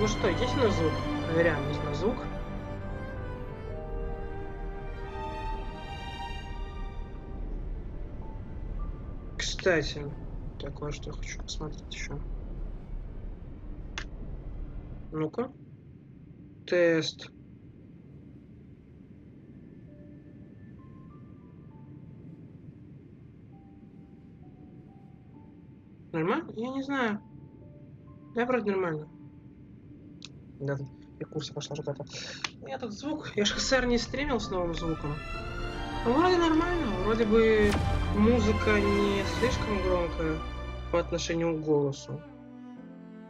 Ну что, есть на звук? Проверяем, есть на звук. Кстати, такое, что я хочу посмотреть еще. Ну-ка. Тест. Нормально? Я не знаю. Да, вроде нормально. Да, тут я в курсе пошла ребята. Я тут звук. Я ж ХСР не стримил с новым звуком. Ну, вроде нормально. Вроде бы музыка не слишком громкая по отношению к голосу.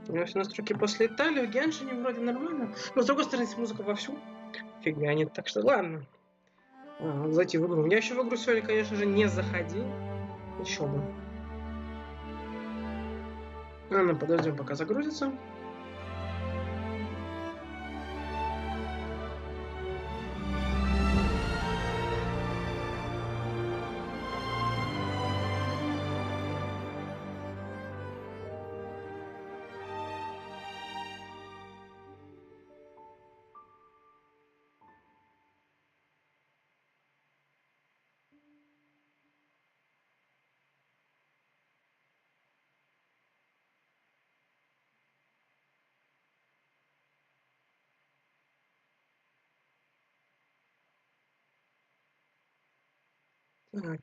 У меня все настройки послетали, в геншине вроде нормально. Но с другой стороны, если музыка вовсю, фигня нет. Так что ладно. Зайти в игру. Я еще в игру сегодня, конечно же, не заходил. Еще бы. Ладно, подождем, пока загрузится. Так.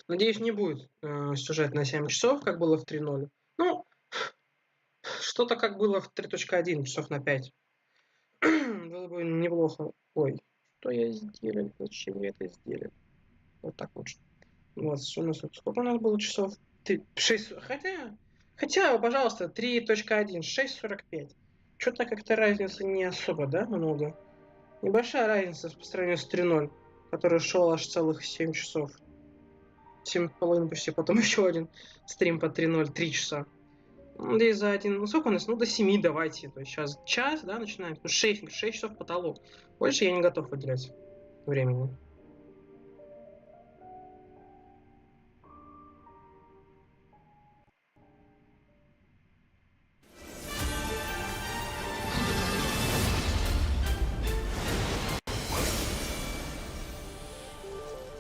Надеюсь, не будет сюжет на 7 часов, как было в 3.0. Ну, что-то как было в 3.1, часов на 5. Было бы неплохо. Ой, что я сделал? Зачем я это сделал? Вот так вот. Вот, у нас сколько у нас было часов? 6. Хотя, пожалуйста, 3.1, 6.45. Что-то как-то разницы не особо, да, много? Небольшая разница по сравнению с 3.0, который шел аж целых 7 часов. 7,5 почти, потом еще один стрим по 3.0, 3 часа. Ну, да и за один, ну сколько у нас? Ну, до 7 давайте. То есть сейчас час, да, начинаем. Ну, 6 часов потолок. Больше я не готов выделять времени.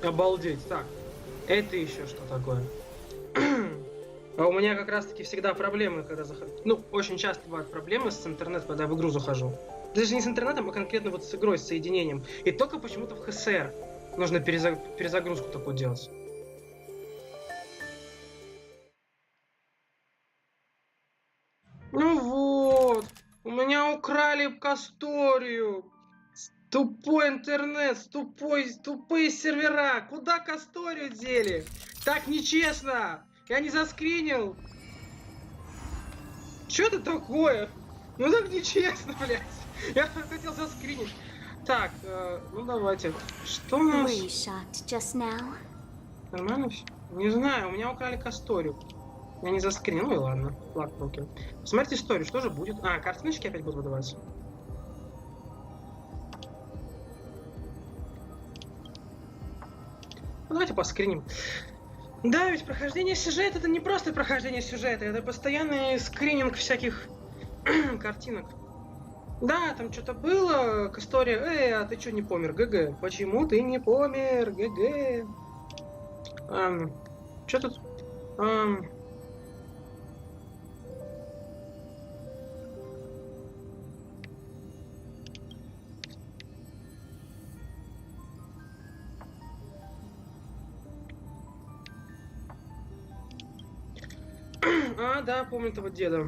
Обалдеть. Так, это еще что такое? А у меня как раз таки всегда проблемы, когда захожу. Ну, очень часто бывают проблемы с интернетом, когда я в игру захожу. Даже не с интернетом, а конкретно вот с игрой, с соединением. И только почему-то в ХСР нужно перезагрузку такую делать. Ну вот, у меня украли Касторию. Тупой интернет, тупые сервера. Куда Касторию дели? Так нечестно. Я не заскринил. Что это такое? Ну так нечестно, блядь. Я хотел заскринить. Так, ну давайте. Что у нас? Нормально все? Не знаю, у меня украли Касторию. Я не заскринил, ну и ладно. Ладно, окей. Посмотрите историю, что же будет? А, картиночки опять будут выдаваться. Ну, давайте поскриним. Да, ведь прохождение сюжета — это не просто прохождение сюжета, это постоянный скрининг всяких картинок. Да, там что-то было, Кастория, а ты что не помер, ГГ? Почему ты не помер, ГГ? Что тут? А, да, помню этого деда.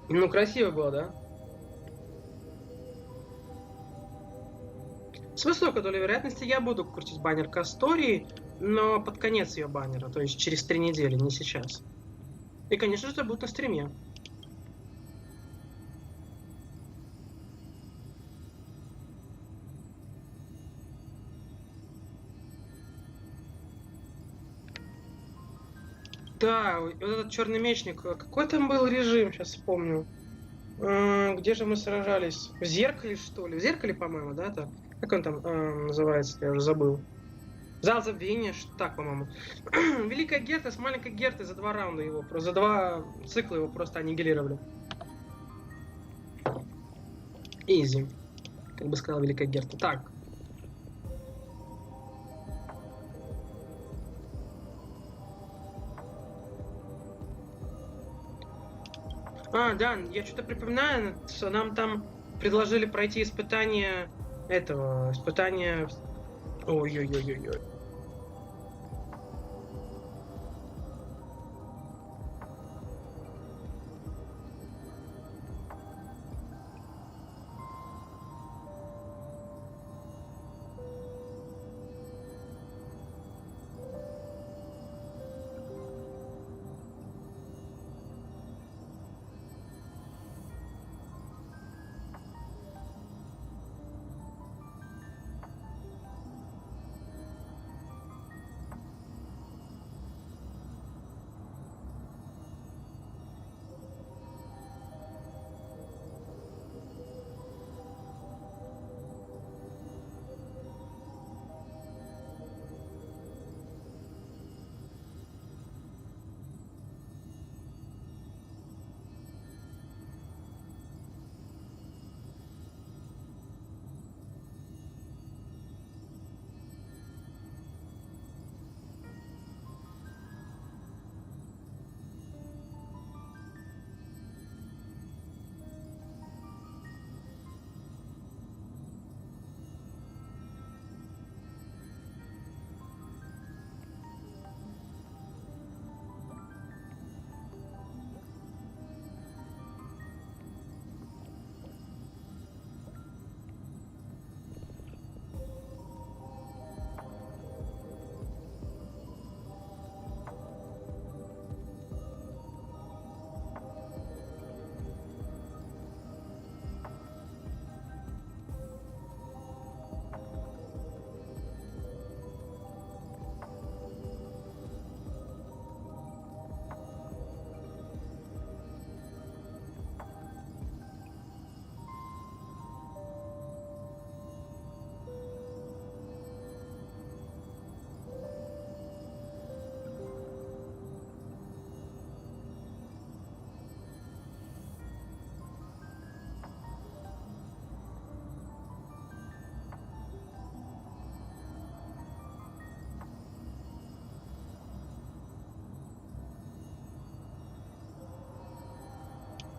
Ну, красиво было, да? С высокой долей вероятности я буду крутить баннер Кастории, но под конец ее баннера, то есть через 3 недели, не сейчас. И, конечно же, это будет на стриме. Да, вот этот черный мечник. Какой там был режим, сейчас вспомню. Где же мы сражались? В зеркале, что ли? В зеркале, по-моему, да? -то? Как он там называется? Я уже забыл. Зал забвения, так, по-моему. Великая Герта с маленькой Гертой за 2 раунда его, за 2 цикла его просто аннигилировали. Изи. Как бы сказала Великая Герта. Так. Да, я что-то припоминаю, что нам там предложили пройти испытание этого, испытание... Ой-ой-ой-ой-ой.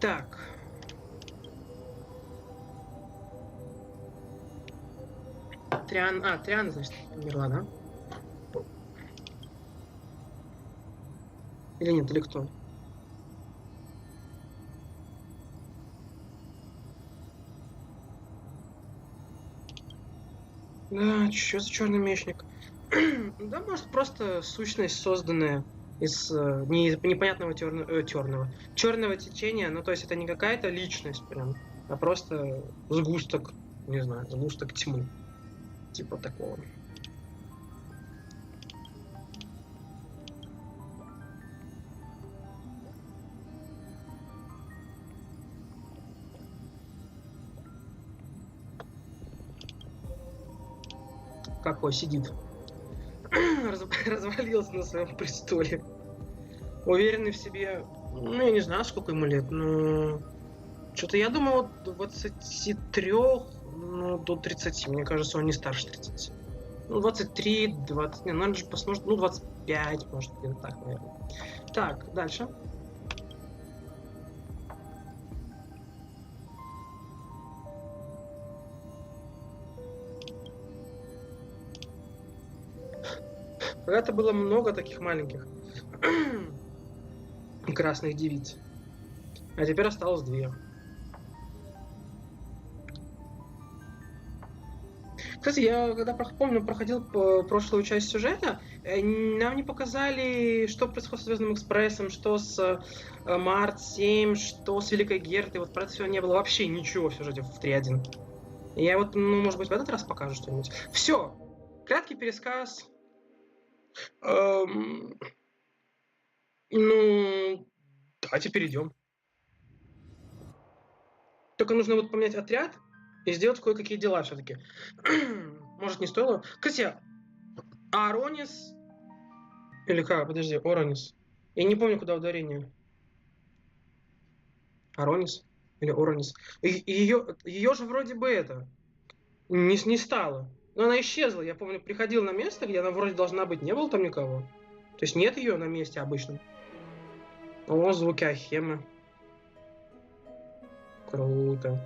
Так. Триана, значит, умерла, да? Или нет, или кто? Да, что за черный мечник? Да, может, просто сущность, созданная из непонятного черного течения. Ну, то есть это не какая-то личность прям, а просто сгусток, не знаю, сгусток тьмы. Типа такого. Какой сидит. Развалился на своем престоле. Уверенный в себе. Ну, я не знаю, сколько ему лет, но... Что-то я думал, от 23, ну, до 30. Мне кажется, он не старше 30. Ну, 23, 20... Не, надо же посмотреть. Ну, 25, может, где-то так, наверное. Так, дальше. Когда-то было много таких маленьких красных девиц. А теперь осталось 2. Кстати, я когда помню, проходил прошлую часть сюжета, нам не показали, что происходит с Звездным Экспрессом, что с Март 7, что с Великой Гертой. Вот про это все не было вообще ничего в сюжете в 3.1. Я вот, ну, может быть, в этот раз покажу что-нибудь. Все. Краткий пересказ. Ну, давайте перейдем. Только нужно вот поменять отряд и сделать кое-какие дела все-таки. Может, не стоило? Кстати, Аронис. Или как? Подожди, Оронис. Я не помню, куда ударение. Аронис? Или Оронис? Ее же вроде бы это... Не стало. Но она исчезла. Я помню, приходил на место, где она вроде должна быть. Не было там никого. То есть нет ее на месте обычно. О, звуки Ахемы. Круто.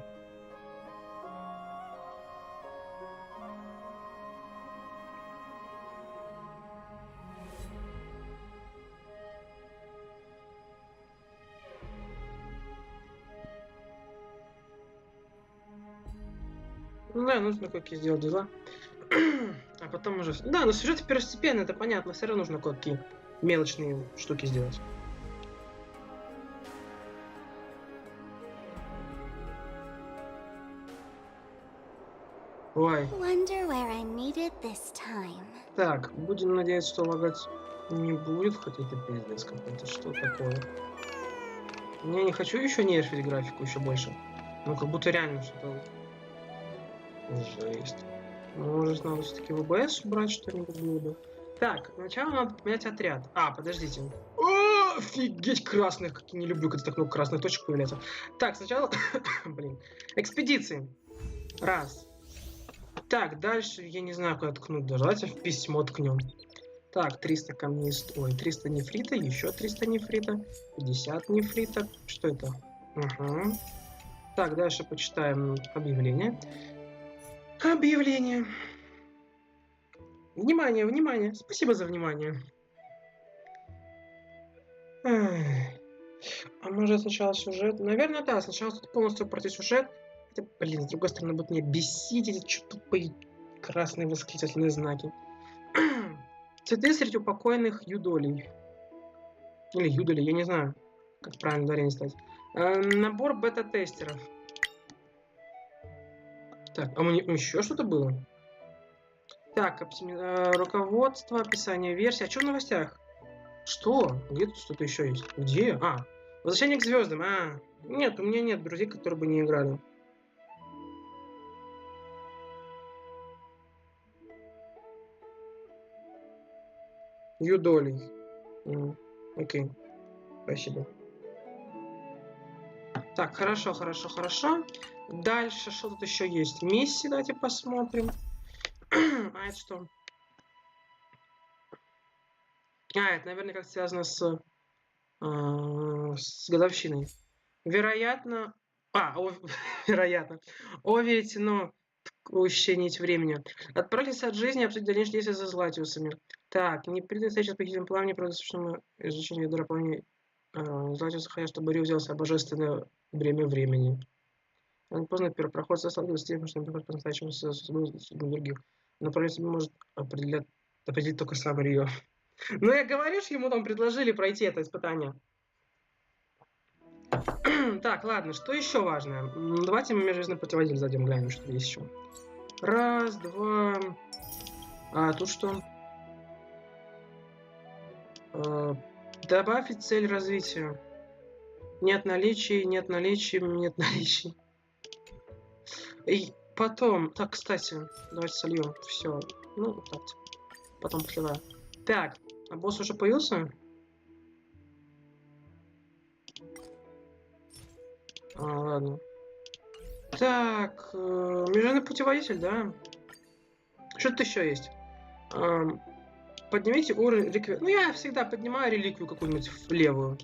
Ну да, нужно кое-какие сделать дела. А потом уже... Да, но сюжет первостепенно, это понятно. Все равно нужно кое-какие мелочные штуки сделать. Ой. Так, будем надеяться, что лагать не будет, хотя это пиздец какой-то. Что такое? Я не хочу еще нерфить графику еще больше. Ну, как будто реально что-то... Жесть. Может, надо все-таки в ОБС убрать что-нибудь было. Так, сначала надо поменять отряд. А, подождите. О, офигеть, красных, как я не люблю, когда так много красных точек появляется. Так, сначала... Блин. Экспедиции. Раз. Так, дальше я не знаю, куда ткнуть даже. Давайте в письмо ткнем. Так, 300 камней... Ой, 300 нефрита, еще 300 нефрита, 50 нефрита. Что это? Угу. Так, дальше почитаем объявление. Объявление. Внимание, внимание. Спасибо за внимание. А может сначала сюжет? Наверное, да. Сначала тут полностью пройти сюжет. Хотя, блин, с другой стороны, будут мне бесить эти тупые красные восклицательные знаки. Цветы среди упокоенных юдолей. Или юдолей, я не знаю, как правильно ударение ставить. Набор бета-тестеров. Так, а мне еще что-то было? Так, руководство, описание версии. А что в новостях? Что? Где тут что-то еще есть? Где? А, возвращение к звездам. А, нет, у меня нет друзей, которые бы не играли. Юдолей. Окей. Спасибо. Так, хорошо, хорошо, хорошо. Дальше что тут еще есть? Миссии, давайте посмотрим. А это что? А, это, наверное, как связано с годовщиной. Вероятно... вероятно. О, веретено ущенить времени. Отправьтесь от жизни и обсудить дальнейшие действия со Златиусами. Так, не принято встреча с похитителем пламени, правда, что изучение ядра пламени Златиуса хотят, чтобы Рю взялся божественное бремя времени. Он поздно первопроход составил с тем, что он приходит по-настоящему с других. Но правильно себе может определить только сам Рио. Ну, я говорю, что ему там предложили пройти это испытание. Так, ладно, что еще важное? Давайте мы межзвездный путеводитель зайдем, глянем, что есть еще. Раз, два... А, тут что? Добавить цель развития. Нет наличий, нет наличий, нет наличий. И потом... Так, кстати, давайте сольем. Все. Ну, так. Потом посливаю. Так, а босс уже появился? Ладно. Так, межзвездный путеводитель, да? Что-то еще есть. Поднимите уровень реликвии. Ну, я всегда поднимаю реликвию какую-нибудь в левую.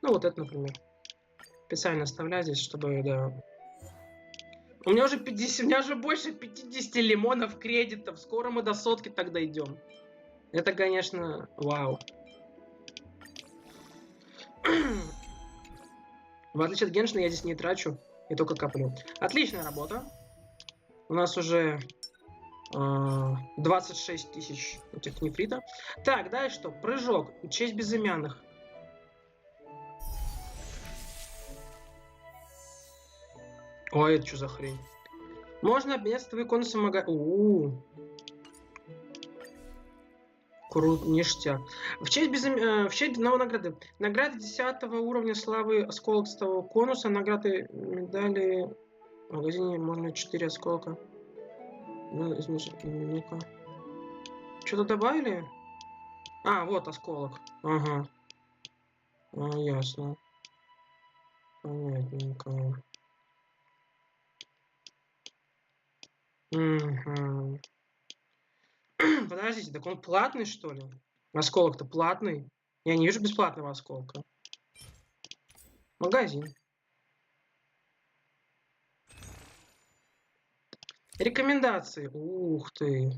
Ну, вот это, например. Специально оставляю здесь, чтобы, да. У меня уже 50, у меня уже больше 50 лимонов кредитов. Скоро мы до 100 тогда идем. Это, конечно, вау. В отличие от геншина я здесь не трачу, я только коплю. Отличная работа. У нас уже 26 тысяч этих нефрита. Так, дальше что? Прыжок. Честь безымянных. Ой, это что за хрень? Можно обменяться твои конусы мага. Круто, ништяк. В честь одного награды. Награды 10 уровня славы осколкового конуса. Награды медали. В магазине можно 4 осколка. Ну-ка. Что-то добавили? А, вот осколок. Ага. А, ясно. Понятненько. Угу. Подождите, так он платный, что ли? Осколок-то платный. Я не вижу бесплатного осколка. Магазин. Рекомендации. Ух ты.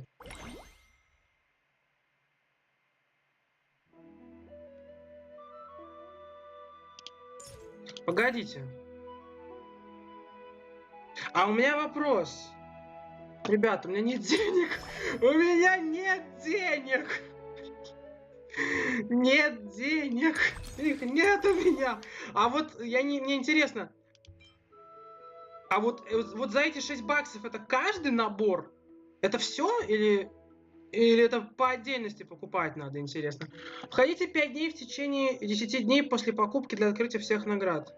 Погодите. А у меня вопрос. Ребята, у меня нет денег. У меня нет денег. Нет денег. Их нет у меня. А вот мне интересно. А вот за эти 6 баксов это каждый набор? Это все? Или это по отдельности покупать надо, интересно? Входите 5 дней в течение 10 дней после покупки для открытия всех наград.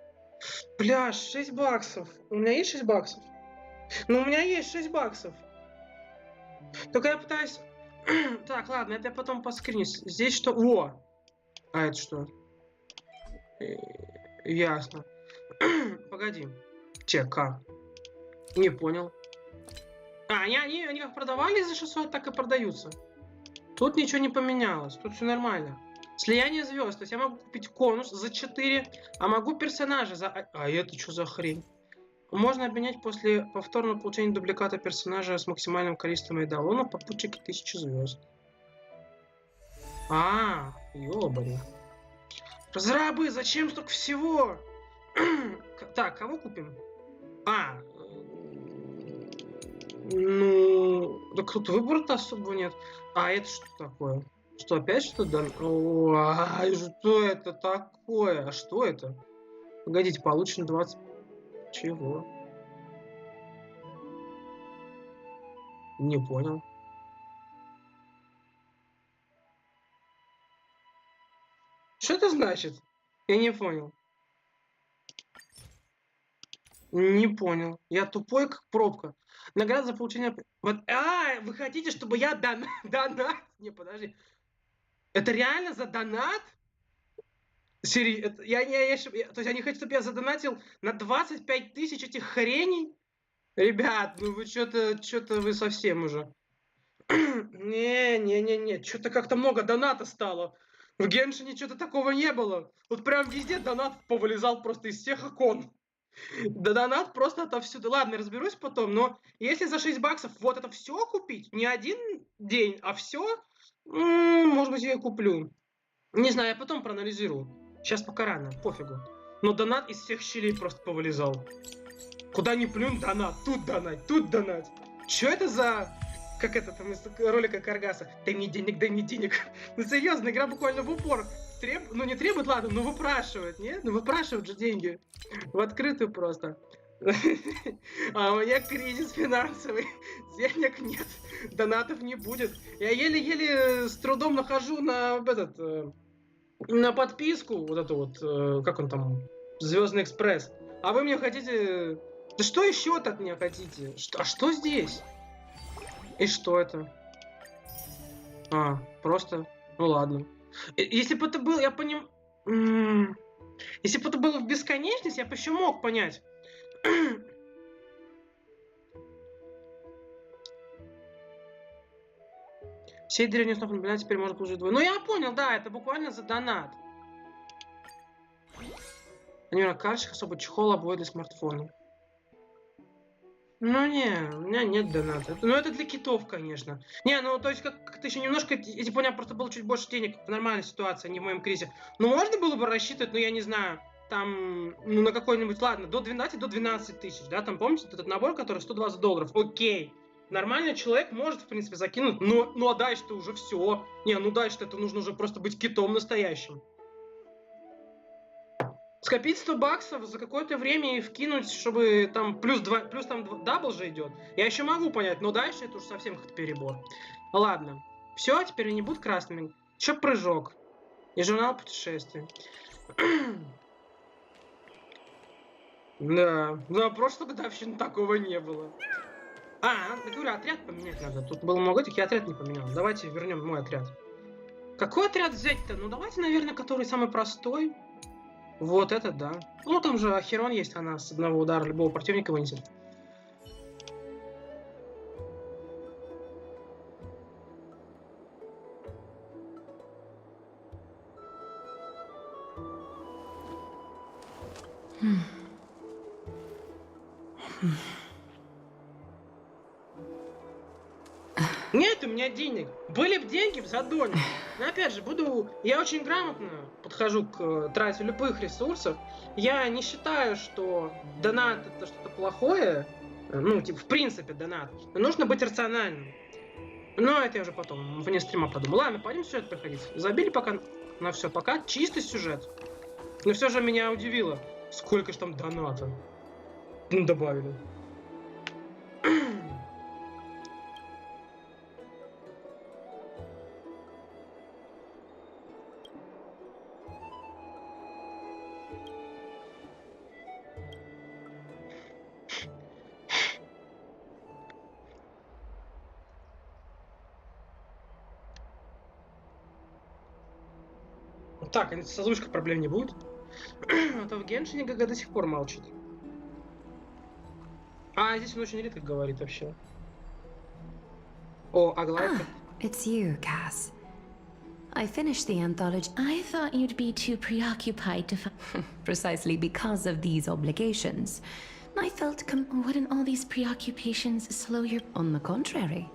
Бля, 6 баксов. У меня есть 6 баксов? Ну, у меня есть 6 баксов. Только я пытаюсь... Так, ладно, это я потом поскринюсь. Здесь что? О! А это что? Ясно. Погоди. ЧК. Не понял. А, они как продавали за 600, так и продаются. Тут ничего не поменялось. Тут все нормально. Слияние звезд. То есть я могу купить конус за 4, а могу персонажа за... А это что за хрень? Можно обменять после повторного получения дубликата персонажа с максимальным количеством медальонов попутчики 1000 звезд. А, ёбаный. Разрабы, зачем столько всего? Так, кого купим? А, ну, так тут выбора-то особо нет. А это что такое? Что, опять что-то? Что это такое? А что это? Погодите, получено 20... Чего? Не понял. Что это значит? Я не понял. Не понял. Я тупой, как пробка. Награда за получение... Вот, вы хотите, чтобы я донат? Не, подожди. Это реально за донат? Серьезно? То есть они хотят, чтобы я задонатил на 25 тысяч этих хреней? Ребят, ну вы что-то вы совсем уже. Не. Что-то как-то много доната стало. В геншине что-то такого не было. Вот прям везде донат повылезал просто из всех окон. Да донат просто отовсюду. Ладно, разберусь потом, но если за 6 баксов вот это все купить, не один день, а все, может быть, я и куплю. Не знаю, я потом проанализирую. Сейчас пока рано, пофигу. Но донат из всех щелей просто повылезал. Куда ни плюнь, донат. Тут донат, тут донат. Че это за... Как это там из ролика Каргаса? Дай мне денег. Ну серьезно, игра буквально в упор. Ну не требует, ладно, но выпрашивает, нет? Ну выпрашивают же деньги. В открытую просто. А у меня кризис финансовый. Денег нет. Донатов не будет. Я еле-еле с трудом нахожу на на подписку. Вот эту вот, как он там, Звездный экспресс. А вы мне хотите... Да что еще-то от меня хотите? А что здесь? И что это? А, просто... Ну ладно. Если бы это было, я понимаю... Если бы это было в бесконечность, я бы еще мог понять. Все древние снов напоминают, теперь можно получить двое. Ну я понял, да, это буквально за донат. Они на карточках особо чехол обои для смартфона. Ну не, у меня нет доната. Ну это для китов, конечно. Не, ну то есть как-то еще немножко, если бы у меня просто было чуть больше денег в нормальной ситуации, а не в моем кризисе. Ну можно было бы рассчитывать, ну я не знаю, там, ну на какой-нибудь, ладно, до 12 тысяч, да, там помните этот набор, который $120, окей. Нормальный человек может, в принципе, закинуть, ну а дальше-то уже все. Не, ну дальше-то это нужно уже просто быть китом настоящим. Скопить 100 баксов за какое-то время и вкинуть, чтобы там плюс там дабл же идет. Я еще могу понять, но дальше это уж совсем как-то перебор. Ладно. Все, теперь они будут красными. Еще прыжок. И журнал путешествий. Да. На прошлой годовщине такого не было. Я говорю, отряд поменять надо. Тут было много этих, я отряд не поменял. Давайте вернем мой отряд. Какой отряд взять-то? Ну, давайте, наверное, который самый простой. Вот этот, да. Ну, там же Ахерон есть, она с одного удара любого противника вынесет. Нет у меня денег. Были бы деньги в задоне. Но опять же, я очень грамотно подхожу к трате любых ресурсов. Я не считаю, что донат это что-то плохое. Ну, типа, в принципе, донат. Но нужно быть рациональным. Но это я уже потом вне стрима подумал. Ладно, пойдем сюжет проходить. Забили пока на все. Пока чистый сюжет. Но все же меня удивило. Сколько ж там доната. Ну, добавили. Так, с озвучкой проблем не будет. А то в геншине ГГ до сих пор молчит. Здесь он очень редко говорит вообще. О, Аглайка. It's you, Cass. I finished the anthology. I thought you'd be too preoccupied to Precisely because of these obligations. I felt wouldn't all these preoccupations slow your... On the contrary.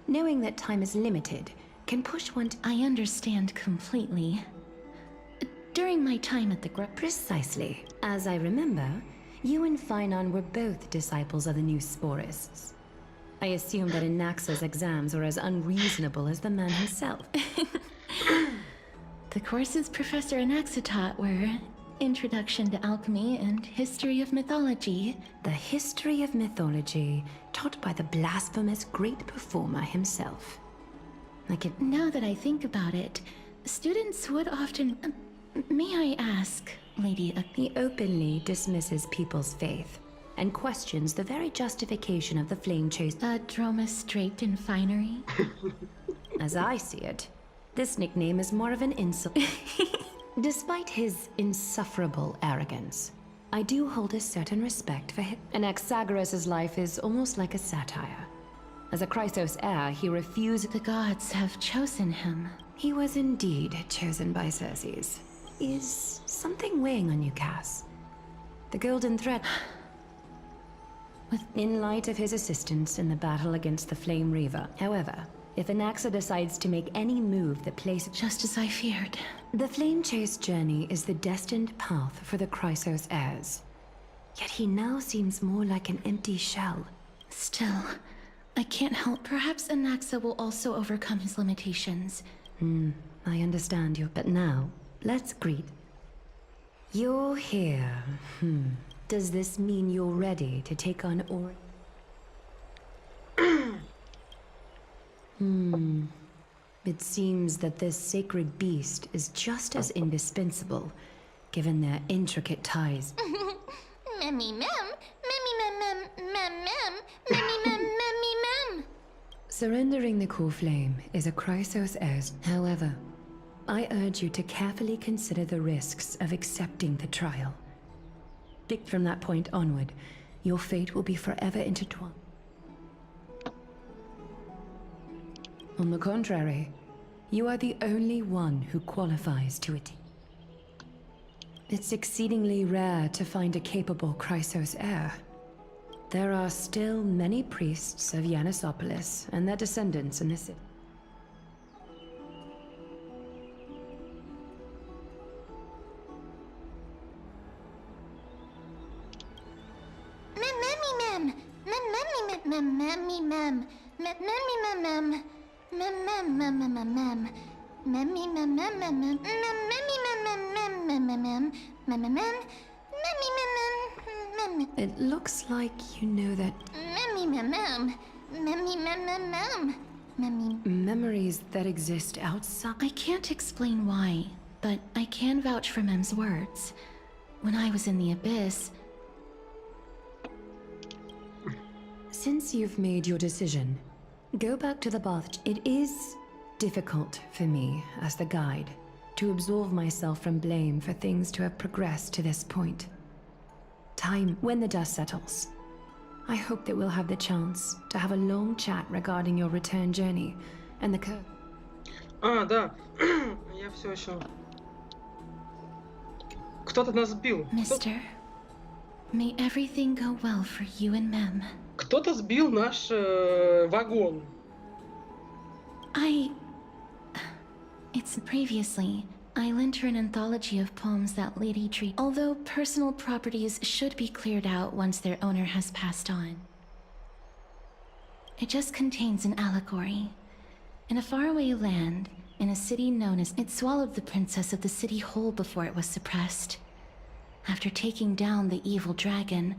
Knowing that time is limited can push one to... I understand completely. During my time at the Precisely. As I remember, you and Finon were both disciples of the new Sporists. I assume that Anaxa's exams are as unreasonable as the man himself. The courses Professor Anaxa taught were Introduction to Alchemy and History of Mythology. The history of mythology taught by the blasphemous great performer himself. Now that I think about it, students would often... may I ask, Lady... He openly dismisses people's faith and questions the very justification of the flame chase. Dromus draped in finery? As I see it, this nickname is more of an insult. Despite his insufferable arrogance, I do hold a certain respect for him. Anaxagoras' life is almost like a satire. As a Chrysos heir, he refused... The gods have chosen him. He was indeed chosen by Circes. Is something weighing on you, Cass? The golden thread... In light of his assistance in the battle against the Flame Reaver. However, if Anaxa decides to make any move that places... Just as I feared. The Flame Chase journey is the destined path for the Chrysos heirs. Yet he now seems more like an empty shell. Still, I can't help. Perhaps Anaxa will also overcome his limitations. I understand you, but now, let's greet. You're here. Does this mean you're ready to take on It seems that this sacred beast is just as indispensable, given their intricate ties. Surrendering the core flame is a Chrysos heir's. However, I urge you to carefully consider the risks of accepting the trial. From that point onward, your fate will be forever intertwined. On the contrary, you are the only one who qualifies to it. It's exceedingly rare to find a capable Chrysos heir. There are still many priests of Yanisopolis and their descendants in the city. It looks like you know that memories that exist outside. I can't explain why, but I can vouch for Mem's words. When I was in the abyss... Since you've made your decision, go back to the bath. It is difficult for me, as the guide, to absolve myself from blame for things to have progressed to this point. Time, when the dust settles, I hope that we'll have the chance to have a long chat regarding your return journey and the curve. А, да. Я все еще... Кто-то нас сбил. Mister, may everything go well for you and Mem. Кто-то сбил наш вагон. It's previously, I lent her an anthology of poems that Lady Tree, although personal properties should be cleared out once their owner has passed on. It just contains an allegory. In a faraway land, in a city known as... It swallowed the princess of the city whole before it was suppressed. After taking down the evil dragon,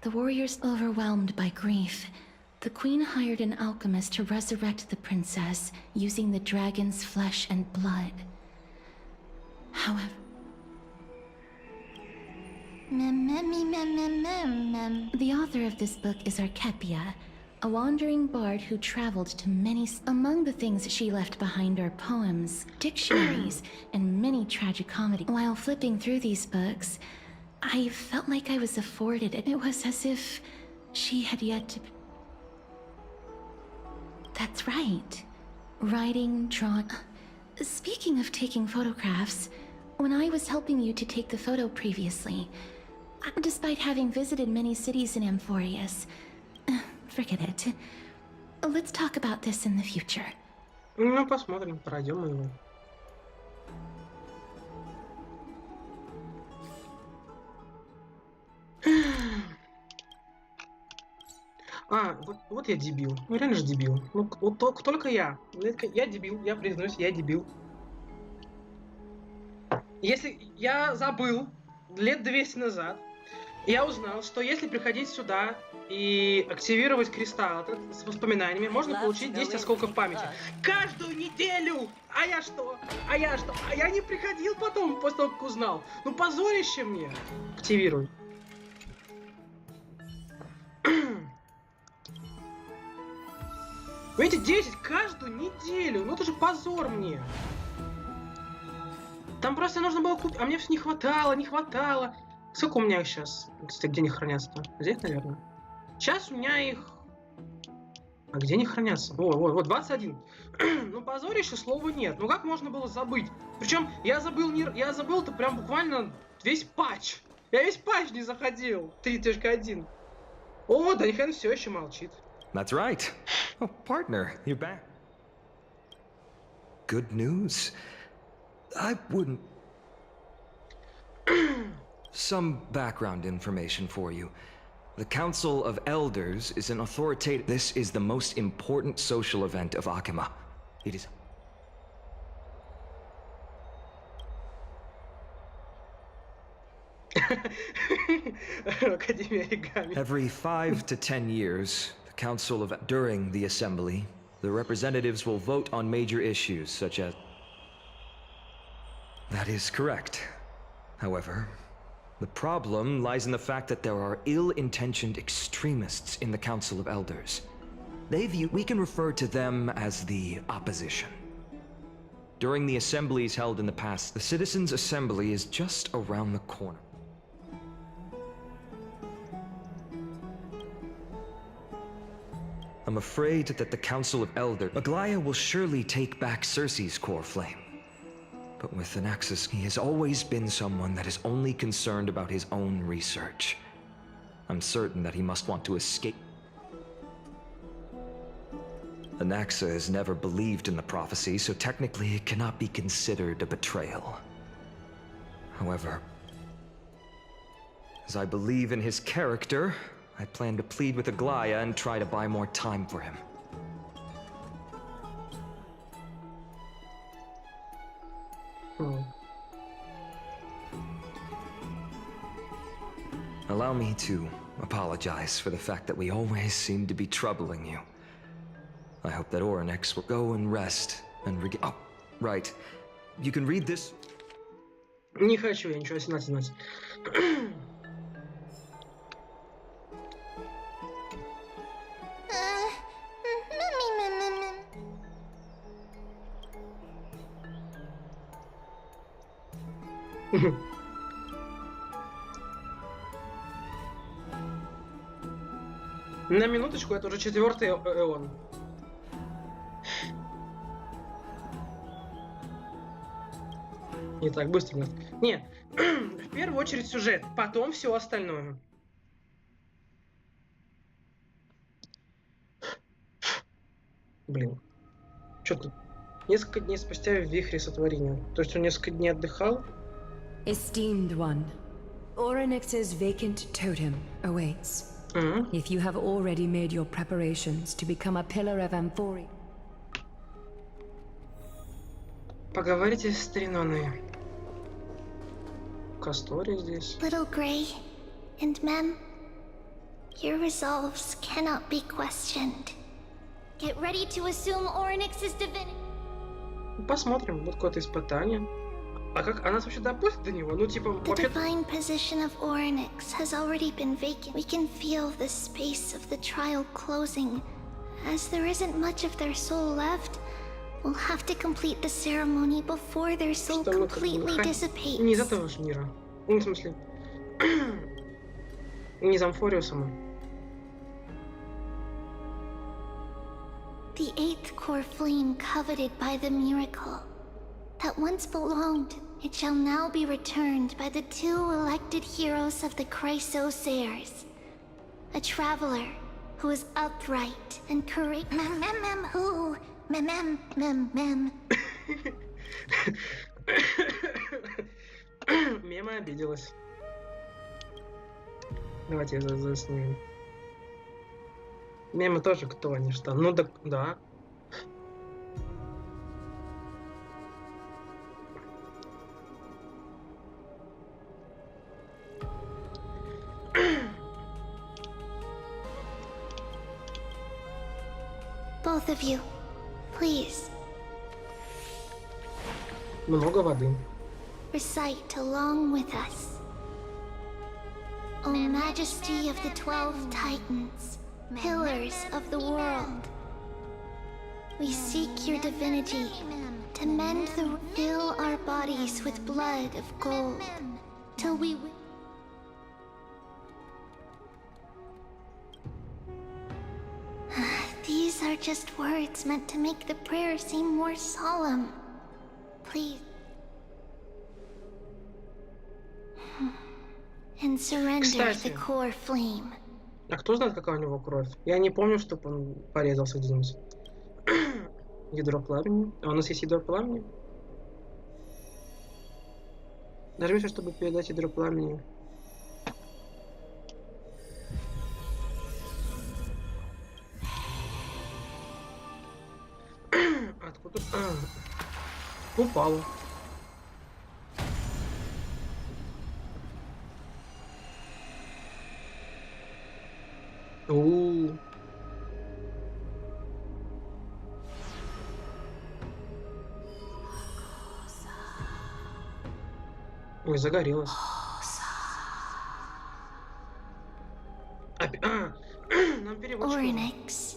the warriors overwhelmed by grief, the queen hired an alchemist to resurrect the princess using the dragon's flesh and blood. However... The author of this book is Archepia, a wandering bard who traveled to many... Among the things she left behind are poems, dictionaries, and many tragicomedy. While flipping through these books, I felt like I was afforded it. It was as if she had yet to... That's right. Writing, drawing... Speaking of taking photographs, when I was helping you to take the photo previously, despite having visited many cities in Amphorius, forget it. Let's talk about this in the future. Ну, посмотрим, пройдем его. А, вот я дебил. Ну реально же дебил. Ну, вот только я. Я дебил, я признаюсь, я дебил. Если я забыл лет 200 назад, я узнал, что если приходить сюда и активировать кристалл с воспоминаниями, можно получить 10 осколков памяти. Каждую неделю! А я что? А я не приходил потом, после того, как узнал. Ну позорище мне. Активируй. Видите, 10 каждую неделю. Ну это же позор мне. Там просто нужно было купить, а мне все не хватало. Сколько у меня сейчас? Кстати, где они хранятся-то? Здесь, наверное. Сейчас у меня их... А где они хранятся? Вот, 21. Ну, позорище, слова нет. Ну, как можно было забыть? Причем я забыл-то прям буквально весь патч. Я весь патч не заходил. 3.1. О, да нихрена все еще молчит. That's right. Oh, partner, you're back. Good news. I wouldn't... Some background information for you. The Council of Elders is an authoritative... This is the most important social event of Akima. It is... Every 5 to 10 years, the Council of... During the assembly, the representatives will vote on major issues such as... That is correct. However, the problem lies in the fact that there are ill-intentioned extremists in the Council of Elders. We can refer to them as the opposition. During the assemblies held in the past, the Citizens' Assembly is just around the corner. I'm afraid that the Council of Elders... Aglaya will surely take back Cersei's core flame. But with Anaxis, he has always been someone that is only concerned about his own research. I'm certain that he must want to escape. Anaxa has never believed in the prophecy, so technically it cannot be considered a betrayal. However, as I believe in his character, I plan to plead with Aglaya and try to buy more time for him. Allow me to apologize for the fact that we always seem to be troubling you. I hope that Oryx will go and rest and Oh, right. You can read this. Не хочу я ничего знать. На минуточку, это уже 4-й эон. Не так быстро. Не, в первую очередь сюжет, потом все остальное. Блин. Что-то несколько дней спустя в вихре сотворения. То есть он несколько дней отдыхал. Esteemed one, Orynyx's vacant totem awaits. If you have already made your preparations to become a pillar of Amphory. Поговорите с Триноной. Кастори здесь. Little Grey and Mem, your resolves cannot be questioned. Get ready to assume Orynyx's divinity. Посмотрим, вот какое-то испытание. А как она вообще допустит до него? Ну типа The вообще. divine position of Orynyx has already been vacant. We can feel the space of the trial closing. As there isn't much of their soul left, we'll have to complete the ceremony before their soul completely dissipates. Не из этого же мира. Ну, в смысле. Не из Амфориусом. The eighth core flame coveted by the miracle that once belonged, it shall now be returned by the 2 elected heroes of the Chrysos heirs. A traveler who is upright and courageous. Who? Mem. Мема обиделась. Давайте заснимем. Мема тоже кто, они что? Ну да. Both of you, please. Много воды. Recite along with us. O Majesty of the 12 Titans, pillars of the world, we seek your divinity to mend the fill our bodies with blood of gold till we. These are just words meant to make the prayer seem more solemn. Please. And surrender Кстати, the core flame. А кто знает, какая у него кровь? Я не помню, чтобы он порезался где-нибудь. Ядро пламени. А у нас есть ядро пламени? Нажмите, чтобы передать ядро пламени. Откуда? Упало. У-у-у. Ой, загорелось. Нам переводчик. Orynyx,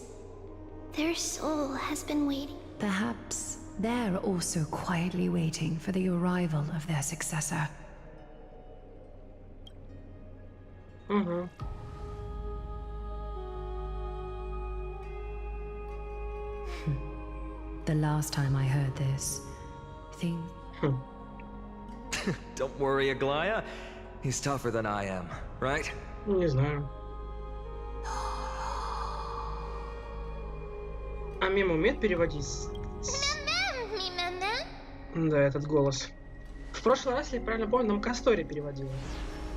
their soul has been waiting. Perhaps they're also quietly waiting for the arrival of their successor. Угу. The last time I heard this, things. Don't worry, Aglaya. He's tougher than I am, right? Не знаю. А мем умеет переводить? Да, этот голос. В прошлый раз, если я правильно помню, нам Кастори переводила.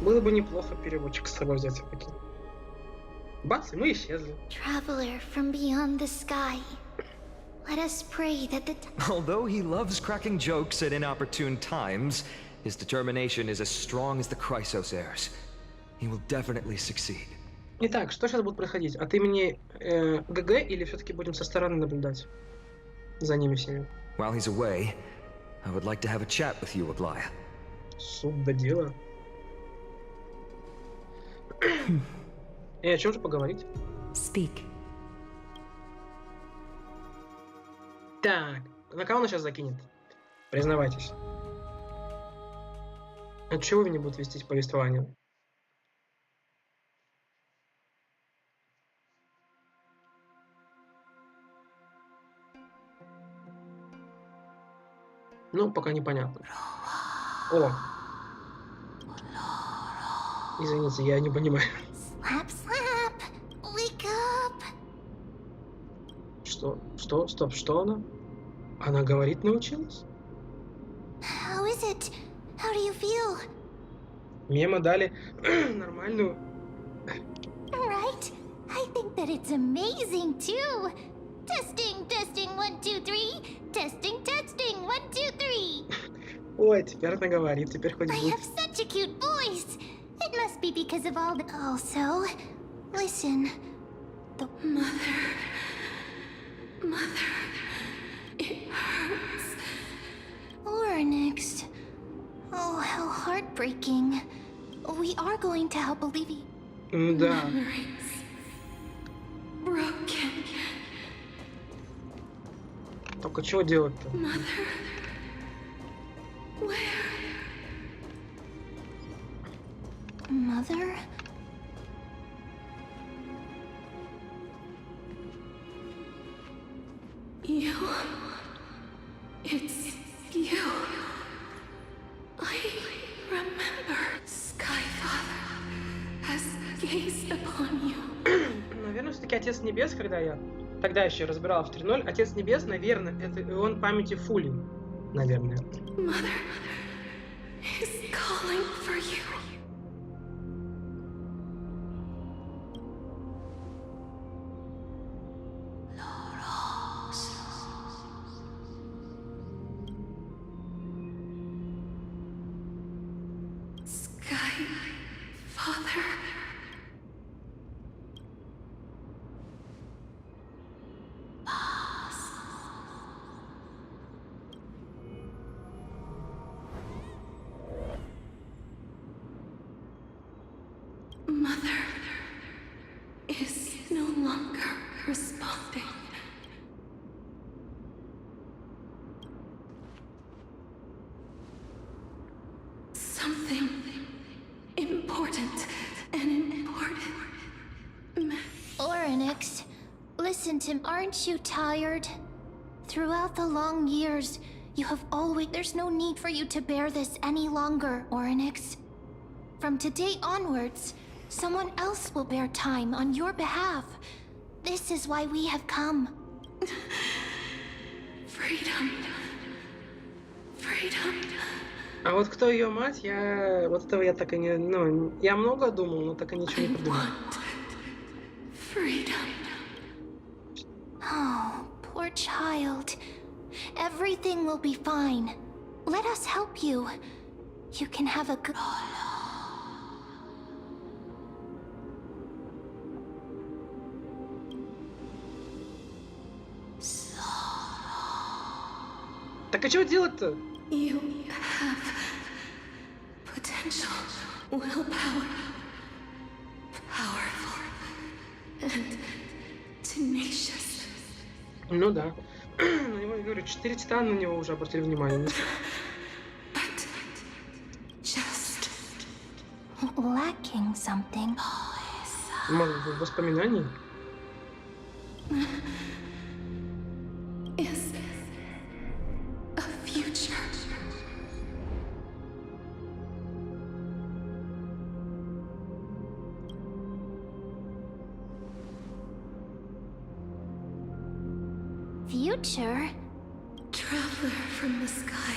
Было бы неплохо переводчик с собой взять все-таки. Бац, и мы исчезли. Traveler from beyond the sky. Let us pray that the. Although he loves cracking jokes at inopportune times, his determination is as strong as the Chrysos heirs. He will definitely succeed. Итак, что сейчас будет происходить? От имени ГГ или все-таки будем со стороны наблюдать за ними всеми? While he's away, I would like to have a chat with you, Aglaya. Суд до дела. И о чем же поговорить? Speak. Так, на кого он сейчас закинет? Признавайтесь. От чего не будет вестись повествование? Ну, пока непонятно. О! Извините, я не понимаю. Slap, slap! Wake up! Что? Стоп, что она? Она говорить научилась? How is it? How do you feel? Мема дали нормальную. Right? I think that it's amazing too. Testing, testing, 1, 2, 3. Testing, testing, 1, 2, 3. Ой, теперь она говорит, теперь хоть I будет. have such a cute voice. It must be because of all the. Also, listen. The mother. It hurts. Oryx. Oh, how heartbreaking. We are going to help alleviate. Да. Memories. Broken. Только чего делать-то? Mother. Where? Mother? You. It's you. I remember Skyfather has gazed upon you. Наверное, все-таки Отец Небес, когда я тогда еще разбирал в 3.0, Отец Небес, наверное, это Ион памяти Фулин. Наверное. Mother is calling for you. Sky Father. Mother is no longer responding. Something important and important. Oryx, listen to. Aren't you tired? Throughout the long years, you have always. There's no need for you to bear this any longer, Oryx. From today onwards, someone else will bear time on your behalf. This is why we have come. Freedom. Freedom. А вот кто ее мать, я... Вот этого я так и не... Ну, я много думал, но так и ничего не придумал. Freedom. Oh, poor child. Everything will be fine. Let us help you. You can have a good... Так а чего делать-то? You have potential, willpower, powerful, and tenacious. Ну да. На него, я говорю, 4 титана на него уже обратили внимание. But just lacking something. Может, в воспоминании? Is a future. Future? Traveler from the sky.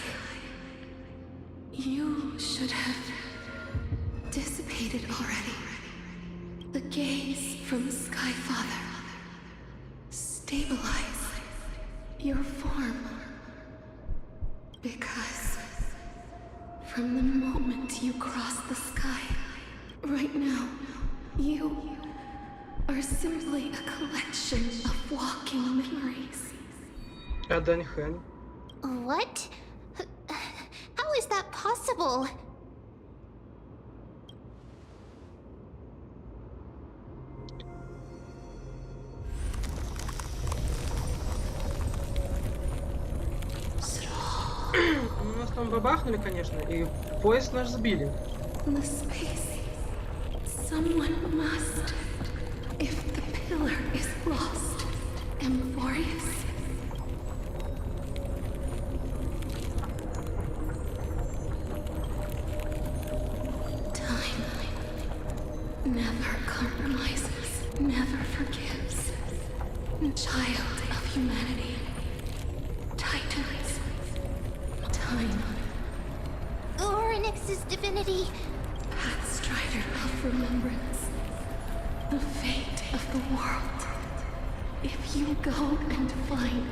You should have dissipated already. The gaze from Sky Father. Stabilize your form. Because from the moment you cross the sky, right now, you are simply a collection of walking memories. А Даньхэн? What? How is that possible? У нас потом бабахнули, конечно, и поезд наш сбили. The space. Someone must. If the pillar is lost, Emphorius. Time never compromises, never forgives. Child of humanity. Titans. Time. Oryx's divinity. Pathstrider of remembrance. The fate of the world. If you go and find,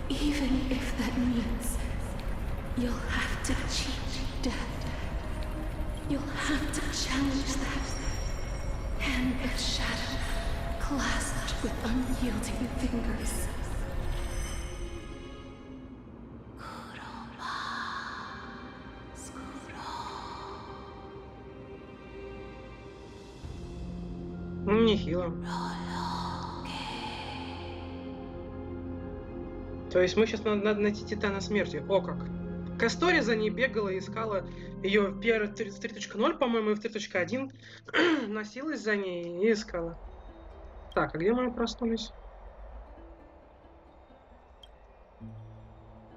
even if that means you'll have to cheat death, you'll have to challenge that hand of shadow clasped with unyielding fingers. Нехило. То есть мы сейчас надо найти Титана Смерти. О как. Кастори за ней бегала и искала ее в 3.0, по-моему, и в 3.1. Носилась за ней и искала. Так, а где мы проснулись?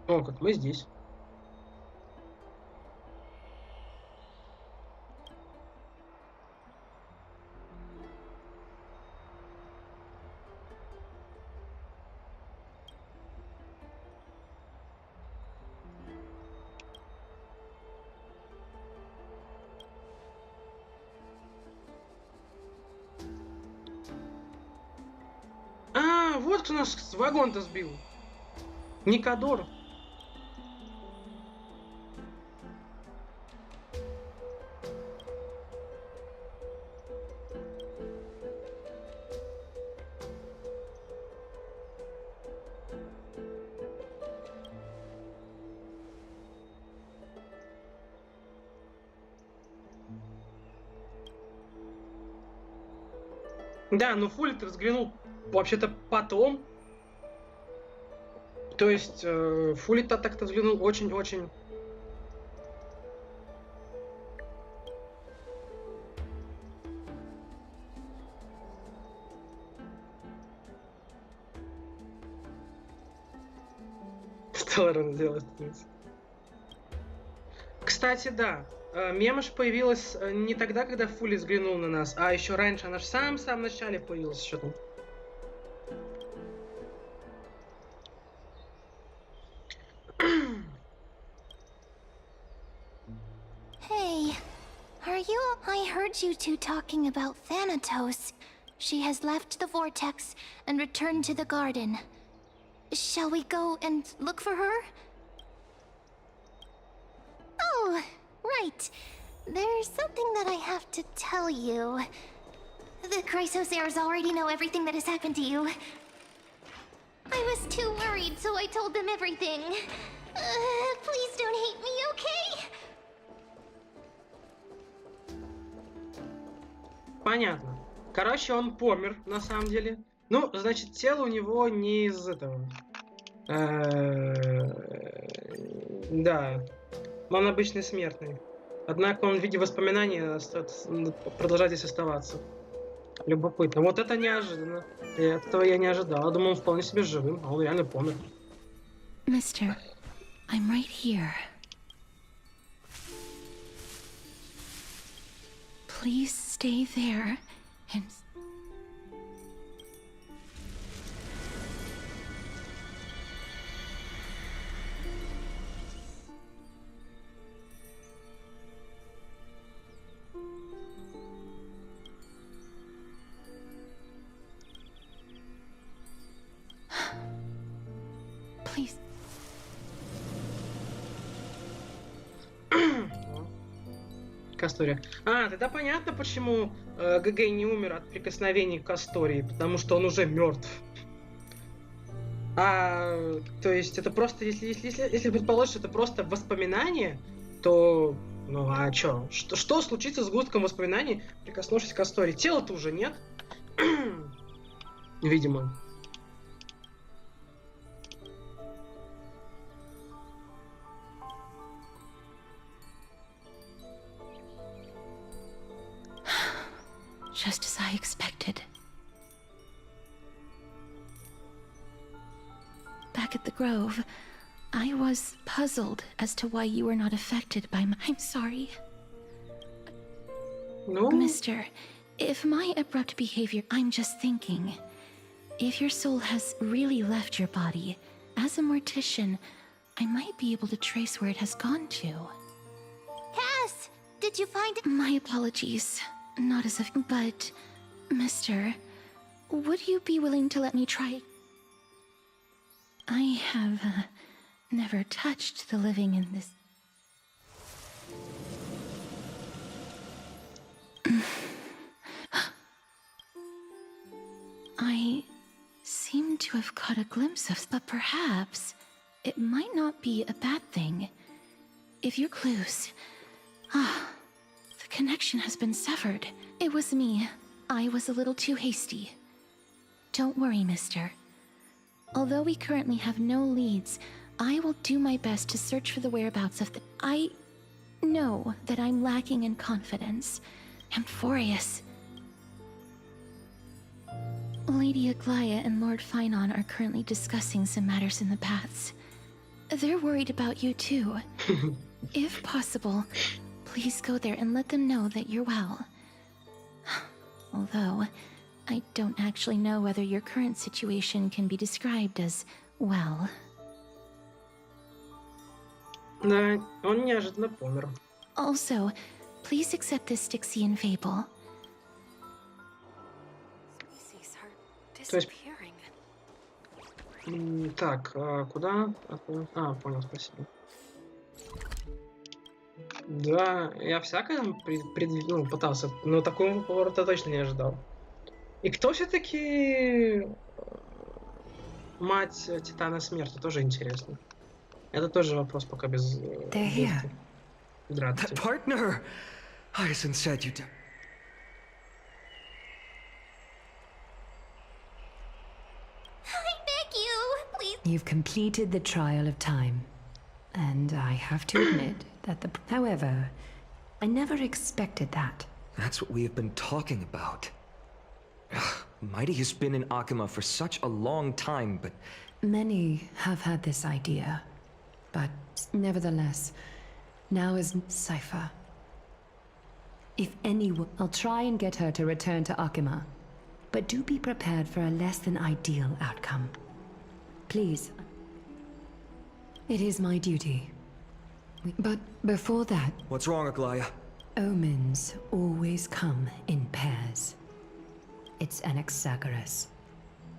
О, как мы здесь. А, вот кто нас вагон-то сбил. Никадор. Да, но Фуллет взглянул вообще-то потом. То есть Фуллет так-то взглянул очень-очень... Stellaron сделал. Кстати, да. Мема ж появилась не тогда, когда Фулли взглянул на нас, а еще раньше. Она же в самом начале появилась. Что там? Hey, are you? I heard you two talking about Thanatos. She has left the vortex and returned to the garden. Shall we go and look for her? Oh, right. There's something that I have to tell you. The Chrysosaurs already know everything that has happened to you. I was too worried, so I told them everything. Please don't hate me, okay? Понятно. Короче, он помер, на самом деле. Ну, значит, тело у него не из этого. Да. Он обычный смертный. Однако он в виде воспоминаний продолжает здесь оставаться. Любопытно. Вот это неожиданно. Этого я не ожидал. Я думал, он вполне себе живым, а он реально помер. Mister, I'm right here. Please stay there and... Please. Кастория. А, тогда понятно, почему ГГ не умер от прикосновений к Кастории, потому что он уже мертв. То есть это просто, если предположить, что это просто воспоминание, то, ну а чё? Что случится с густком воспоминаний, прикоснувшись к Кастории? Тела-то уже нет. Видимо. just as I expected. Back at the Grove, I was puzzled as to why you were not affected by my... I'm sorry. Ну, Mister, if my abrupt behavior... I'm just thinking. If your soul has really left your body, as a mortician, I might be able to trace where it has gone to. Cass, did you find it? My apologies. Not as if... But, Mister, would you be willing to let me try... I have, never touched the living in this... I seem to have caught a glimpse of... But perhaps it might not be a bad thing. If your clues... the connection has been severed. It was me. I was a little too hasty. Don't worry, mister. Although we currently have no leads, I will do my best to search for the whereabouts of the... I know that I'm lacking in confidence. Amphorius. Lady Aglaya and Lord Finon are currently discussing some matters in the paths. They're worried about you too. If possible, please go there and let them know that you're well. Although, I don't actually know whether your current situation can be described as well. да, он неожиданно помер. Also, please accept this Styxian fable. То есть... Так, куда? Понял, спасибо. Да, я всякое там пытался, но такого поворота точно не ожидал. И кто все-таки мать Титана Смерти, тоже интересно. Это тоже вопрос пока без... Здравствуйте. Partner! Hyacinth said you... I beg you, please. You've completed the trial of time. And I have to admit that the... However, I never expected that. That's what we have been talking about. Mighty has been in Akima for such a long time, but... Many have had this idea. But nevertheless, now is Cypher. If anyone... I'll try and get her to return to Akima. But do be prepared for a less than ideal outcome. Please. It is my duty. But before that... What's wrong, Aglaya? Omens always come in pairs. It's Anaxagoras.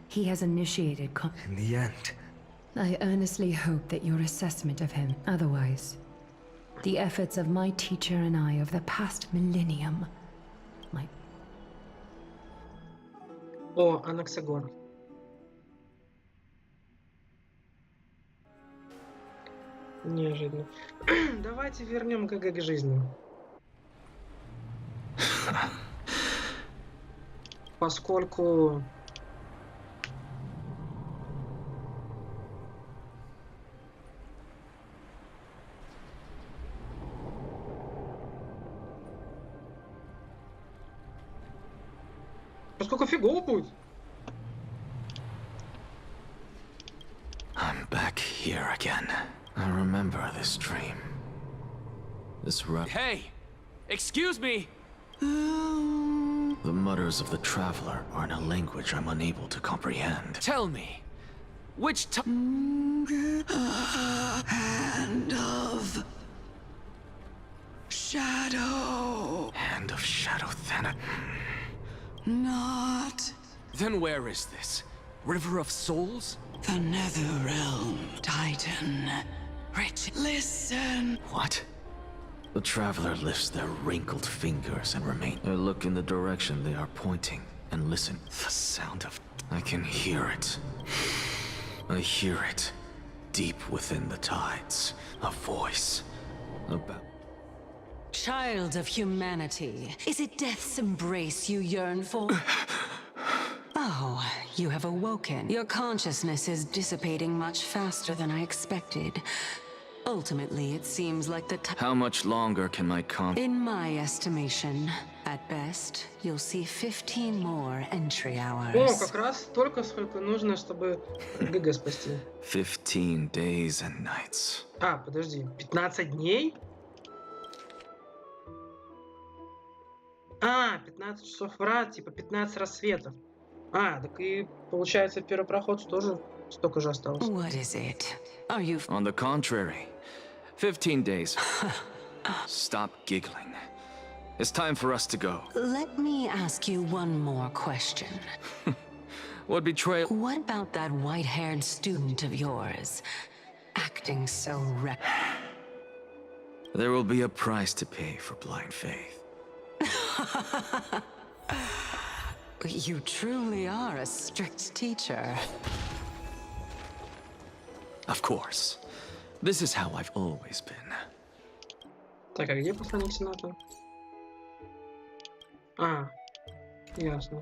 He has initiated In the end... I earnestly hope that your assessment of him, otherwise, the efforts of my teacher and I of the past millennium might... О, Анаксагор. Неожиданно. Давайте вернем ГГ к жизни. Поскольку... Поскольку фигово будет. I'm back here again. I remember this dream. This Hey! Excuse me! The mutters of the traveler are in a language I'm unable to comprehend. Tell me, which Hand of Shadow. Hand of Shadow Thana. Not Then where is this? River of Souls? the Nether Realm, Titan. Rich, listen. What? The traveler lifts their wrinkled fingers and remain. I look in the direction they are pointing and listen. The sound of... I can hear it. I hear it. Deep within the tides. A voice. About... Child of humanity, is it death's embrace you yearn for? Oh, you have awoken. Your consciousness is dissipating much faster than I expected. Ultimately, it seems like the How much longer can my In my estimation, At best, you'll see 15 more entry О, hours. как раз столько, сколько нужно, чтобы ГГ спасти. 15 days and nights. А, подожди, 15 дней? А, 15 часов врат, типа 15 рассветов. А, так и получается первопроходцу тоже столько же осталось. What is it? Are you... On the contrary, 15 days. Stop giggling. It's time for us to go. Let me ask you one more question. What betrayal? What about that white-haired student of yours? Acting so There will be a price to pay for blind faith. You truly are a strict teacher. Of course. This is how I've always been. Так, а где посланник Сената? А, ясно.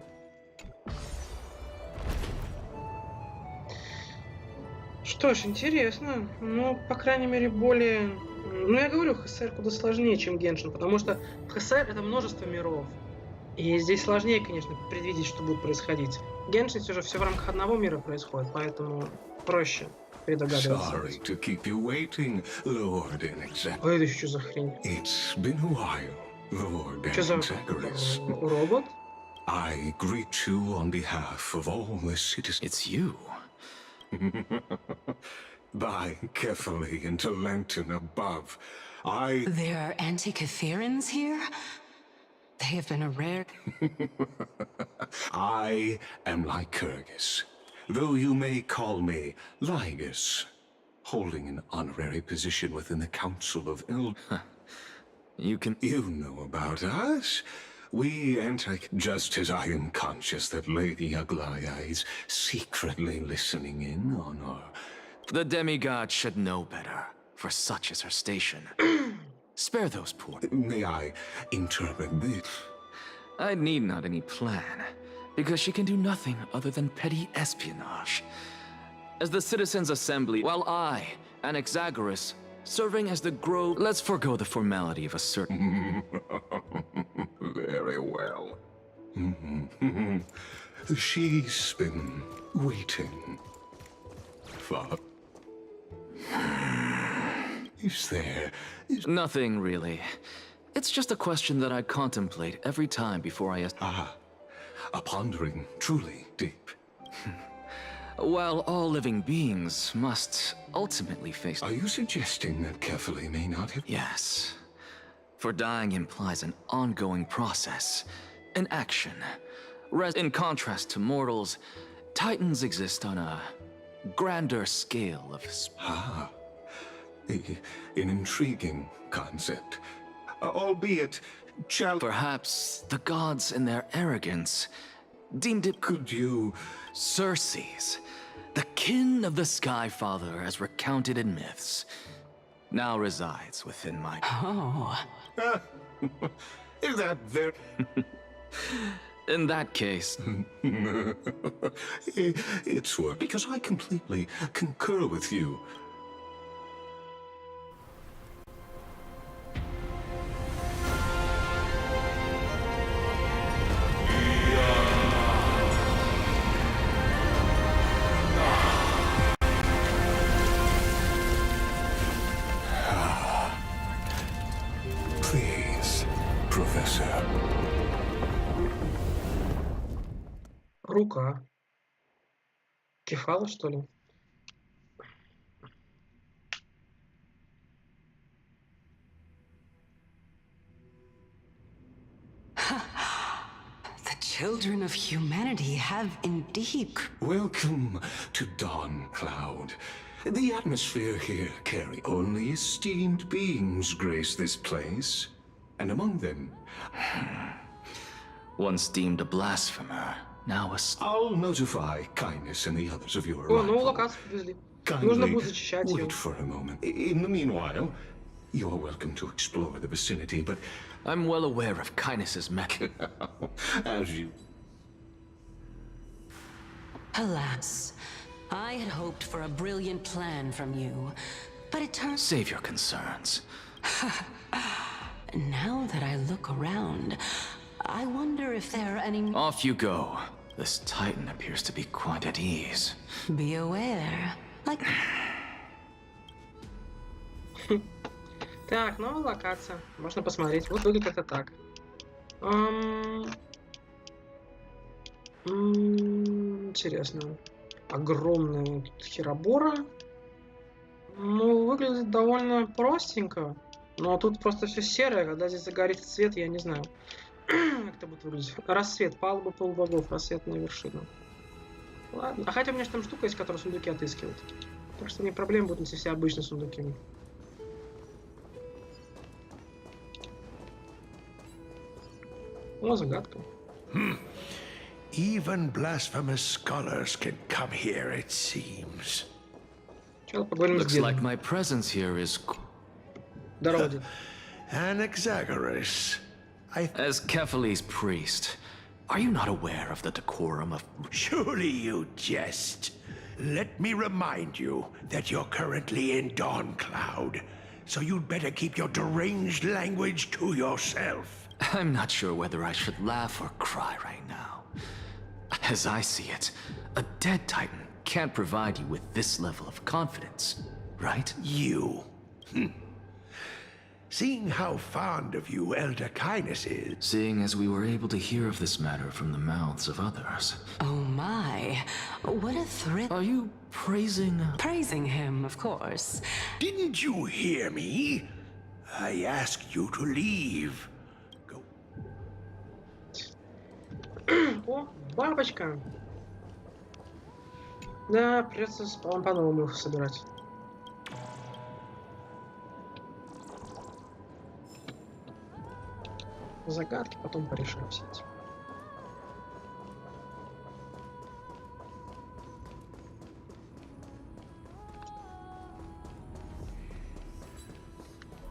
Что ж, интересно. Ну, по крайней мере, более... Ну, я говорю, ХСР куда сложнее, чем геншин, потому что в ХСР это множество миров. И здесь сложнее, конечно, предвидеть, что будет происходить. Геншин все же все в рамках одного мира происходит, поэтому проще предугадываться. Sorry to keep you waiting, Lord Inexac. А это еще что за хрень? It's been a while, Lord Что за Inexacaris. робот? I greet you on behalf of all the citizens. It's you. By carefully into lantern above, I... There are Antikytherans here? They have been a rare... I am Lycurgus, though you may call me Lygus, holding an honorary position within the Council of You can... You know about us. We just as I am conscious that Lady Aglaya is secretly listening in on our... The demigod should know better, for such is her station. Spare those poor... May I interpret this? I need not any plan, because she can do nothing other than petty espionage. As the Citizens' Assembly, while I, Anaxagoras, serving as the grove... Let's forego the formality of a certain... Very well. She's been waiting for... Is there... Nothing, really. It's just a question that I contemplate every time before I... a pondering truly deep. While all living beings must ultimately face... Are you suggesting that carefully may not have... Yes. For dying implies an ongoing process, an action. In contrast to mortals, Titans exist on a grander scale of... An intriguing concept. Albeit... Perhaps the gods in their arrogance deemed it... Could you... Circes, the kin of the Sky Father as recounted in myths, now resides within my... Oh. Is that very... In that case... It's work, because I completely concur with you. Please, Professor. Рука. Кефала, что ли? The children of humanity have indeed... Welcome to Dawn Cloud. The atmosphere here carry only esteemed beings grace this place, and among them... Once deemed a blasphemer, now a... I'll notify Kindness and the others of your О, новую arrival. локацию привезли. Нужно Kindly будет зачищать ее. wait for a moment. In the meanwhile, you're welcome to explore the vicinity, but I'm well aware of Kindness's mech... as you... Alas, I had hoped for a brilliant plan from you, but it turns... Save your concerns. Now that I look around, I wonder if there are any... Off you go. This Titan appears to be quite at ease. Be aware. Like... Так, новая локация. Можно посмотреть. Вот выглядит это так. Интересно. Огромная херобора. Ну, выглядит довольно простенько. Но тут просто все серое. Когда здесь загорится свет, я не знаю. Как это будет выглядеть. Рассвет. Палуба полубогов. Рассветная вершина. Ладно. А хотя у меня же там штука есть, которая сундуки отыскивает. Так что мне проблем будут, если все обычные сундуки. О, загадка. Even blasphemous scholars can come here, it seems. Looks like my presence here is... Здорово, дед. Anaxagoras. As Kephales's priest, are you not aware of the decorum of... Surely you jest. Let me remind you that you're currently in Dawn Cloud, so you'd better keep your deranged language to yourself. I'm not sure whether I should laugh or cry right now. As I see it, a dead Titan can't provide you with this level of confidence, right? You. Seeing how fond of you Elder Kindness is... Seeing as we were able to hear of this matter from the mouths of others. Oh my, what a thrill. Are you praising... Praising him, of course. Didn't you hear me? I asked you to leave. Go. О, бабочка. Да, придется по-новому их собирать. Загадки потом порешаем все эти.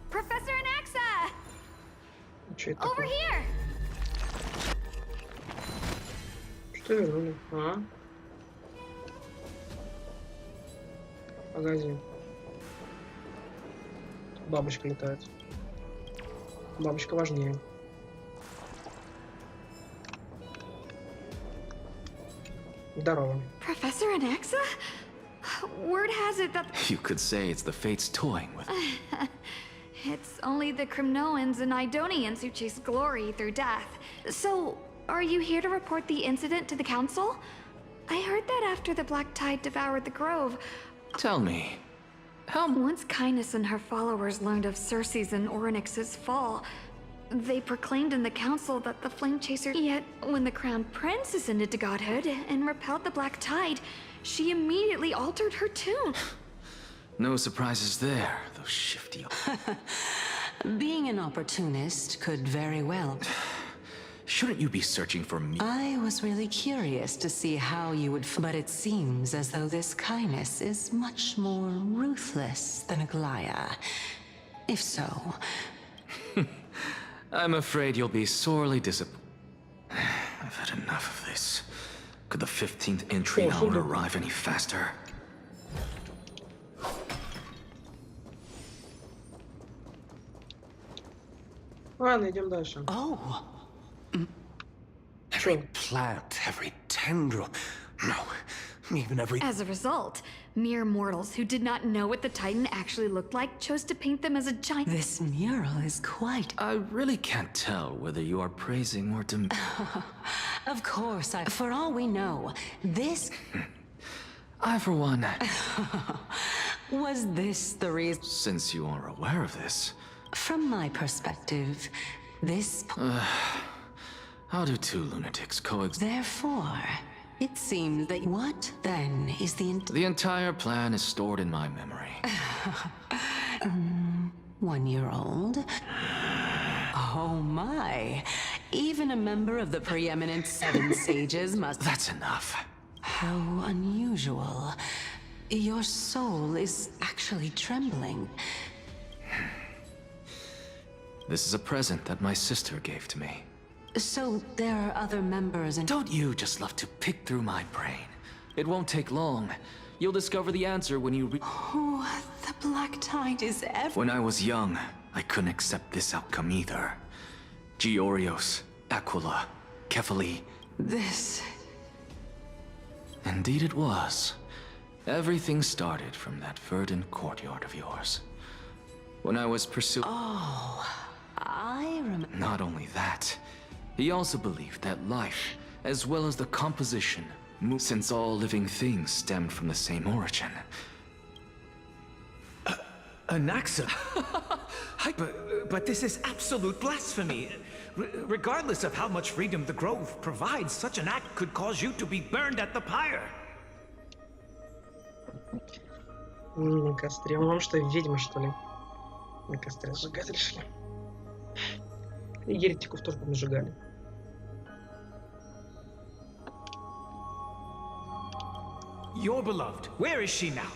Professor Anaxa! Что это Over такое? here! Что вернули? А? Погоди. Бабочка летает. Бабочка важнее. Здорово. Professor Anaxa? Word has it that You could say it's the fates toying with... it's only the Crimnoans and Idonians who chase glory through death. So, are you here to report the incident to the council? I heard that after the Black Tide devoured the grove, Tell me, how... once Kindness and her followers learned of Circe's and Orynyx's fall, they proclaimed in the council that the Flame Chaser... Yet, when the Crown Prince ascended to godhood and repelled the Black Tide, she immediately altered her tune. No surprises there, those shifty... Being an opportunist could very well... Shouldn't you be searching for me? I was really curious to see how you would... But it seems as though this kindness is much more ruthless than Aglaya. If so... I'm afraid you'll be sorely disappointed. I've had enough of this. Could the 15th entry hour arrive any faster? Ладно, идем дальше. Oh, Every plant, every tendril, no, even every... As a result, mere mortals who did not know what the Titan actually looked like chose to paint them as a giant... this mural is quite... I really can't tell whether you are praising or Of course, for all we know, this... I, for one... Was this the reason? Since you are aware of this... From my perspective, this... How do two lunatics coexist? Therefore, it seems that... What, then, is the... The entire plan is stored in my memory. 1-year-old? Oh my. Even a member of the preeminent 7 sages must... That's enough. How unusual. Your soul is actually trembling. This is a present that my sister gave to me. So there are other members and... Don't you just love to pick through my brain? It won't take long. You'll discover the answer when you Oh, the Black Tide is When I was young, I couldn't accept this outcome either. Georios, Aquila, Kefali. This... Indeed it was. Everything started from that verdant courtyard of yours. When I was pursuing... Oh, I remember... Not only that, he also believed that life, as well as the composition, since all living things stemmed from the same origin. Anaxa? but this is absolute blasphemy. Regardless of how much freedom the Grove provides, such an act could cause you to be burned at the pyre. На костре. Вам что, ведьма, что ли? На костре сжигать решили. И еретиков тоже понажигали. Your beloved, where is she now?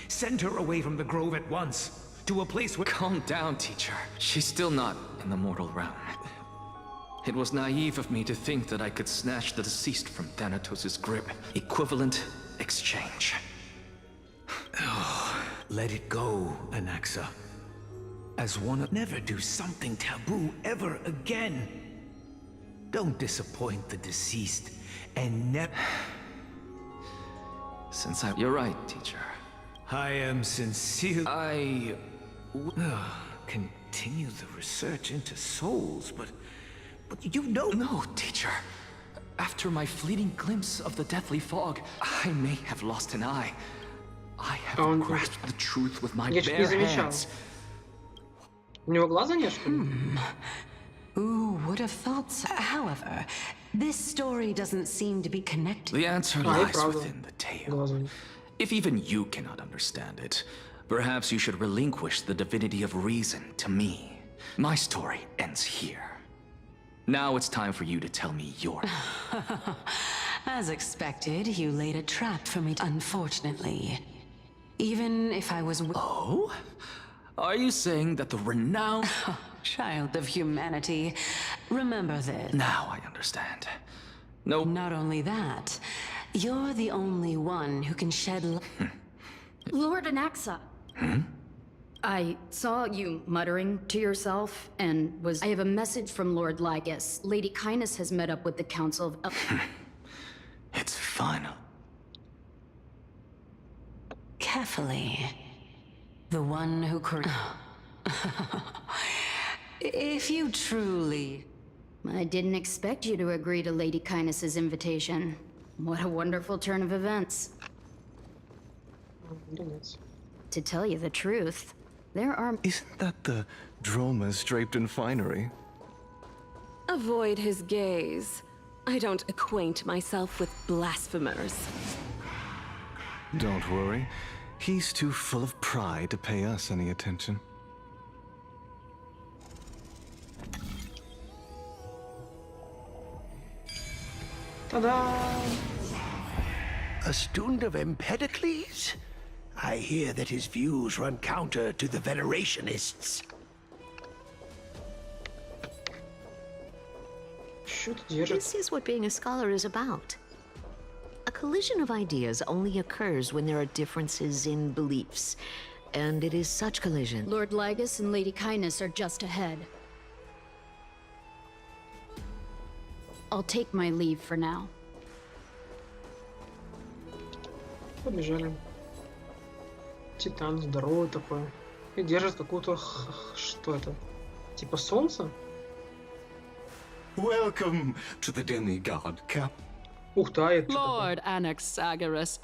Send her away from the Grove at once, to a place where— Calm down, teacher. She's still not in the mortal realm. It was naive of me to think that I could snatch the deceased from Thanatos' grip. Equivalent exchange. Oh, let it go, Anaxa. As one of— Never do something taboo ever again. Don't disappoint the deceased, and never— Since You're right, teacher. I am sincere. I continue the research into souls, but you know— No, teacher. After my fleeting glimpse of the deathly fog, I may have lost an eye. I have grasped the truth with my bare hands. У него глаза нет, что ли? Who would have thought so? However, this story doesn't seem to be connected. The answer lies within the tale. If even you cannot understand it, perhaps you should relinquish the divinity of reason to me. My story ends here. Now it's time for you to tell me your... As expected, you laid a trap for me, unfortunately. Even if I was... Oh? Are you saying that the renowned... Child of humanity, remember this. Now I understand. No. Not only that, you're the only one who can shed light. Lord Anaxa. I saw you muttering to yourself and I have a message from Lord Lygus. Lady Kindness has met up with the Council of... It's final. Carefully. The one who If you truly... I didn't expect you to agree to Lady Kindness's invitation. What a wonderful turn of events. To tell you the truth, there are... Isn't that the dromas draped in finery? Avoid his gaze. I don't acquaint myself with blasphemers. Don't worry. He's too full of pride to pay us any attention. Ta-da! A student of Empedocles? I hear that his views run counter to the Venerationists. This is what being a scholar is about. A collision of ideas only occurs when there are differences in beliefs. And it is such collision. Lord Lygus and Lady Kindness are just ahead. I'll take my leave for now. Побежали. Титан здоровый такой. И держит какую-то... Что это? Типа солнце? Welcome to the demigod cap. Ух ты, это Lord Anaxagoras,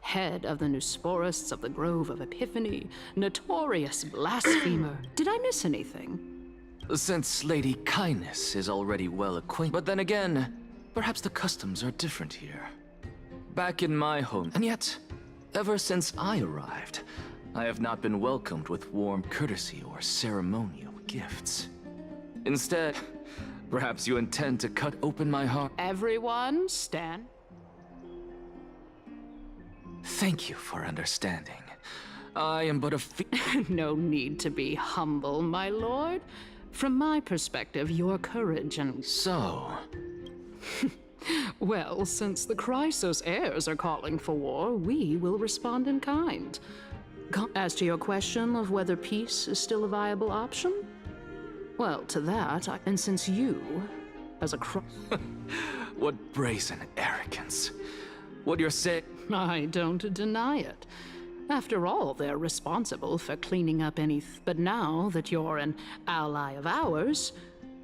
head of the Nusporists of the Grove of Epiphany, notorious blasphemer. Did I miss anything? Since Lady Kindness is already well acquainted. But then again, perhaps the customs are different here. Back in my home, and yet, ever since I arrived, I have not been welcomed with warm courtesy or ceremonial gifts. Instead, perhaps you intend to cut open my heart. Everyone, stand. Thank you for understanding. I am but a No need to be humble, my lord. From my perspective, your courage and... So... Well, since the Chrysos heirs are calling for war, we will respond in kind. As to your question of whether peace is still a viable option, well, to that, and since you as a What brazen arrogance. What you're saying... I don't deny it. After all, they're responsible for cleaning up anything. But now that you're an ally of ours,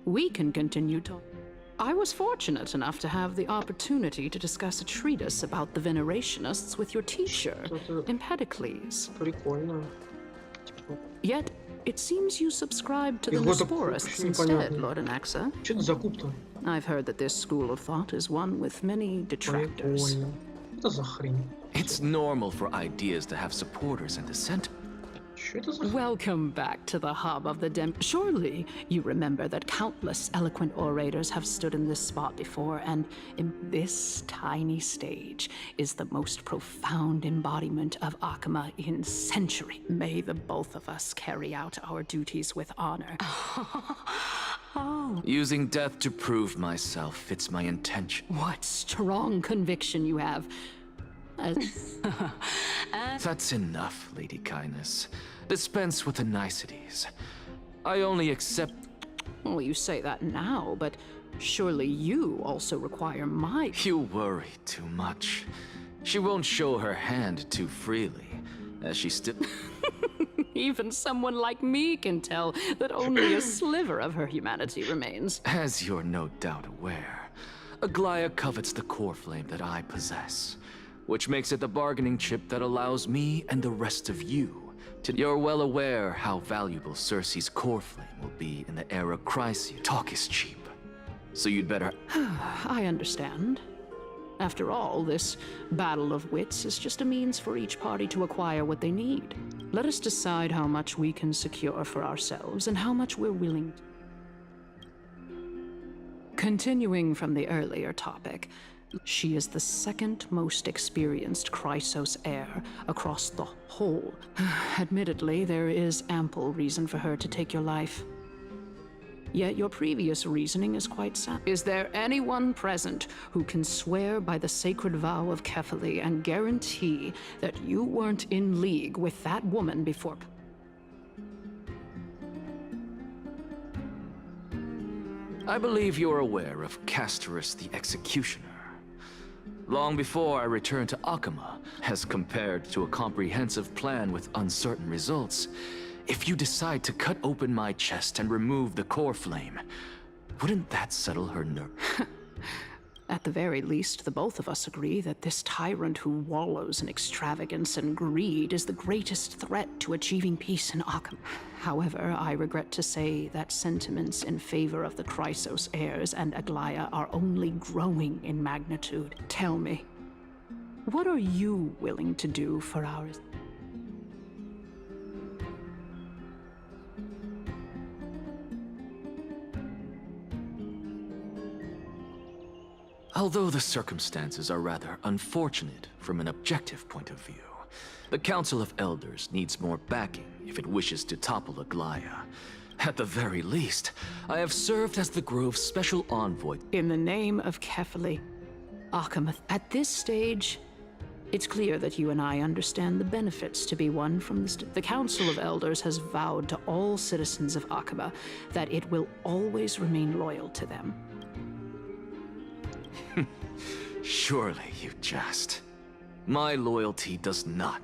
we can continue to... I was fortunate enough to have the opportunity to discuss a treatise about the Venerationists with your teacher, Empedocles. Yet, it seems you subscribe to the Nesporists instead, Lord Anaxa. I've heard that this school of thought is one with many detractors. It's normal for ideas to have supporters and dissenters. Welcome back to the hub of the Surely you remember that countless eloquent orators have stood in this spot before, and in this tiny stage is the most profound embodiment of Akama in century. May the both of us carry out our duties with honor. Using death to prove myself fits my intention. What strong conviction you have. That's enough, Lady Kindness. Dispense with the niceties. I only accept... Well, you say that now, but surely you also require my... You worry too much. She won't show her hand too freely, as she still... Even someone like me can tell that only a sliver of her humanity remains. As you're no doubt aware, Aglaya covets the core flame that I possess, which makes it the bargaining chip that allows me and the rest of you to... You're well aware how valuable Cersei's core flame will be in the era Chrysia. Talk is cheap, so you'd better... I understand. After all, this battle of wits is just a means for each party to acquire what they need. Let us decide how much we can secure for ourselves and how much we're willing to... Continuing from the earlier topic, she is the second most experienced Chrysos heir across the whole. Admittedly, there is ample reason for her to take your life. Yet your previous reasoning is quite sound. Is there anyone present who can swear by the sacred vow of Kefali and guarantee that you weren't in league with that woman before? I believe you're aware of Castorus the Executioner. Long before I returned to Akama, as compared to a comprehensive plan with uncertain results, if you decide to cut open my chest and remove the core flame, wouldn't that settle her nerve? At the very least, the both of us agree that this tyrant who wallows in extravagance and greed is the greatest threat to achieving peace in Akama. However, I regret to say that sentiments in favor of the Chrysos heirs and Aglaya are only growing in magnitude. Tell me, what are you willing to do for ours? Although the circumstances are rather unfortunate from an objective point of view, the Council of Elders needs more backing if it wishes to topple Aglaya. At the very least, I have served as the Grove's special envoy. In the name of Kefali, Akama, at this stage, it's clear that you and I understand the benefits to be won from the Council of Elders has vowed to all citizens of Akama that it will always remain loyal to them. Surely you jest. My loyalty does not.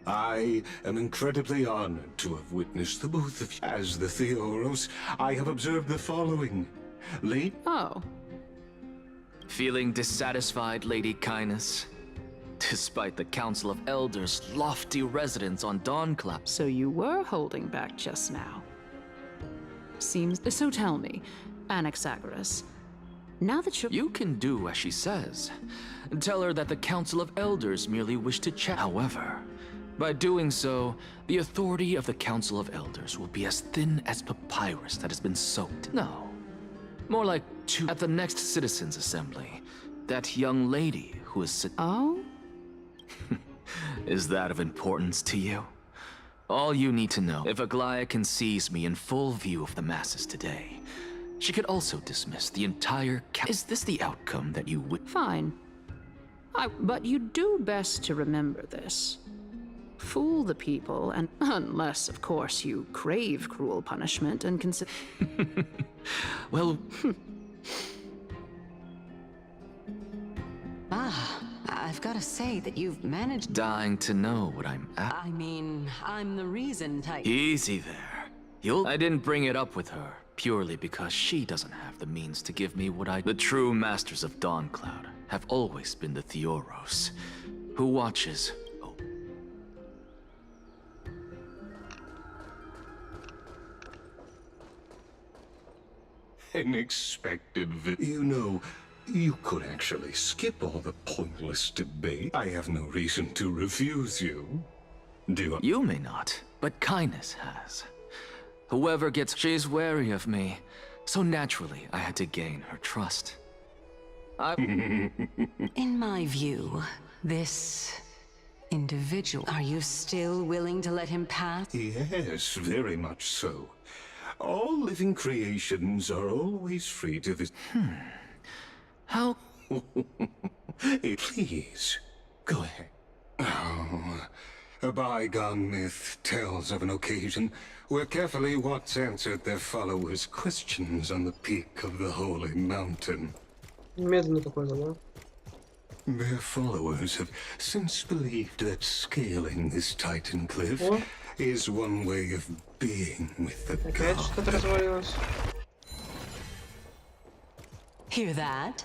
I am incredibly honored to have witnessed the both of you. As the Theoros, I have observed the following. Oh. Feeling dissatisfied, Lady Kindness? Despite the Council of Elders' lofty residence on Dawncloud. So you were holding back just now. Seems... So tell me, Anaxagoras, now that you can do as she says. Tell her that the Council of Elders merely wish to chat. However, by doing so, the authority of the Council of Elders will be as thin as papyrus that has been soaked. No. More like at the next Citizens' Assembly. That young lady who is Oh? Is that of importance to you? All you need to know, if Aglaya can seize me in full view of the masses today, she could also dismiss the entire Is this the outcome that you would... Fine. But you do best to remember this. Fool the people, and unless, of course, you crave cruel punishment and consider... Well, I've got to say that you've managed. Dying to know what I'm at. I mean, I'm the reason, Titan. Easy there. I didn't bring it up with her purely because she doesn't have the means to give me what I. The true masters of Dawncloud have always been the Theoros, who watches. Unexpected You know, you could actually skip all the pointless debate. I have no reason to refuse you. Do you? You may not, but Kindness has. Whoever gets... She's wary of me, so naturally I had to gain her trust. In my view, this individual... Are you still willing to let him pass? Yes, very much so. All living creations are always free to visit. How? Please, go ahead. Oh, a bygone myth tells of an occasion where carefully Watts answered their followers' questions on the peak of the holy mountain. Медленно какой-то, да? Their followers have since believed that scaling this Titan cliff is one way of being with the Опять что-то развалилось. Hear that?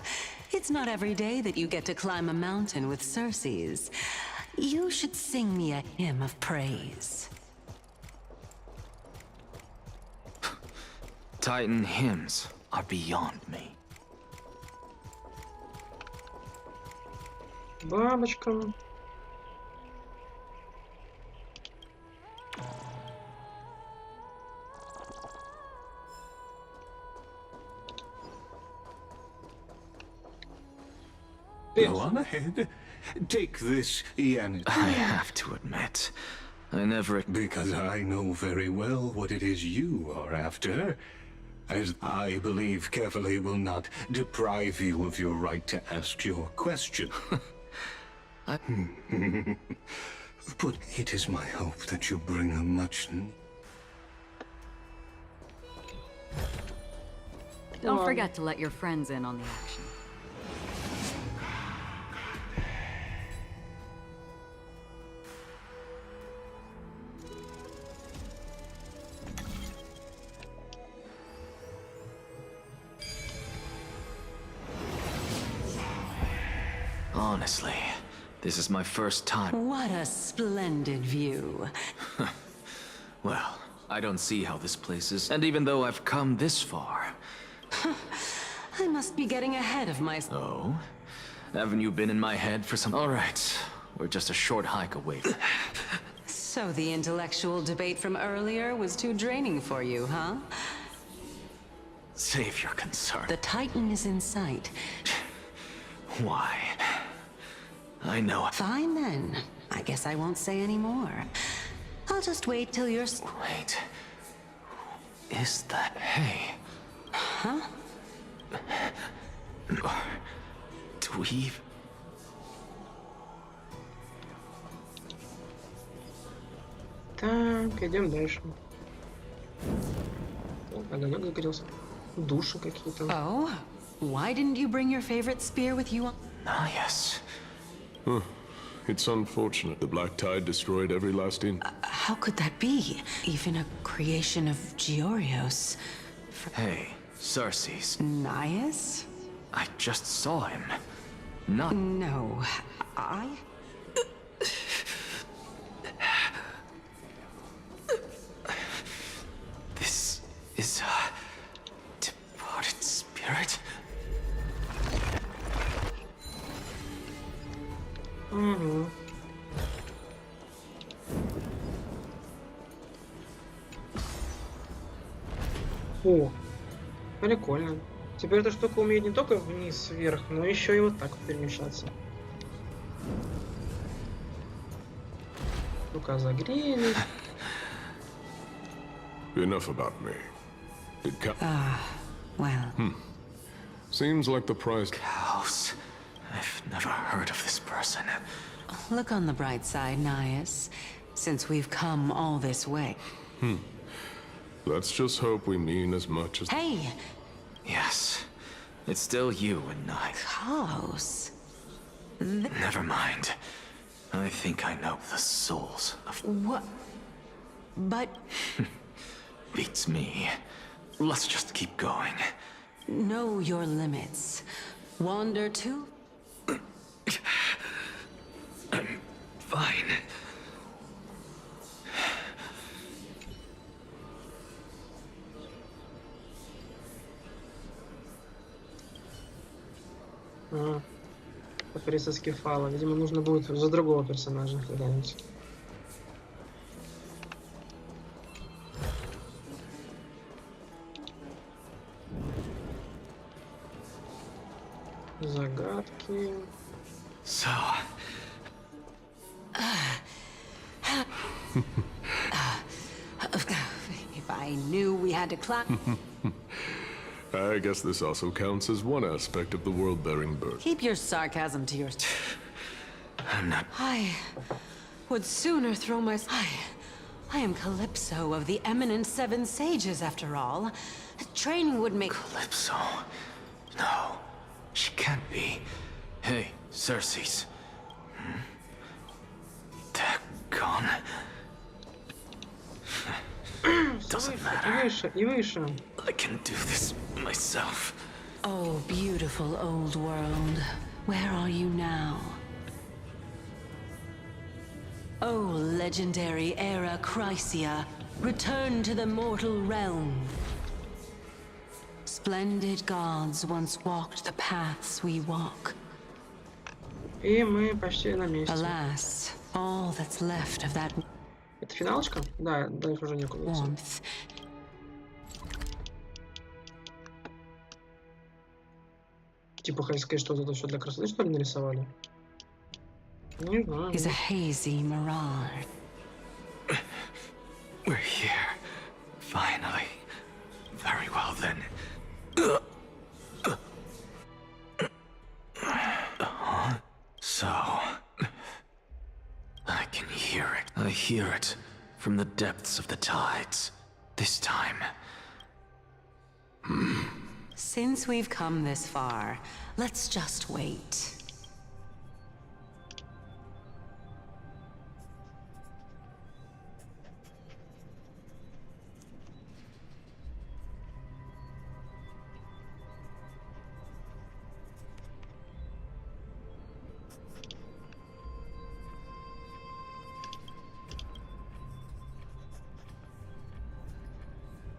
It's not every day that you get to climb a mountain with Circes. You should sing me a hymn of praise. Titan hymns are beyond me. Бабочка. Go on ahead. Take this, Ian. I have to admit, I never... Because I know very well what it is you are after. As I believe carefully will not deprive you of your right to ask your question. But it is my hope that you bring a much... Don't forget to let your friends in on the action. Honestly, this is my first time. What a splendid view. Well, I don't see how this place is. And even though I've come this far... I must be getting ahead of myself. Oh? Haven't you been in my head for some... All right, we're just a short hike away. So the intellectual debate from earlier was too draining for you, huh? Save your concern. The Titan is in sight. Why? I know. Fine then. I guess I won't say any more. I'll just wait till you're... Wait. Is that... Hey. Huh? Dweeb? Так, идем дальше. Огонек загорелся. Души какие-то. Oh? Why didn't you bring your favorite spear with you? Ah, yes. Huh. It's unfortunate the black tide destroyed every last inn. How could that be? Even a creation of Georios. Hey, Circes. Nias? I just saw him. Not... No, I... This is a departed spirit? Угу. О, прикольно. Теперь эта штука умеет не только вниз, вверх, но еще и вот так перемещаться. Рука загрелись. Enough about me. Well. Seems like the price... Chaos. I've never heard of this person. Look on the bright side, Nias. Since we've come all this way. Let's just hope we mean as much as... Hey! Yes. It's still you and I. Chaos. Never mind. I think I know the souls of... What? But... Beats me. Let's just keep going. Know your limits. Wander too? I'm fine. Присоски фала. Видимо, нужно будет за другого персонажа когда-нибудь. Загадки. So. If I knew we had to clap. I guess this also counts as one aspect of the world-bearing bird. Keep your sarcasm to yourself. I'm not... I would sooner throw my... I am Calypso of the eminent Seven Sages, after all. Training would make... Calypso? No, she can't be. Hey, Cersei's. They're gone. Doesn't matter. I can do this myself. Oh, beautiful old world. Where are you now? Oh, legendary era Chrysia, return to the mortal realm. Splendid gods once walked the paths we walk. И мы почти на месте. Alas, all that's left of that... Это финалочка? Да, дальше уже некуда идти. Типа, хотел сказать, что вот это все для красоты, что ли, нарисовали? Не знаю. Is a hazy mirage. We're here. Finally. Very well then. So... I can hear it. I hear it from the depths of the tides. This time... Since we've come this far, let's just wait.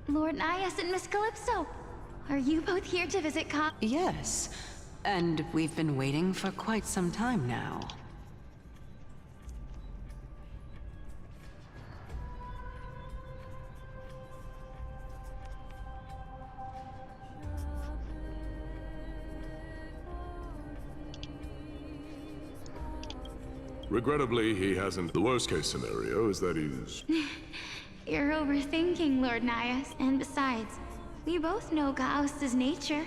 Lord Nias and Miss Calypso, are you both here to visit Yes, and we've been waiting for quite some time now. Regrettably, he hasn't. The worst case scenario is that he's... You're overthinking, Lord Nias. And besides, we both know Gauss's nature.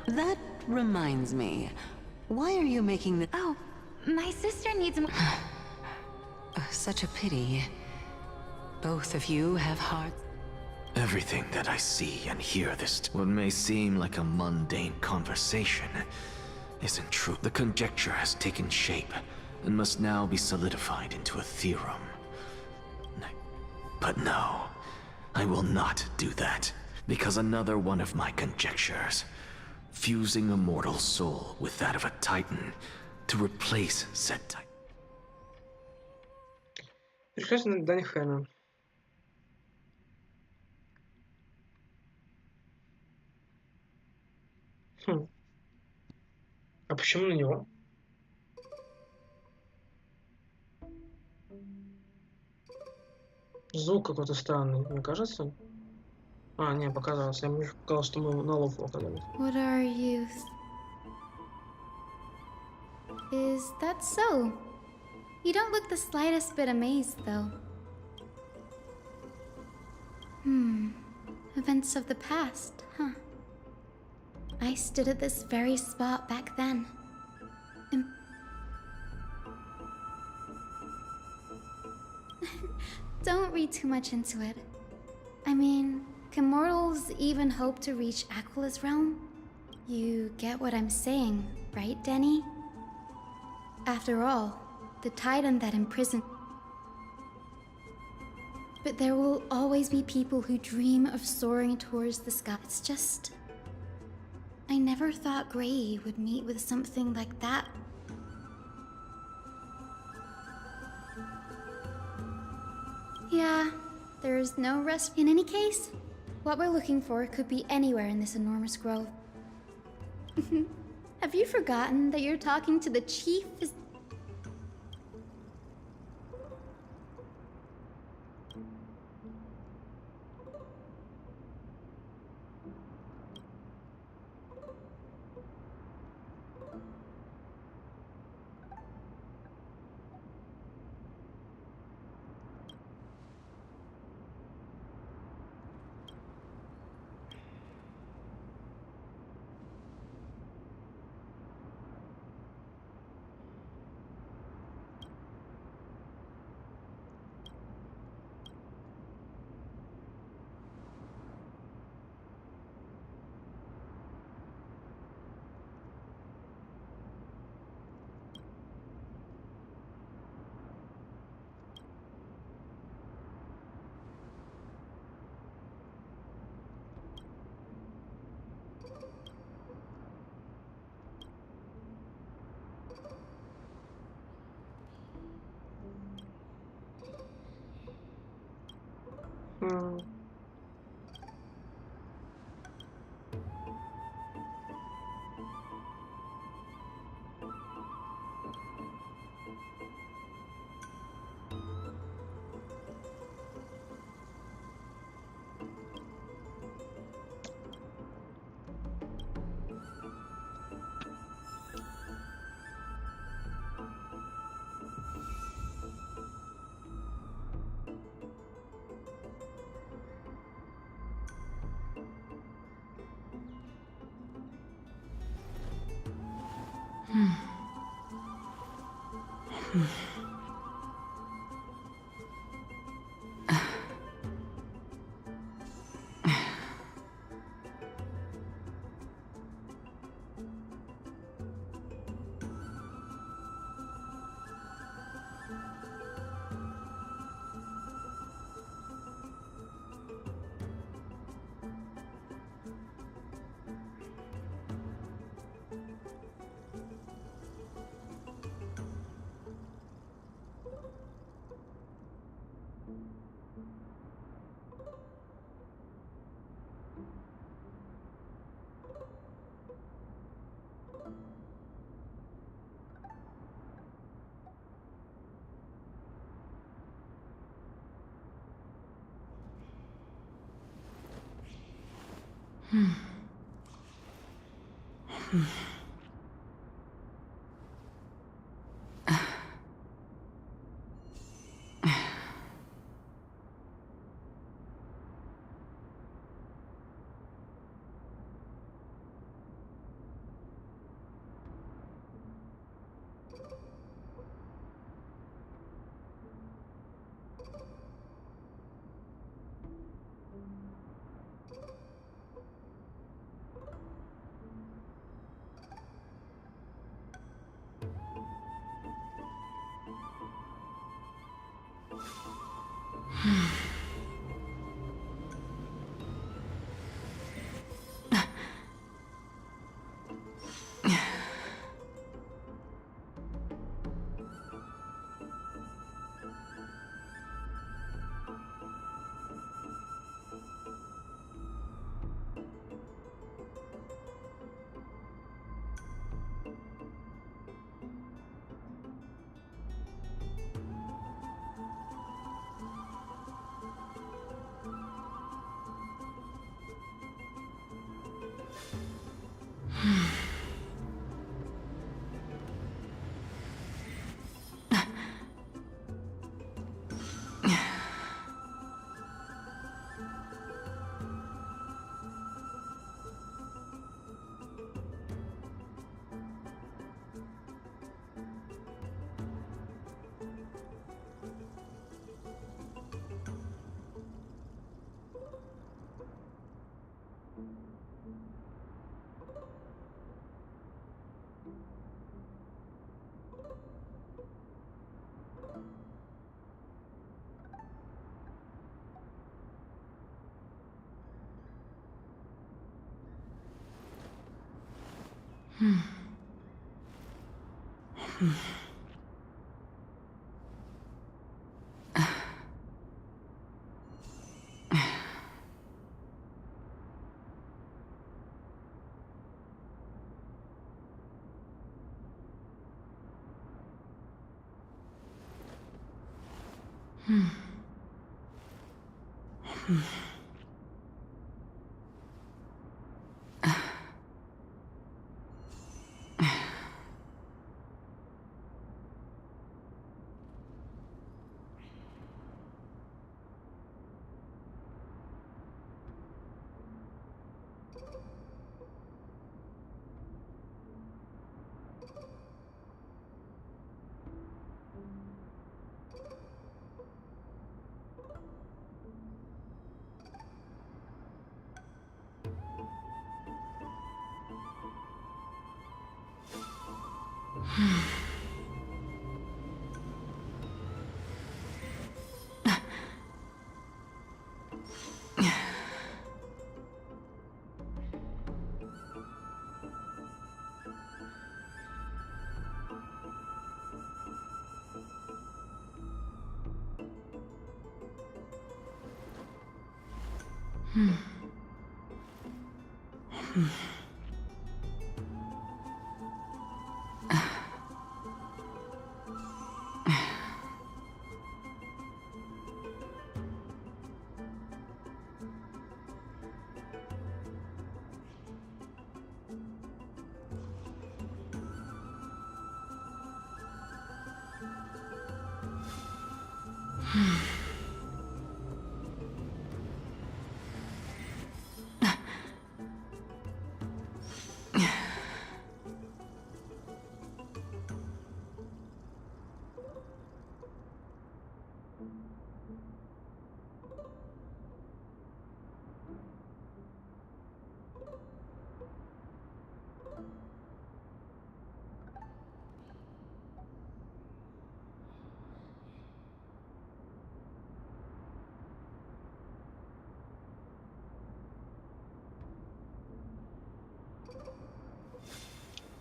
That reminds me. Why are you making the... Oh, my sister needs more... Such a pity. Both of you have hearts. Everything that I see and hear what may seem like a mundane conversation isn't true. The conjecture has taken shape and must now be solidified into a theorem. But no, I will not do that, because another one of my conjectures, fusing a mortal soul with that of a titan to replace said titan. Прекрасно, Данихана. А почему на него? Звук какой-то странный, мне кажется. А, не, показалось. Я мне показалось, что мы на лов оказались. What are you... Is that so? You don't look the slightest bit amazed, though. Events of the past, huh? I stood at this very spot back then. Don't read too much into it. I mean, can mortals even hope to reach Aquila's realm? You get what I'm saying, right, Denny? After all, the titan that imprisoned... But there will always be people who dream of soaring towards the sky. It's just... I never thought Gray would meet with something like that. Yeah, there is no rest. In any case, what we're looking for could be anywhere in this enormous grove. Have you forgotten that you're talking to the chief?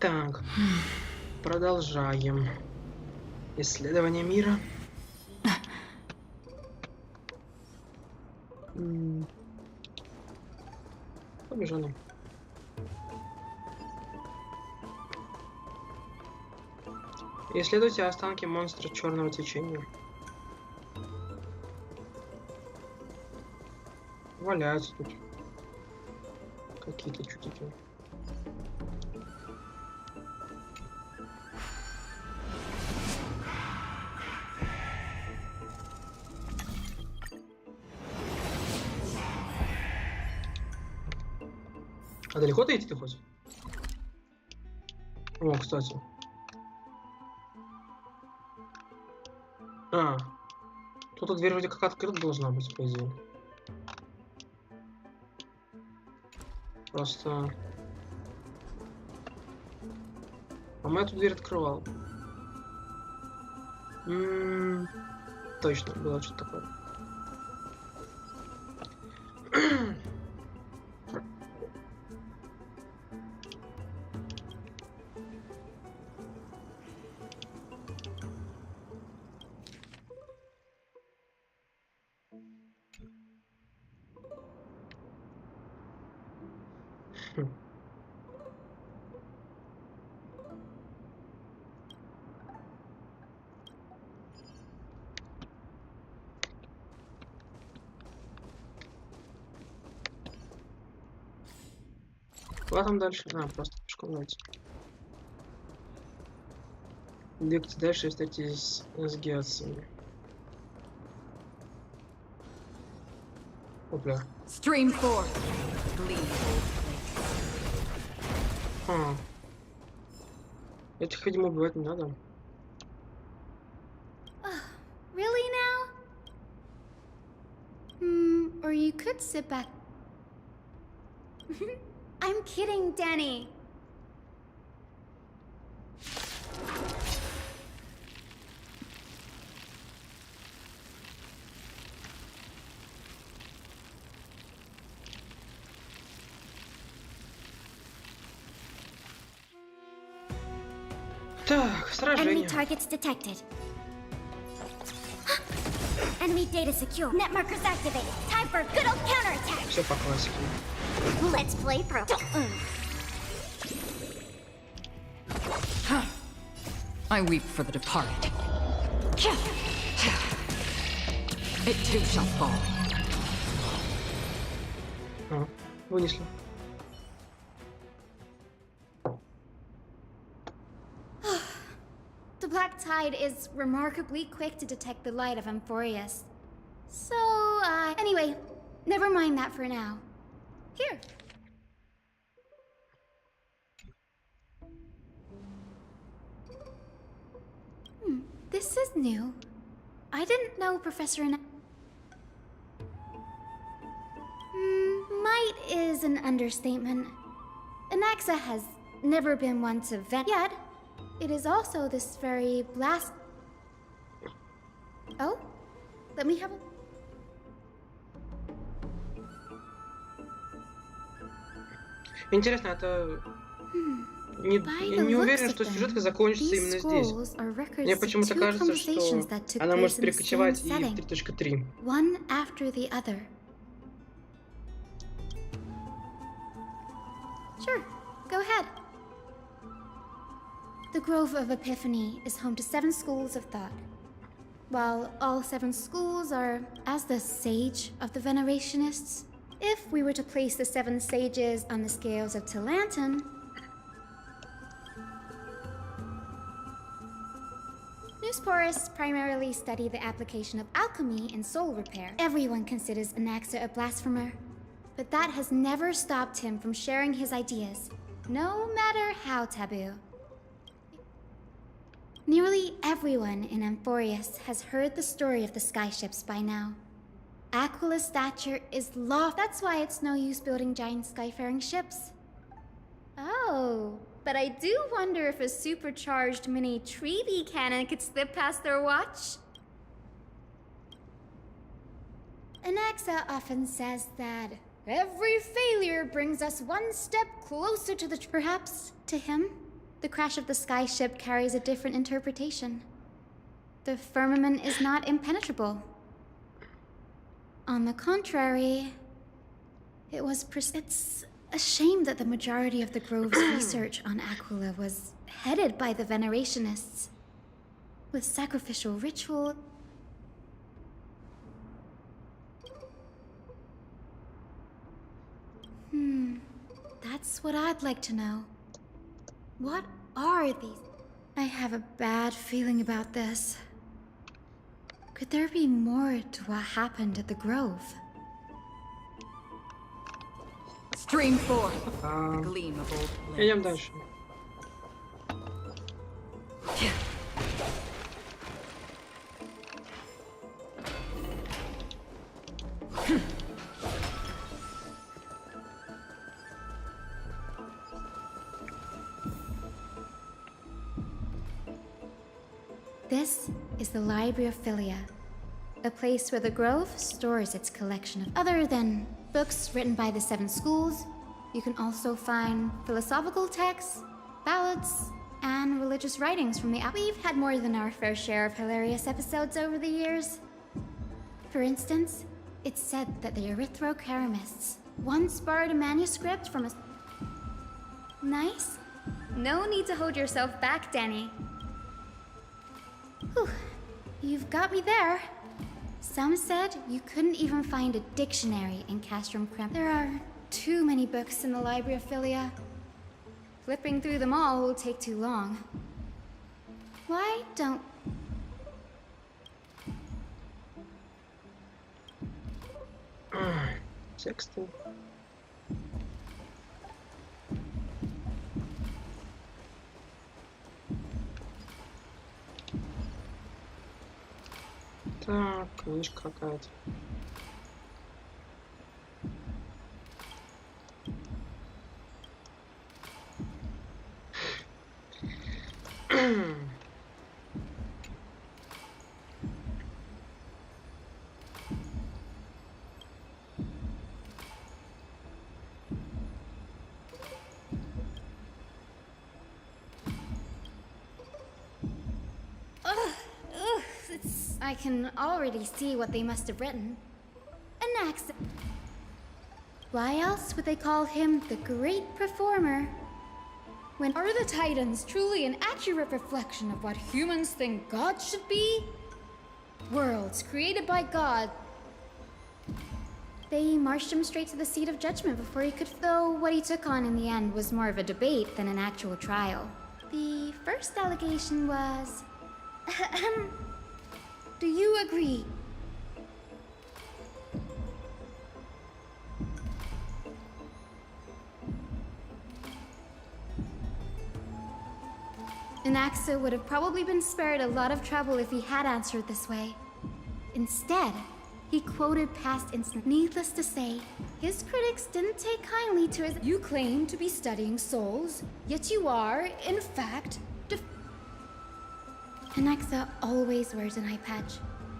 Так, продолжаем исследование мира. Побежали. Исследуйте останки монстра черного течения. Валяются тут какие-то чудики. А далеко ты идти ты хоть? О, кстати. А, тут дверь вроде как открыта должна быть, по идее. Просто... А мы эту дверь открывал. Точно, было что-то такое. Куда там дальше? А, просто пешком дальше. Двигайтесь дальше и встретитесь с геоцами. Опля. Stream 4. А. Этих, видимо, убивать не надо. Really now? Or you could sit back. I'm kidding, Danny. Так, Enemy сражение. targets detected. Enemy data secure. Net markers activated. Time for a good old counterattack. Все по классике. Let's play through. I weep for the departed. It too shall fall. Вынесли. The black tide is remarkably quick to detect the light of Amphorius. So, anyway, never mind that for now. Here. This is new. I didn't know Professor might is an understatement. Anaxa has never been one to vent yet. It is also this very blast... Oh? Let me have a... Интересно, это... Я не уверен, что сюжетка закончится именно здесь. Мне почему-то кажется, что она может перекочевать и в 3.3. One after the other. Sure, go ahead. The Grove of Epiphany is home to 7 schools of thought. While all 7 schools are as the sage of the Venerationists, if we were to place the 7 sages on the scales of Talanton, Newsporists primarily study the application of alchemy in soul repair. Everyone considers Anaxa a blasphemer, but that has never stopped him from sharing his ideas, no matter how taboo. Nearly everyone in Amphorius has heard the story of the skyships by now. Aquila's stature is lofty. That's why it's no use building giant skyfaring ships. Oh, but I do wonder if a supercharged mini treaty cannon could slip past their watch. Anaxa often says that every failure brings us one step closer to the... Perhaps, to him, the crash of the skyship carries a different interpretation. The firmament is not impenetrable. On the contrary, it's a shame that the majority of the Grove's research on Aquila was headed by the Venerationists. With sacrificial ritual... That's what I'd like to know. What are these? I have a bad feeling about this. Could there be more to what happened at the Grove? Stream 4. The gleam of old blades. Идем дальше. This is the Library of Philia, a place where the Grove stores its collection of... Other than books written by the 7 schools, you can also find philosophical texts, ballads, and religious writings from the... We've had more than our fair share of hilarious episodes over the years. For instance, it's said that the Erythrocheramists once borrowed a manuscript from a... Nice. No need to hold yourself back, Danny. Whew. You've got me there. Some said you couldn't even find a dictionary in Castrum Crem. There are too many books in the Library of Philia. Flipping through them all will take too long. Why don't... Тексты. Так, книжка какая-то. I can already see what they must have written. An accent. Why else would they call him the Great Performer? When are the Titans truly an accurate reflection of what humans think God should be? Worlds created by God. They marched him straight to the seat of judgment before he could. Though what he took on in the end was more of a debate than an actual trial. The first allegation was... Do you agree? Anaxa would have probably been spared a lot of trouble if he had answered this way. Instead, he quoted past incidents. Needless to say, his critics didn't take kindly to his... You claim to be studying souls, yet you are, in fact, Anaxa always wears an eye patch,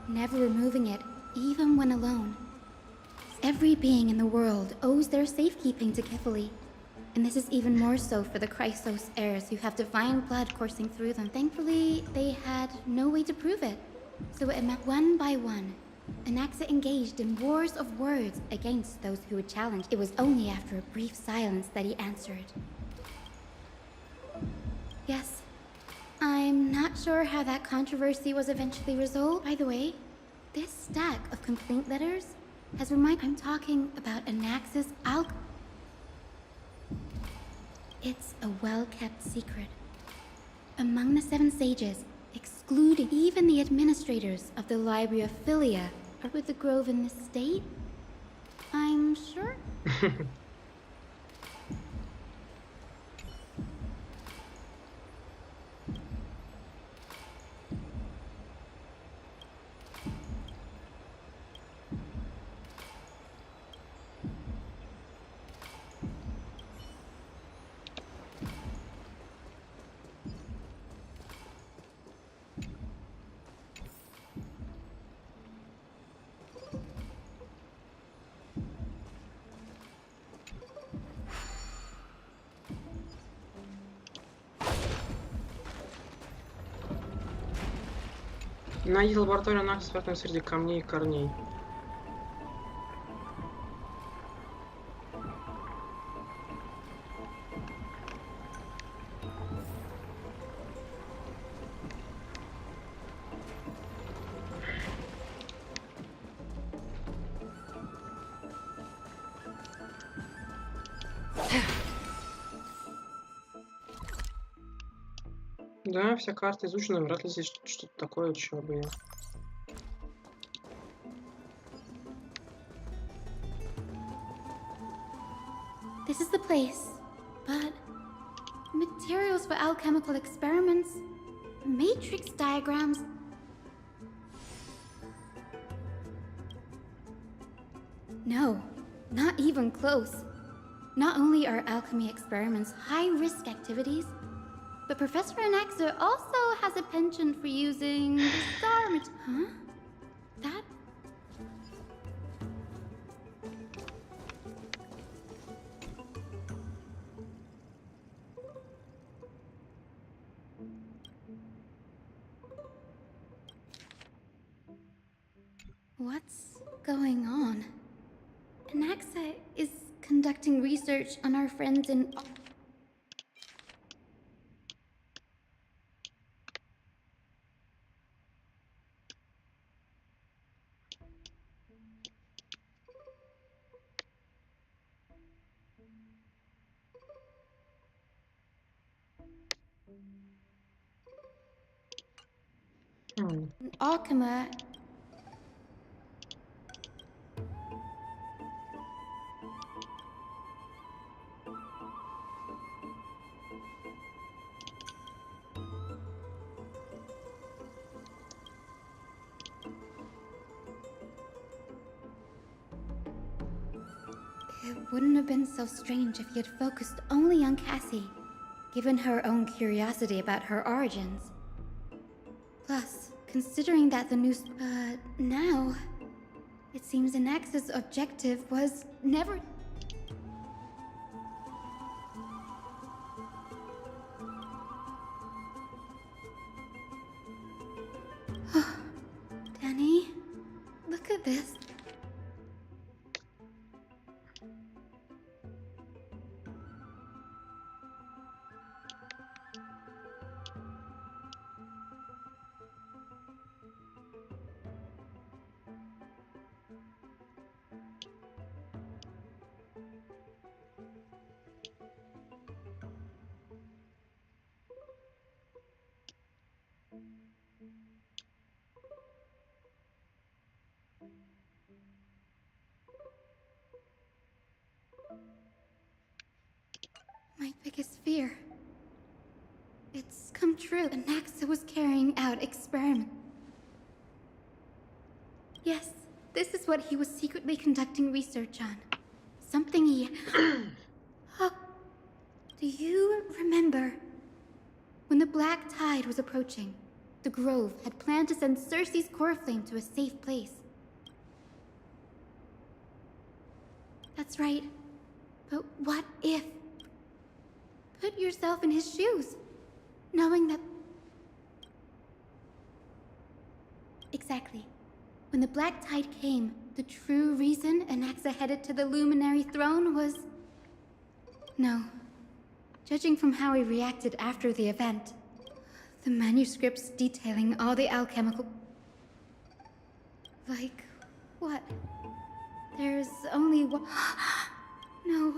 never removing it, even when alone. Every being in the world owes their safekeeping to Kifili. And this is even more so for the Chrysos heirs who have divine blood coursing through them. Thankfully, they had no way to prove it. So it meant one by one, Anaxa engaged in wars of words against those who would challenge. It was only after a brief silence that he answered. Yes, I'm not sure how that controversy was eventually resolved. By the way, this stack of complaint letters has reminded... I'm talking about Anaxa's It's a well-kept secret. Among the 7 sages, excluding even the administrators of the Library of Philia, are with the grove in this state? I'm sure. Найди лабораторию Анакса, спрятанную среди камней и корней. Да, вся карта изучена, вряд ли здесь что-то такое, чего бы я... This is the place, but materials for alchemical experiments, matrix diagrams. No, not even close. Not only are alchemy experiments high-risk activities, but Professor Anaxa also has a penchant for using the star Huh? That? What's going on? Anaxa is conducting research on our friends in... Alchema. It wouldn't have been so strange if he had focused only on Cassie, given her own curiosity about her origins. Plus, considering that the news... now... It seems Anaxa's objective was never... at this. My biggest fear. It's come true. Anaxa was carrying out experiments. Yes, this is what he was secretly conducting research on. Something he... Oh, do you remember? When the black tide was approaching, the Grove had planned to send Cersei's core flame to a safe place. That's right. But what if? Put yourself in his shoes, knowing that... Exactly. When the black tide came, the true reason Anaxa headed to the Luminary Throne was... No. Judging from how he reacted after the event, the manuscripts detailing all the alchemical... Like, what? There's only one... No.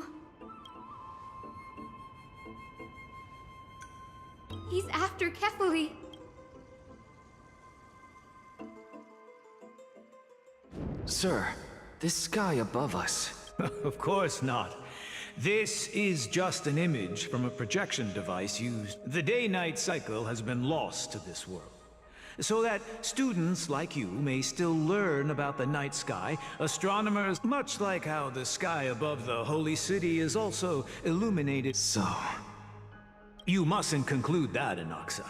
He's after Kefali. Sir, this sky above us... Of course not. This is just an image from a projection device used. The day-night cycle has been lost to this world. So that students like you may still learn about the night sky, astronomers, much like how the sky above the holy city is also illuminated. So... You mustn't conclude that, Anaxa.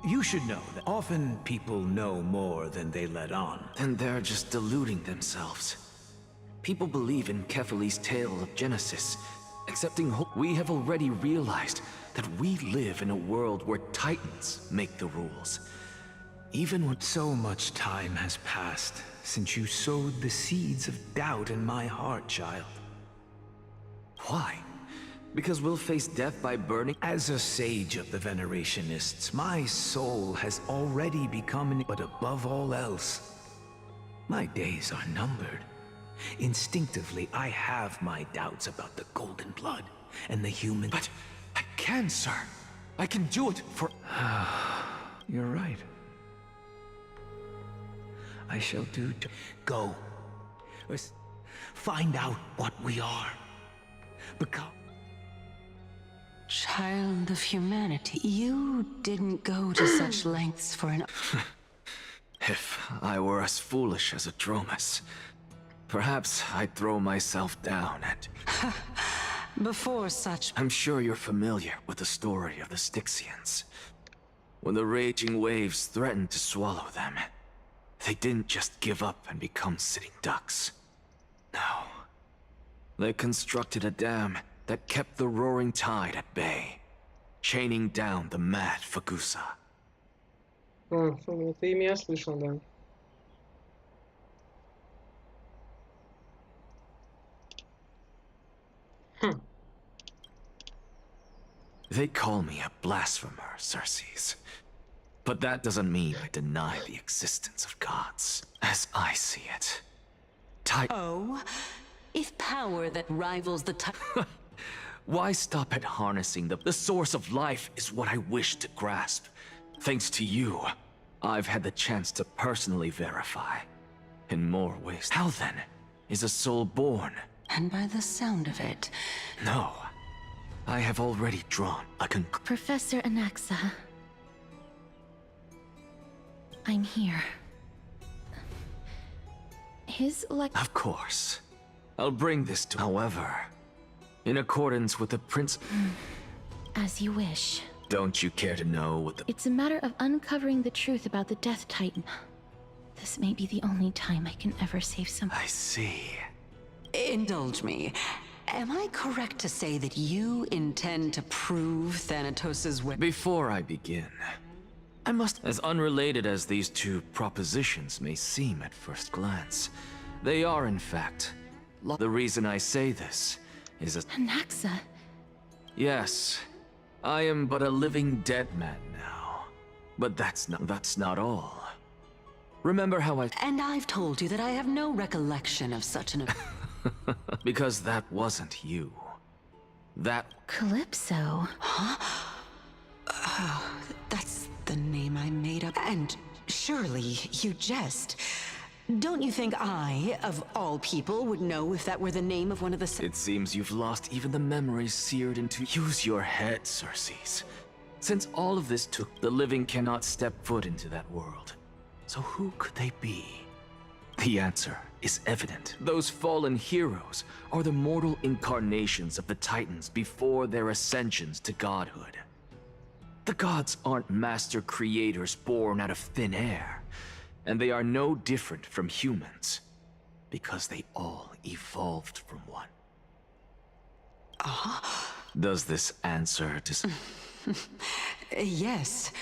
You should know that often people know more than they let on. Then they're just deluding themselves. People believe in Kefali's tale of Genesis, accepting hope. We have already realized that we live in a world where Titans make the rules. Even when so much time has passed since you sowed the seeds of doubt in my heart, child. Why? Because we'll face death by burning? As a sage of the Venerationists, my soul has already become but above all else, my days are numbered. Instinctively, I have my doubts about the golden blood and the human... But I can, sir. I can do it for... You're right. I shall do to... Go. Find out what we are. Become... Child of humanity, you didn't go to such lengths for an... If I were as foolish as a Dromus, perhaps I'd throw myself down and... Before such... I'm sure you're familiar with the story of the Styxians. When the raging waves threatened to swallow them, they didn't just give up and become sitting ducks. No. They constructed a dam that kept the roaring tide at bay, chaining down the mad Fagusa. Это имя я слышал, да. They call me a blasphemer, Xerxes. But that doesn't mean I deny the existence of gods, as I see it. Oh, if power that rivals the Why stop at harnessing the source of life is what I wish to grasp. Thanks to you, I've had the chance to personally verify. In more ways. How then is a soul born? And by the sound of it... No. I have already drawn a Professor Anaxa. I'm here. Of course. I'll bring this to... However, in accordance with the prince... As you wish. Don't you care to know what the... It's a matter of uncovering the truth about the Death Titan. This may be the only time I can ever save someone. I see. Indulge me. Am I correct to say that you intend to prove Thanatos' way? Before I begin, I must... As unrelated as these two propositions may seem at first glance, they are in fact... The reason I say this is a... Anaxa. Yes, I am but a living dead man now. But that's not all. Remember how I... And I've told you that I have no recollection of such an... Because that wasn't you. That... Calypso. Huh? Oh, that's the name I made up. And surely you jest. Don't you think I, of all people, would know if that were the name of one of the... It seems you've lost even the memories seared into... Use your head, Circes. Since all of this took... The living cannot step foot into that world. So who could they be? The answer is evident. Those fallen heroes are the mortal incarnations of the Titans before their ascensions to godhood. The gods aren't master creators born out of thin air, and they are no different from humans, because they all evolved from one. Does this answer to... Yes,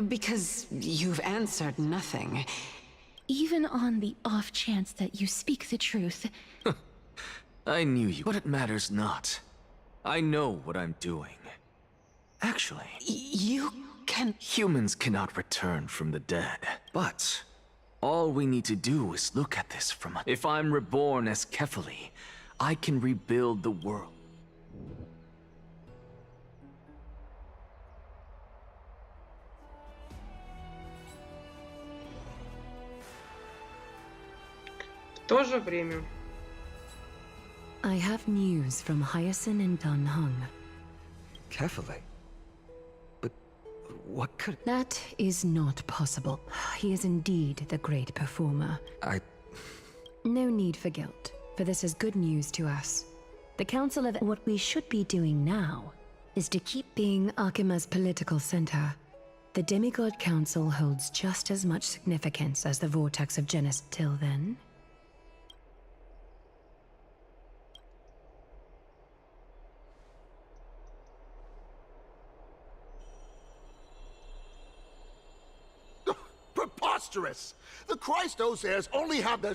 because you've answered nothing. Even on the off chance that you speak the truth. I knew you, but it matters not. I know what I'm doing. Actually, you can... Humans cannot return from the dead, but all we need to do is look at this from a... If I'm reborn as Kefali, I can rebuild the world. В то же время. I have news from Hyacinth and Dunhung. Kefali? But what could... That is not possible. He is indeed the great performer. No need for guilt, for this is good news to us. The Council of... What we should be doing now is to keep being Arkima's political center. The Demigod Council holds just as much significance as the Vortex of Genesis till then. Preposterous! The Christos heirs only have their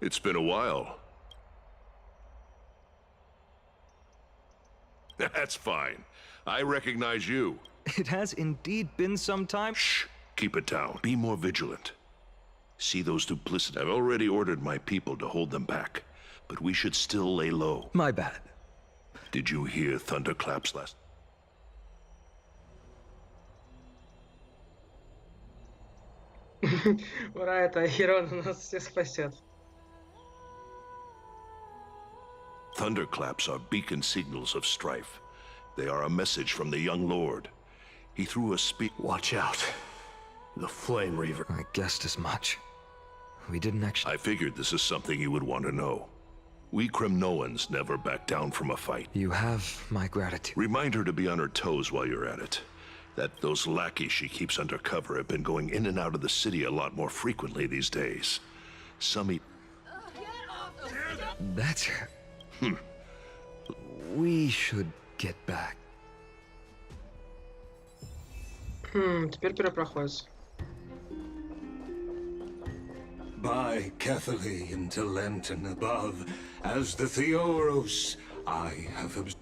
It's been a while. That's fine. I recognize you. It has indeed been some time. Shh! Keep it down. Be more vigilant. See those duplicitous... I've already ordered my people to hold them back, but we should still lay low. My bad. Did you hear thunderclaps last... Ура, это Херон нас все спасет. Thunderclaps are beacon signals of strife. They are a message from the young lord. He threw a Watch out. The Flame Reaver. I guessed as much. We didn't actually... I figured this is something you would want to know. We Kremnoans never back down from a fight. You have my gratitude. Remind her to be on her toes while you're at it. That those lackeys she keeps under cover have been going in and out of the city a lot more frequently these days. Some eat... That's her. We should get back. Теперь перепроходится. By Kefali into Lenten above, as the Theoros, I have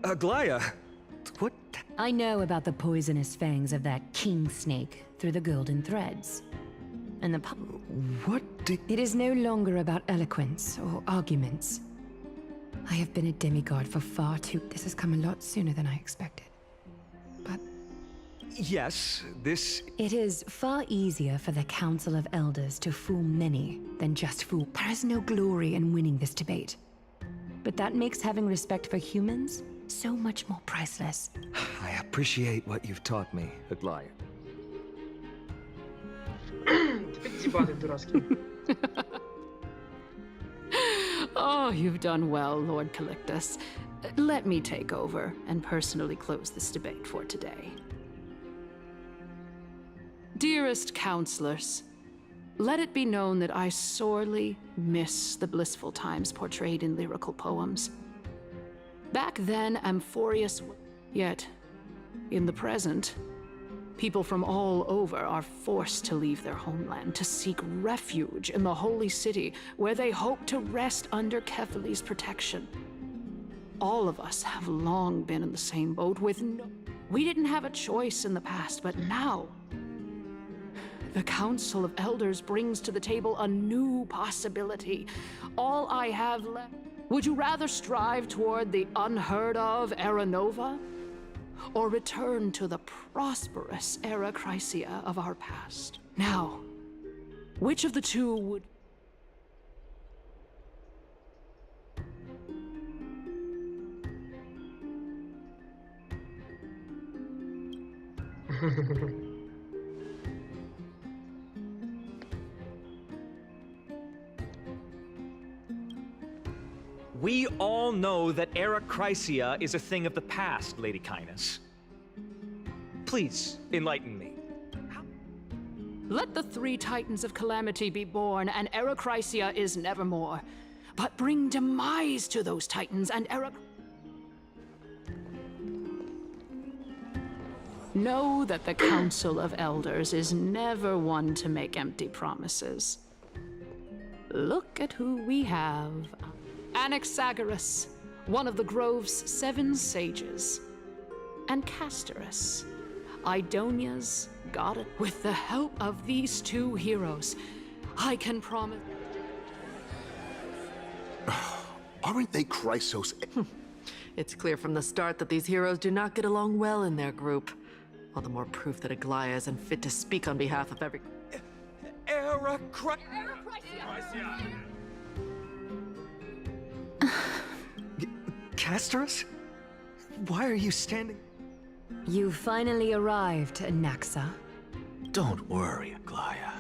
Aglaya! What? I know about the poisonous fangs of that king snake through the golden threads. And the What did... It is no longer about eloquence or arguments. I have been a demigod for far too... This has come a lot sooner than I expected. But... Yes, this... It is far easier for the Council of Elders to fool many than just fool... There is no glory in winning this debate. But that makes having respect for humans so much more priceless. I appreciate what you've taught me, Aglaya. Теперь дебаты дурацкие. Oh, you've done well, Lord Calictus. Let me take over and personally close this debate for today. Dearest counselors, let it be known that I sorely miss the blissful times portrayed in lyrical poems. Back then, Amphorius... Yet, in the present, people from all over are forced to leave their homeland to seek refuge in the holy city where they hope to rest under Kefali's protection. All of us have long been in the same boat with we didn't have a choice in the past, but now the Council of Elders brings to the table a new possibility. All I have left. Would you rather strive toward the unheard of Era Nova? Or return to the prosperous Era Chrysia of our past? Now, which of the two would... We all know that Era Chrysia is a thing of the past, Lady Kindness. Please, enlighten me. Let the 3 Titans of Calamity be born, and Era Chrysia is nevermore. But bring demise to those Titans, and Era... Know that the Council of Elders is never one to make empty promises. Look at who we have. Anaxagoras, one of the Grove's 7 sages, and Castorus, Idonia's goddess. With the help of these 2 heroes, I can promise... Aren't they Chrysos? It's clear from the start that these heroes do not get along well in their group. All the more proof that Aglaya is unfit to speak on behalf of every... Era Chrysia! Castorus? Why are you standing? You finally arrived, Anaxa. Don't worry, Aglaya.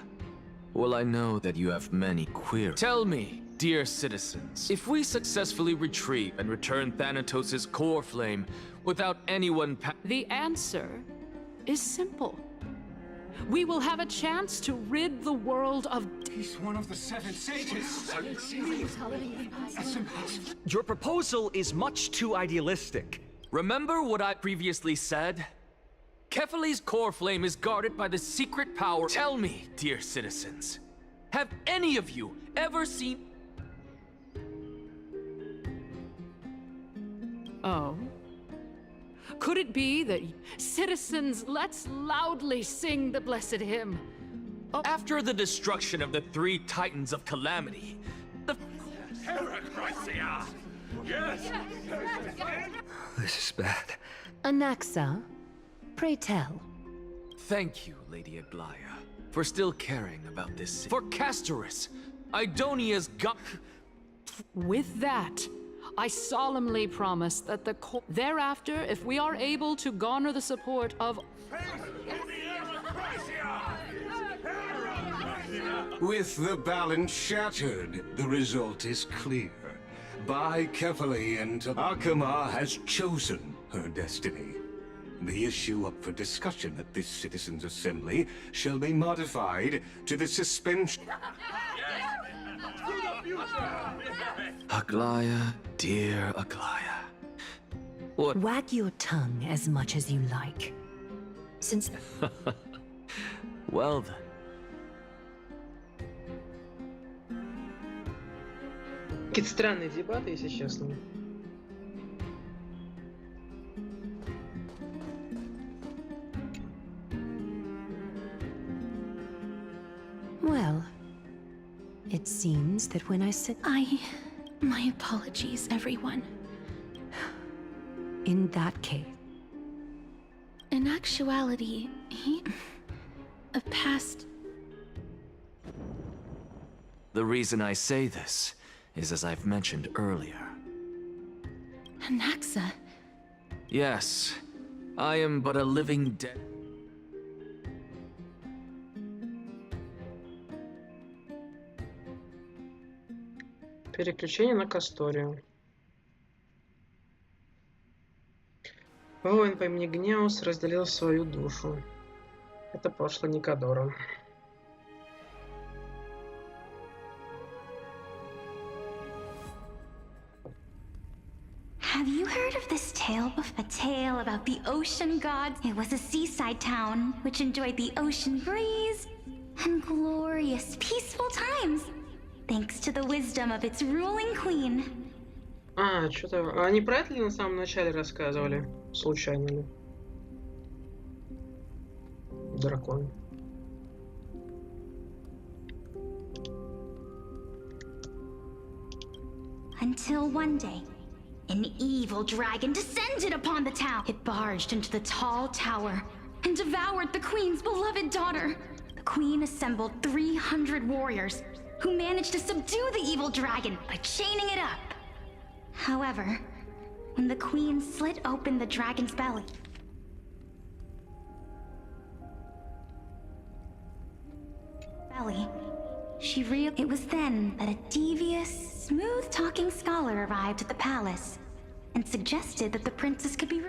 Well, I know that you have many queries. Tell me, dear citizens, if we successfully retrieve and return Thanatos' core flame without anyone The answer is simple. We will have a chance to rid the world of... He's one of the 7 sages. Your proposal is much too idealistic. Remember what I previously said? Kefali's core flame is guarded by the secret power. Tell me, dear citizens, have any of you ever seen... Oh? Could it be that... Citizens, let's loudly sing the blessed hymn. Oh. After the destruction of the 3 Titans of Calamity, the... Yes! This is bad. Anaxa, pray tell. Thank you, Lady Aglaya, for still caring about this. For Castorus, Idonia's god... With that, I solemnly promise that thereafter, if we are able to garner the support of... With the balance shattered, the result is clear. By Kefali and Akama has chosen her destiny. The issue up for discussion at this citizens' assembly shall be modified to the suspension... Aglaya, dear Aglaya. What? Wag your tongue as much as you like. Since... Well then. Какие-то странные дебаты, если честно. Well, it seems that when I said... My apologies, everyone. In that case... In actuality, a past... The reason I say this is as I've mentioned earlier. Anaxa. Yes, I am but a living dead. Переключение на Касторию. Воин по имени Гнеус разделил свою душу. Это пошло Никадором. Have you heard of this tale before? A tale about the ocean gods. It was a seaside town which enjoyed the ocean breeze and glorious, peaceful times, thanks to the wisdom of its ruling queen. А, что-то... Они про это ли на самом начале рассказывали? Случайно ли? Дракон. Until one day, an evil dragon descended upon the town. It barged into the tall tower and devoured the queen's beloved daughter. The queen assembled 300 warriors who managed to subdue the evil dragon by chaining it up. However, when the queen slit open the dragon's belly, she realized it was then that a devious, smooth-talking scholar arrived at the palace and suggested that the princess could be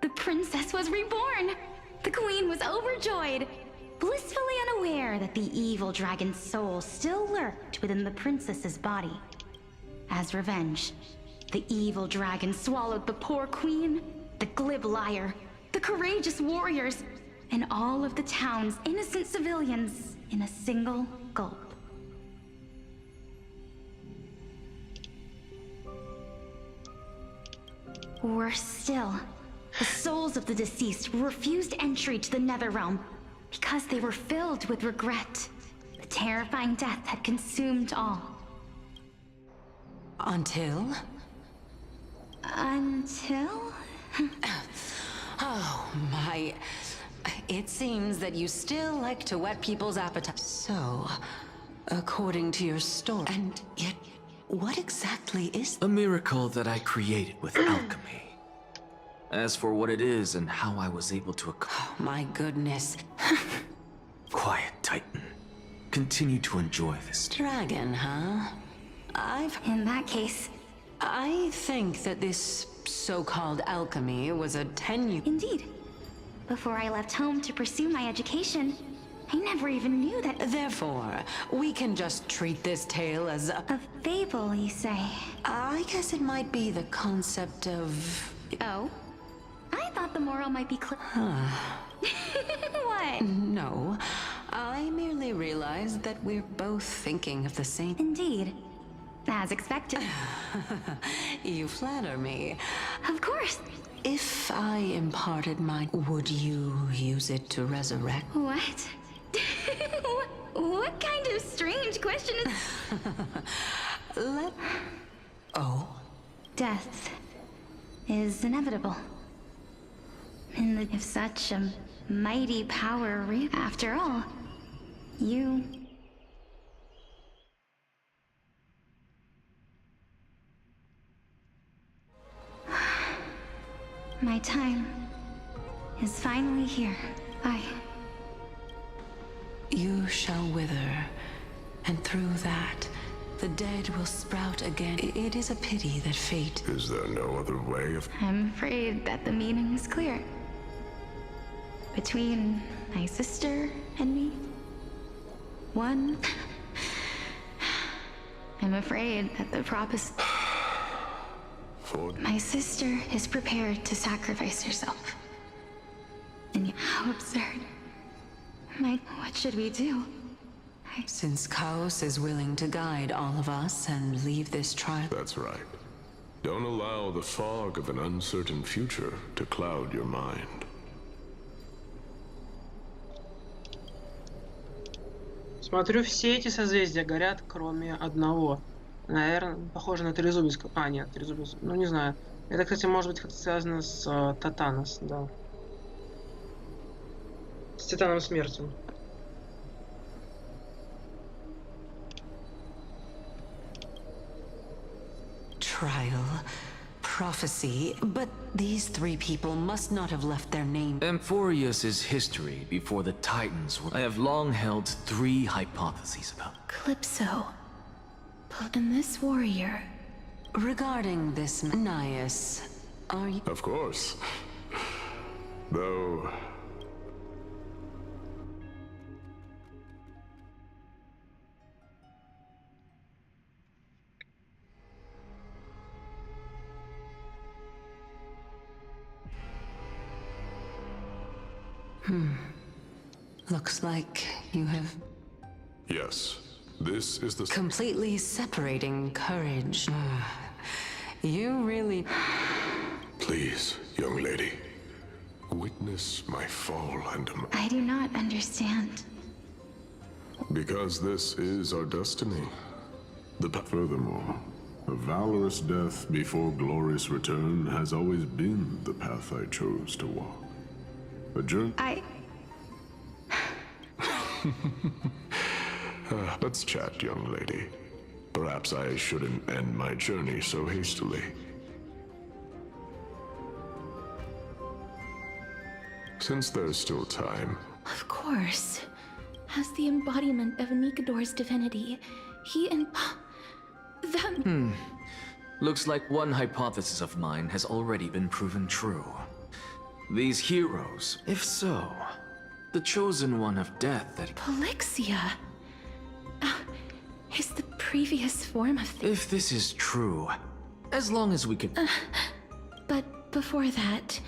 The princess was reborn! The queen was overjoyed, blissfully unaware that the evil dragon's soul still lurked within the princess's body. As revenge, the evil dragon swallowed the poor queen, the glib liar, the courageous warriors, and all of the town's innocent civilians in a single gulp. Worse still, the souls of the deceased refused entry to the Netherrealm because they were filled with regret. The terrifying death had consumed all. Until? Until? Oh, my... It seems that you still like to whet people's appetites. So, according to your story... And yet, what exactly is... A miracle that I created with alchemy. As for what it is and how I was able to... Oh, my goodness. Quiet, Titan. Continue to enjoy this. Dragon, huh? In that case... I think that this so-called alchemy was a Indeed. Before I left home to pursue my education, I never even knew that... Therefore, we can just treat this tale as a... A fable, you say? I guess it might be the concept of... Oh? I thought the moral might be clear. What? No. I merely realized that we're both thinking of the same... Indeed. As expected. You flatter me. Of course. If I imparted would you use it to resurrect? What? What kind of strange question is... Oh? Death is inevitable. And if such a mighty power after all, you... My time is finally here. You shall wither, and through that, the dead will sprout again. It is a pity that fate... Is there no other way of... I'm afraid that the meaning is clear. Between my sister and me, one... I'm afraid that the promise... My sister is prepared to sacrifice herself. And how absurd. What should we do? Since Chaos is willing to guide all of us and leave this trial... That's right. Don't allow the fog of an uncertain future to cloud your mind. Смотрю, все эти созвездия горят, кроме одного. Наверное, похоже на трезубец. А, нет, трезубец. Ну, не знаю. Это, кстати, может быть как-то связано с Татанос, да. С Титаном Смерти. Trial, prophecy, but these three people must not have left their name. Amphorius' history before the Titans. I have long held three hypotheses about Calypso. And this warrior... Regarding this Nias, are you... Of course. Though... Looks like you have Yes, this is the... completely separating courage. You really... Please, young lady, witness my fall and... I do not understand. Because this is our destiny. Furthermore, a valorous death before glorious return has always been the path I chose to walk. A journey... Let's chat, young lady. Perhaps I shouldn't end my journey so hastily. Since there's still time... Of course. As the embodiment of Nikador's divinity, he and... them... Looks like one hypothesis of mine has already been proven true. These heroes, if so, the chosen one of death that... Polixia is the previous form of... If this is true, as long as we can... but before that...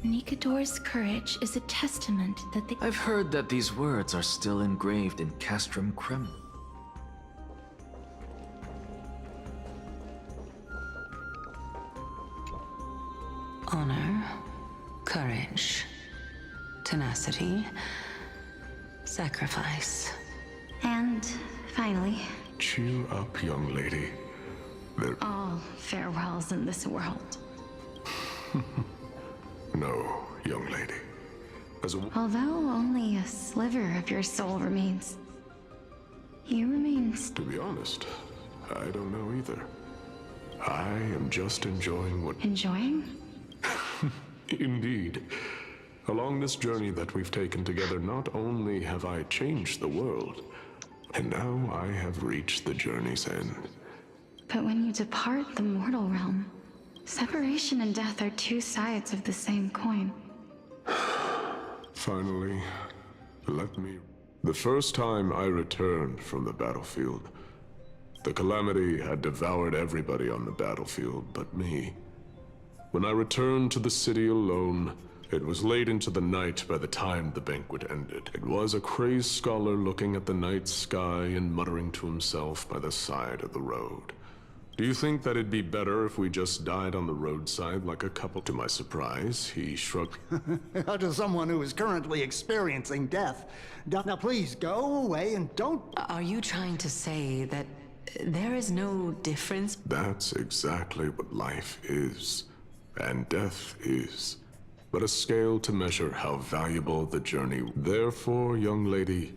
Nikador's courage is a testament that they... I've heard that these words are still engraved in Castrum Kremlin. Honor, courage, tenacity, sacrifice. And finally... Cheer up, young lady. All farewells in this world. No, young lady. Although only a sliver of your soul remains, you remain... To be honest, I don't know either. I am just enjoying what... Enjoying? Indeed. Along this journey that we've taken together, not only have I changed the world, and now I have reached the journey's end. But when you depart the mortal realm, separation and death are two sides of the same coin. Finally, let me... The first time I returned from the battlefield, the calamity had devoured everybody on the battlefield but me. When I returned to the city alone, it was late into the night by the time the banquet ended. It was a crazed scholar looking at the night sky and muttering to himself by the side of the road. Do you think that it'd be better if we just died on the roadside like a couple? To my surprise, he shrugged. To someone who is currently experiencing death. Now please, go away and don't... Are you trying to say that there is no difference? That's exactly what life is. And death is. But a scale to measure how valuable the journey. Therefore, young lady,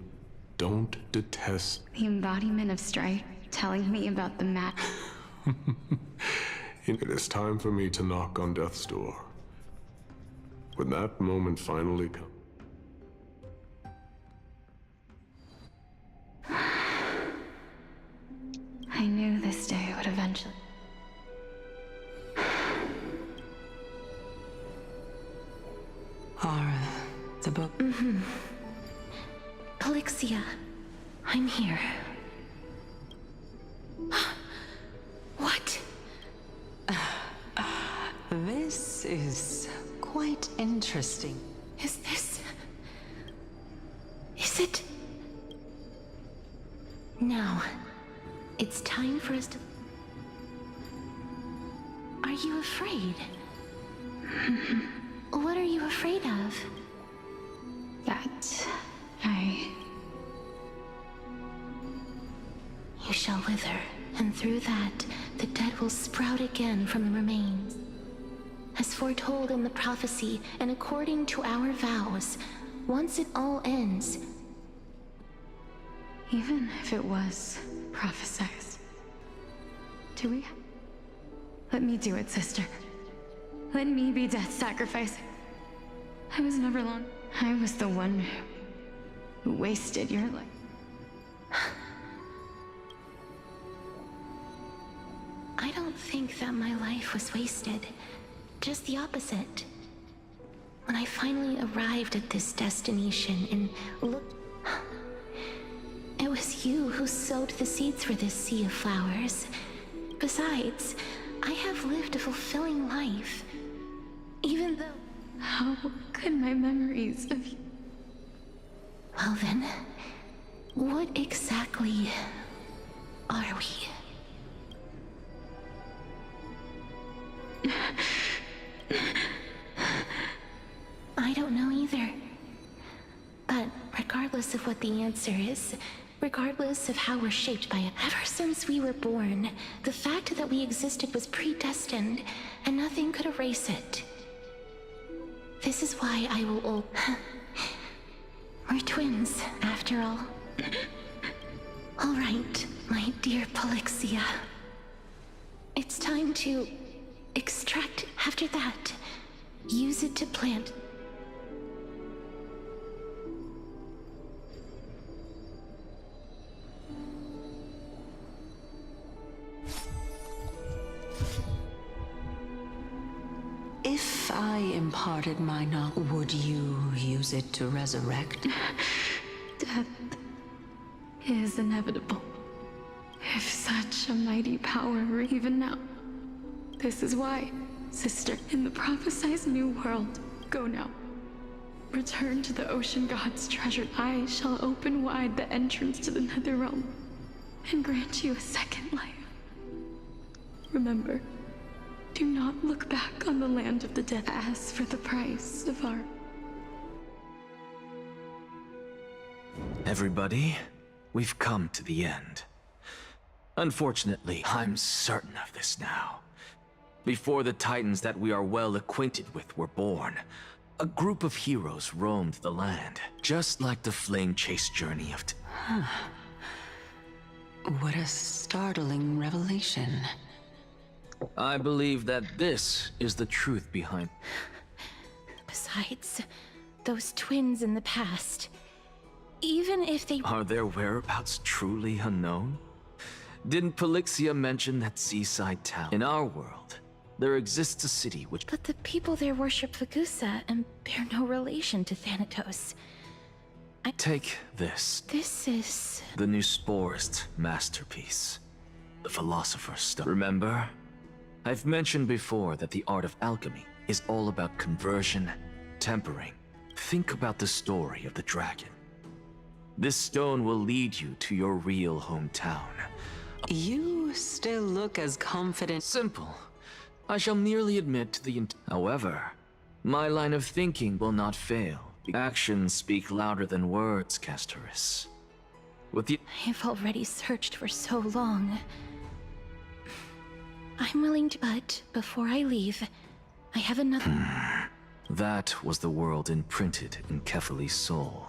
don't detest... The embodiment of strife telling me about the mat. It is time for me to knock on death's door. When that moment finally comes... I knew this day would eventually... Are the book... Polixia, I'm here. What? This is quite interesting. Is this... Is it... Now, it's time for us to... Are you afraid? What are you afraid of? That... You shall wither, and through that, the dead will sprout again from the remains. As foretold in the prophecy, and according to our vows, once it all ends... Even if it was prophesied. Do we... Let me do it, sister. Let me be death's sacrifice. I was never long. I was the one who wasted your life. I don't think that my life was wasted. Just the opposite. When I finally arrived at this destination and looked... It was you who sowed the seeds for this sea of flowers. Besides, I have lived a fulfilling life. Even though... How could my memories of you... Well then, what exactly are we? I don't know either. But regardless of what the answer is, regardless of how we're shaped by it, ever since we were born, the fact that we existed was predestined, and nothing could erase it. This is why I will We're twins, after all. All right, my dear Polixia. It's time to extract. After that, use it to plant. If I imparted my knowledge, would you use it to resurrect? Death is inevitable. If such a mighty power were even now. This is why, sister, in the prophesized new world, go now. Return to the ocean god's treasure. I shall open wide the entrance to the nether realm and grant you a second life. Remember, do not look back on the land of the dead. As for the price of our... Everybody, we've come to the end. Unfortunately, I'm certain of this now. Before the titans that we are well acquainted with were born, a group of heroes roamed the land, just like the flame chase journey of... What a startling revelation. I believe that this is the truth behind... Besides, those twins in the past, even if they... Are their whereabouts truly unknown? Didn't Polixia mention that seaside town? In our world, there exists a city which... But the people there worship Vagusa and bear no relation to Thanatos. Take this. This is... the new Sporist masterpiece. The Philosopher's Stone. Remember? I've mentioned before that the art of alchemy is all about conversion, tempering. Think about the story of the dragon. This stone will lead you to your real hometown. You still look as confident. Simple. I shall merely admit to the However, my line of thinking will not fail. Actions speak louder than words, Castoris. With the... I've already searched for so long. I'm willing to, but before I leave, I have another... That was the world imprinted in Kefali's soul.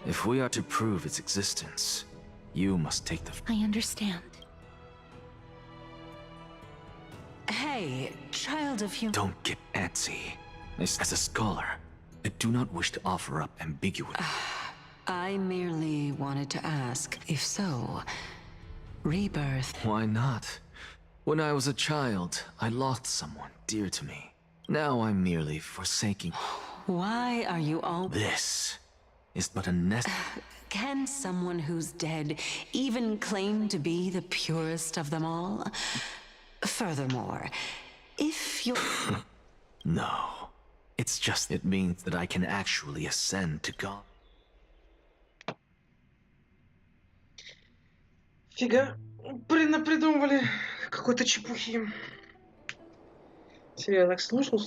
If we are to prove its existence, you must take the... I understand. Hey, child of human... Don't get antsy. As a scholar, I do not wish to offer up ambiguity. I merely wanted to ask, if so, rebirth... Why not? When I was a child, I lost someone dear to me. Now I'm merely forsaking... Why are you all... This is but a nest... Can someone who's dead even claim to be the purest of them all? Furthermore, if you're... No. It's just... It means that I can actually ascend to God. Фига, придумывали какой-то чепухи. Серьезно, так слушал.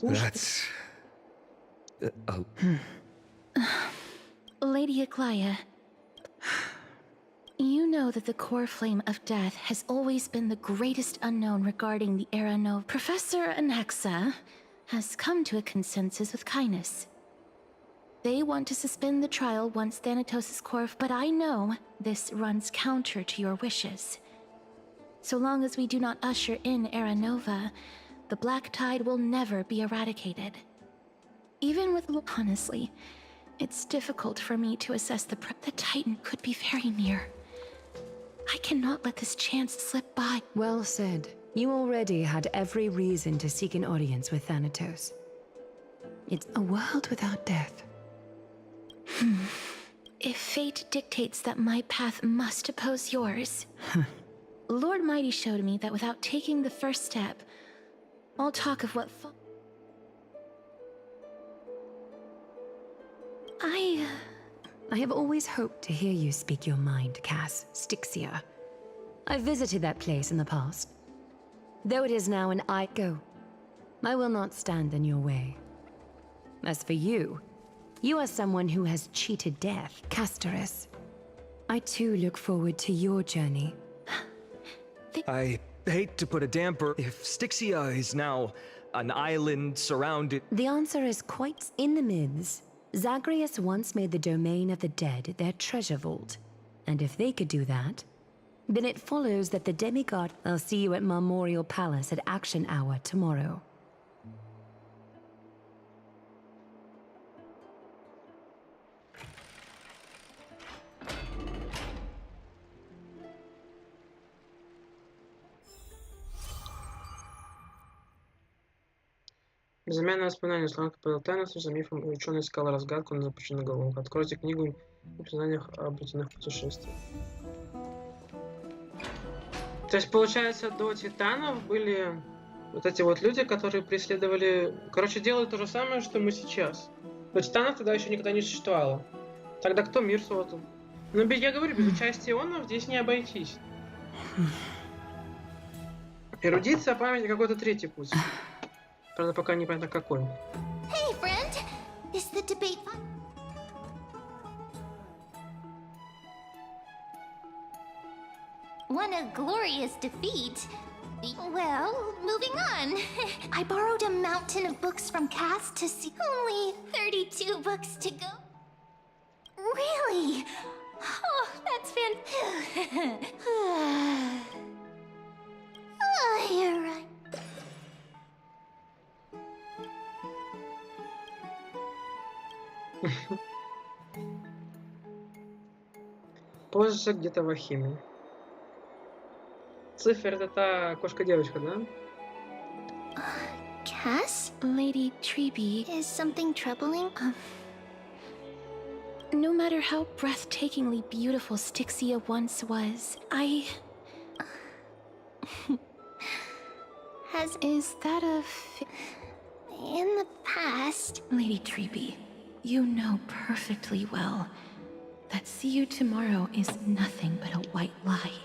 Lady Aglaia, you know that the core flame of death has always been the greatest unknown regarding the Era Nova. Professor Anaxa has come to a consensus with Kindness. They want to suspend the trial once Thanatos' core, but I know this runs counter to your wishes. So long as we do not usher in Era Nova, the Black Tide will never be eradicated. Even with... Honestly, it's difficult for me to assess the Titan could be very near. I cannot let this chance slip by. Well said. You already had every reason to seek an audience with Thanatos. It's a world without death. If fate dictates that my path must oppose yours, Lord Mighty showed me that without taking the first step, all talk of what I have always hoped to hear you speak your mind, Cass, Styxia. I visited that place in the past. Though it is now an go. I will not stand in your way. As for you, you are someone who has cheated death, Casterus. I too look forward to your journey. I hate to put a damper. If Styxia is now an island surrounded... The answer is quite in the myths. Zagreus once made the domain of the dead their treasure vault. And if they could do that, then it follows that the demigod... I'll see you at Memorial Palace at Action Hour tomorrow. Безымянное воспоминание слонка подал тайну за мифом, и ученый искал разгадку на запущенную голову. Откройте книгу о признаниях об длительных путешествиях. То есть, получается, до Титанов были вот эти вот люди, которые преследовали... Короче, делают то же самое, что мы сейчас. До Титанов тогда еще никогда не существовало. Тогда кто мир создал? Но я говорю, без участия ионов здесь не обойтись. Эрудиция, память, какой-то третий путь. Правда, пока непонятно какой. Hey, friend! Is the debate fun? Won a glorious defeat. Well, moving on. I borrowed a mountain of books from Cass to see. Only 32 books to go. Really? Oh, that's fantastic. Oh, you're right. Позже где-то в Ахиме. Цифер — это та кошка-девочка, да? Cass? Lady Treby, is something troubling? No matter how breathtakingly beautiful Styxia once was, Is that a... In the past... Lady Treby, you know perfectly well that see you tomorrow is nothing but a white lie.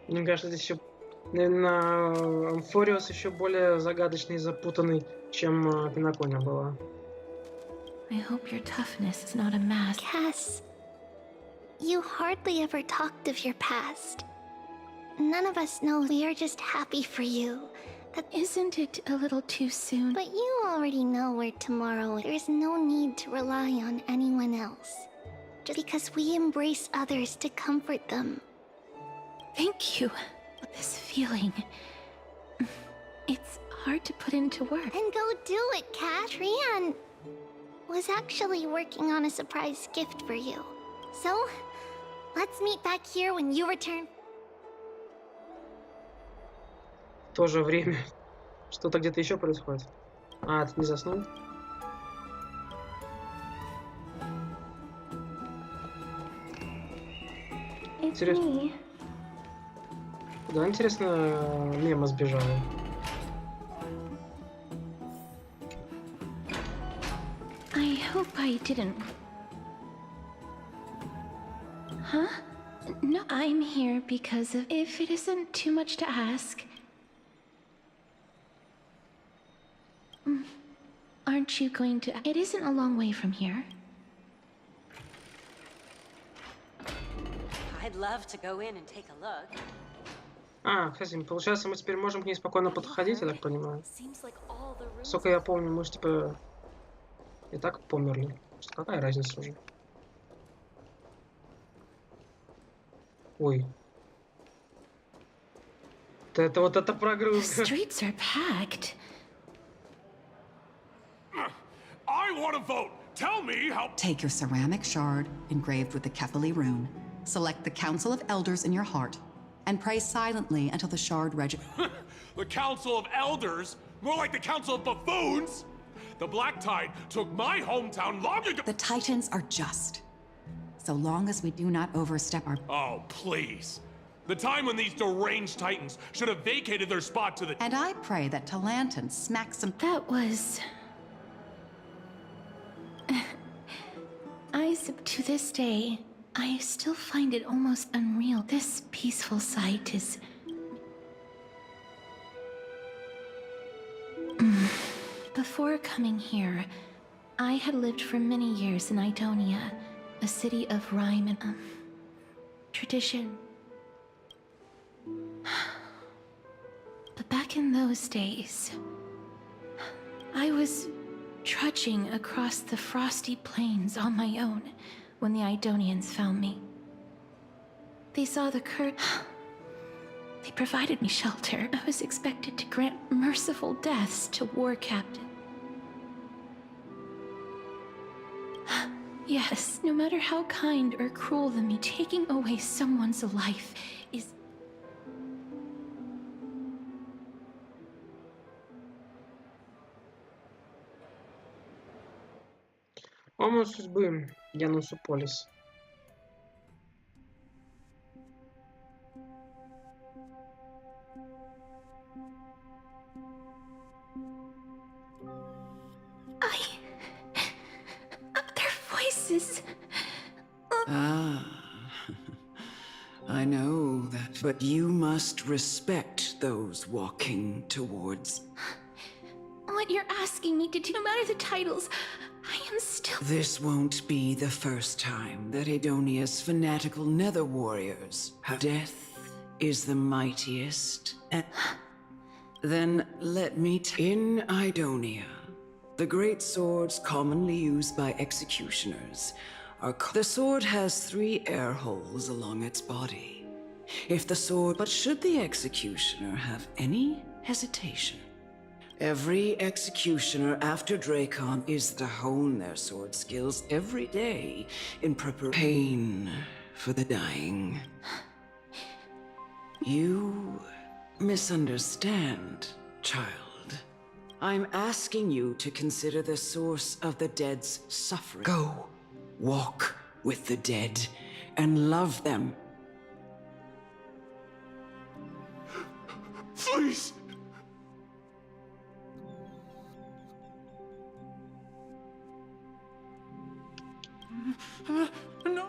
Мне кажется, здесь еще, наверное, Амфориус еще более загадочный и запутанный, чем Penacony была. I hope your toughness is not a mask. Cass, you hardly ever talked of your past. None of us know. We are just happy for you. Isn't it a little too soon? But you already know where tomorrow is. There's no need to rely on anyone else. Just because we embrace others to comfort them. Thank you. This feeling... It's hard to put into words. Then go do it, Cass. Trian was actually working on a surprise gift for you. So, let's meet back here when you return. В то же время что-то где-то еще происходит. А, ты не заснул? Интересно. Куда, интересно, Мема сбежала? I hope I didn't... Huh? No, I'm here because of... If it isn't too much to ask... Aren't you going to... It isn't a long way from here. I'd love to go in and take a look. А, кстати, получается, мы теперь можем к ней спокойно подходить, я так понимаю. Сколько я помню, мы же типа и так померли. Какая разница уже? Ой. Это вот эта прогрузка. Streets are packed. I want to vote. Tell me how... Take your ceramic shard engraved with the Kefali rune. Select the Council of Elders in your heart and pray silently until the shard register. The Council of Elders? More like the Council of Buffoons? The Black Tide took my hometown long ago. The Titans are just, so long as we do not overstep our... Oh, please. The time when these deranged Titans should have vacated their spot to the... And I pray that Talanton smacks some... That was... to this day, I still find it almost unreal. This peaceful sight is... Before coming here, I had lived for many years in Idonia, a city of rhyme and tradition. But back in those days, I was trudging across the frosty plains on my own when the Idonians found me. They saw the They provided me shelter. I was expected to grant merciful deaths to war captains. Yes, no matter how kind or cruel the me, taking away someone's life is... Ому судьбы, Янусу Полис. Their voices... I know that, but you must respect those walking towards... What you're asking me to do, no matter the titles, I am still... This won't be the first time that Idonia's fanatical nether warriors have... Death is the mightiest, and... Then let me in Idonia, the great swords commonly used by executioners are... The sword has 3 air holes along its body. If the sword... But should the executioner have any hesitation, every executioner after Dracon is to hone their sword skills every day in preparation for the dying. You misunderstand, child. I'm asking you to consider the source of the dead's suffering. Go, walk with the dead and love them. Please! No.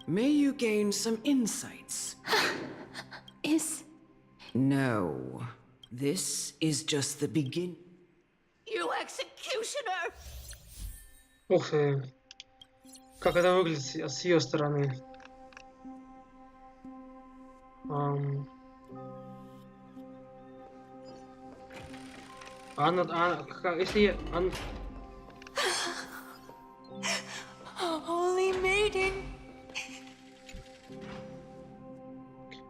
May you gain some insights. No. This is just the beginning. You executioner! Ух ты. Как это выглядит с ее стороны. Если... Holy maiden.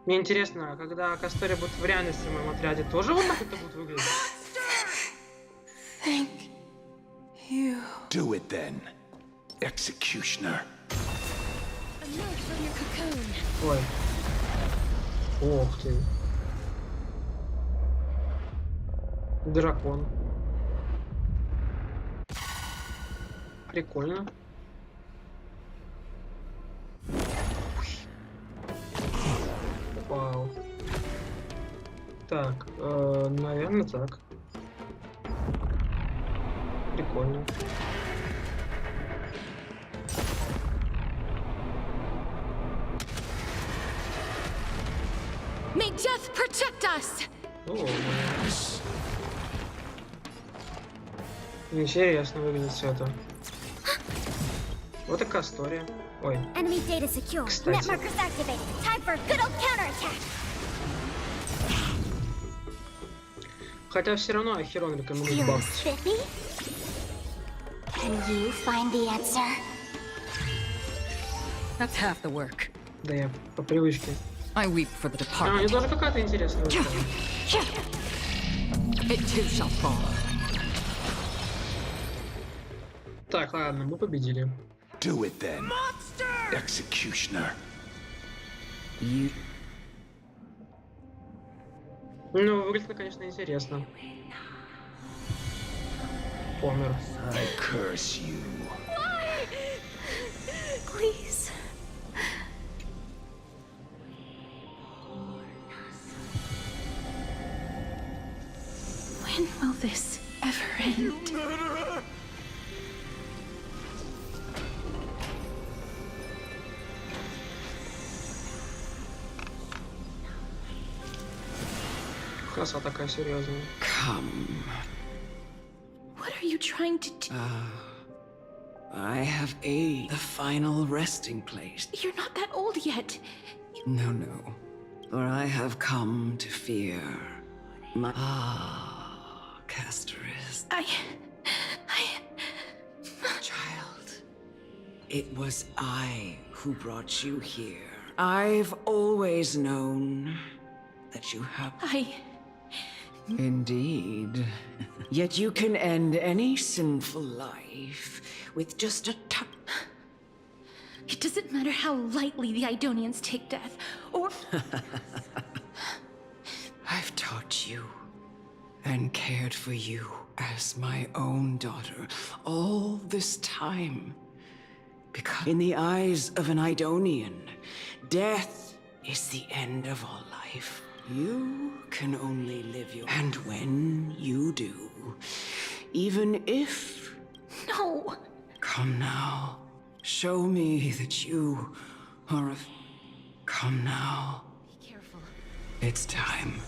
Мне интересно, когда Кастория будет в реальности в моем отряде, тоже вот так это будет выглядеть? Thank you. Do it then, executioner. Emerge from your cocoon. Ой. Ох ты. Дракон. Прикольно. Вау. Так, наверное, так. Прикольно. May death protect us. Интересно выглядит все это. Вот и Кастория. Ой. Enemy data secure. Net markers activated. Time for a good old counterattack. Хотя все равно Ахерон рекомендует баф. Can you find the answer? That's half the work. Да я по привычке. I weep for the А, у departed. нее тоже какая-то интересная история. It too shall fall. Так, ладно, мы победили. Do it then, executioner. You... Ну, выглядит, конечно, интересно. Помер. I curse you. Why? Please. When will this ever end? Краса такая серьезная. Come. What are you trying to do? I have the final resting place. You're not that old yet. No, no. For I have come to fear my... Casteress. Child. It was I who brought you here. I've always known that you have... Indeed. Yet you can end any sinful life with just a touch. It doesn't matter how lightly the Idonians take death, or... I've taught you and cared for you as my own daughter all this time. Because in the eyes of an Idonian, death is the end of all life. You can only live your... And when you do, even if... No! Come now. Show me that you are a... Come now. Be careful. It's time.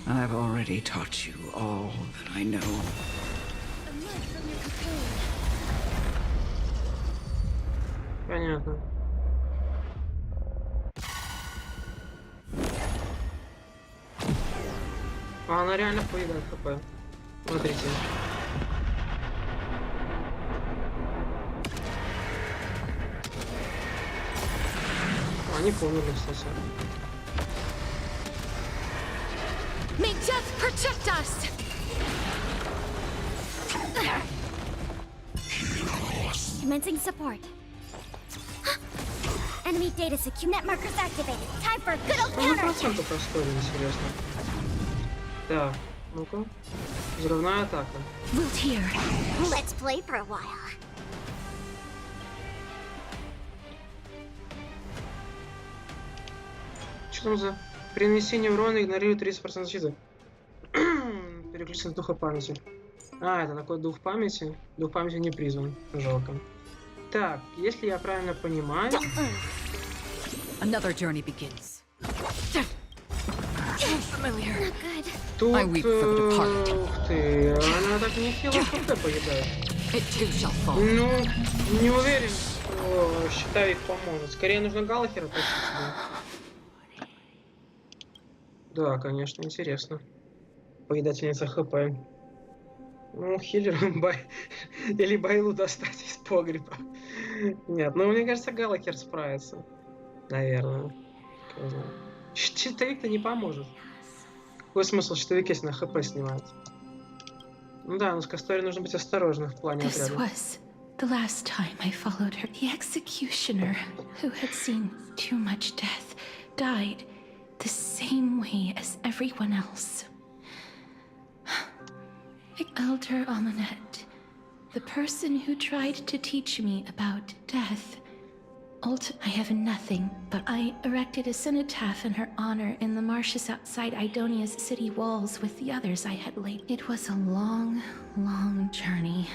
I've already taught you all that I know. Emerge from your cocoon. Понятно. А она реально поедает хп. Смотрите. Они померли, кстати. May death protect us! Commencing support. Enemy data secure. Net markers activated. Time for a good old counter. 100% простой, интересно. Так, ну-ка. Взрывная атака. Wilt here. Let's play for a while. Что там за... При нанесении урона игнорирует 30% защиты. Переключиться на духа памяти. А, это такой дух памяти. Дух памяти не призван. Жалко. Так, если я правильно понимаю... Another journey begins. Familiar. Тут... I weep for the departed. Ух ты, она так нехило хп поедает. It too shall fall. Ну, не уверен, что щитовик поможет. Скорее нужно Галахера тащить сюда. Да, конечно, интересно. Поедательница хп. Ну, хиллер или байлу достать из погреба. Нет, ну мне кажется, Галахер справится. Наверное. Щитовик-то не поможет. Какой смысл щитовик, если на хп снимает? Ну да, но с Касторией нужно быть осторожным в плане This отряда. was the last time I followed her. The executioner, who had seen too much death, died the same way as everyone else. Elder Amunet, the person who tried to teach me about death. I have nothing, but I erected a cenotaph in her honor in the marshes outside Idonia's city walls with the others I had laid. It was a long, long journey.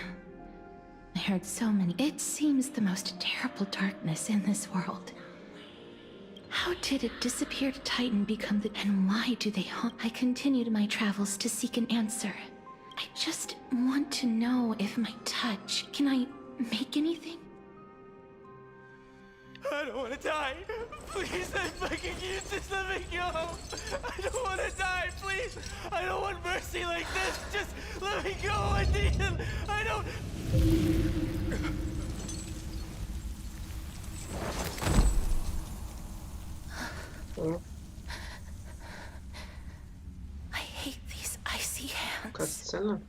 I heard so many. It seems the most terrible darkness in this world. How did a disappeared titan become the... And why do they haunt? I continued my travels to seek an answer. I just want to know if my touch... Can I make anything? I don't want to die. Please, I'm fucking useless. Let me go. I don't want to die. Please. I don't want mercy like this. Just let me go. I need him. I don't... I hate these icy Катсцена.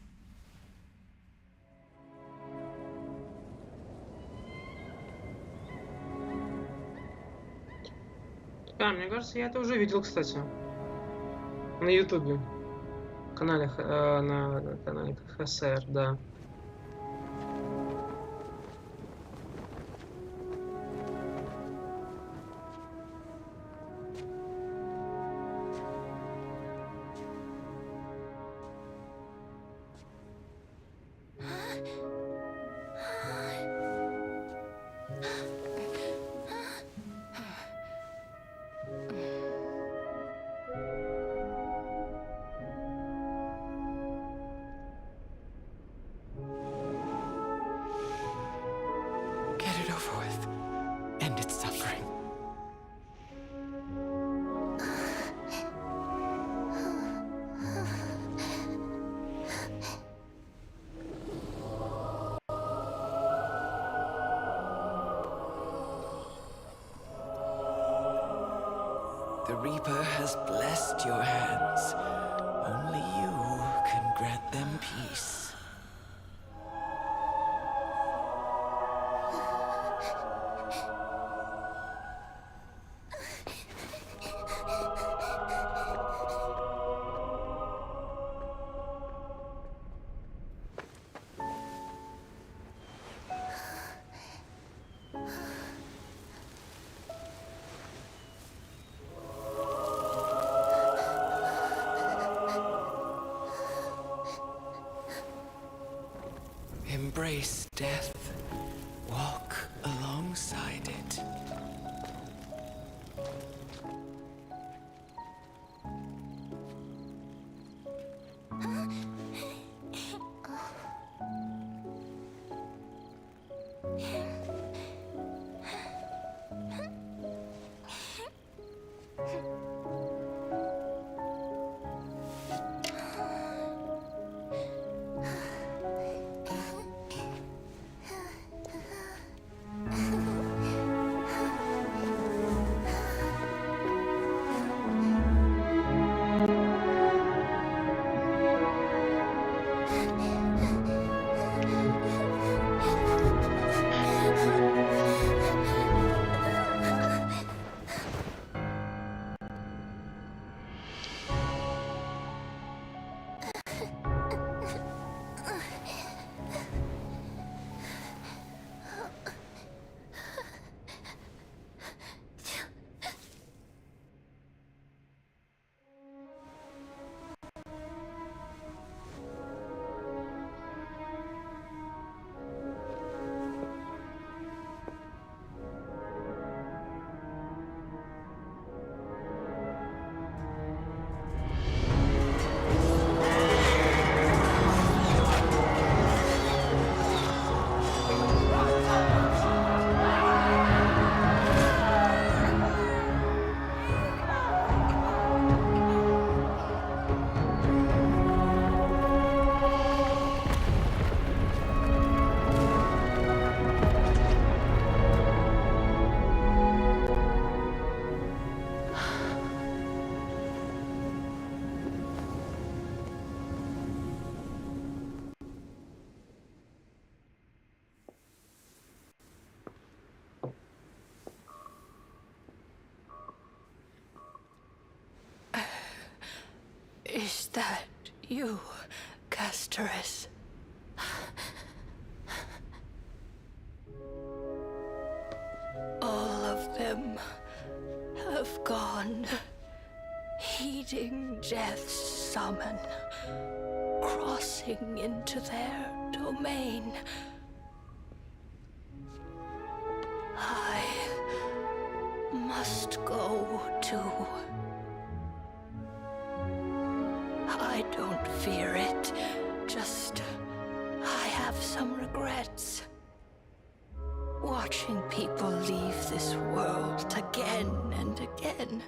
Да, мне кажется, я это уже видел, кстати. На Ютубе. На канале ХСР, да. Get it over with. End its suffering. The Reaper has blessed your hands. Only you can grant them peace. Embrace death. Walk alongside it. Is that you, Casteress? All of them have gone, heeding death's summon, crossing into their domain. I must go too. I don't fear it, just I have some regrets. Watching people leave this world again and again,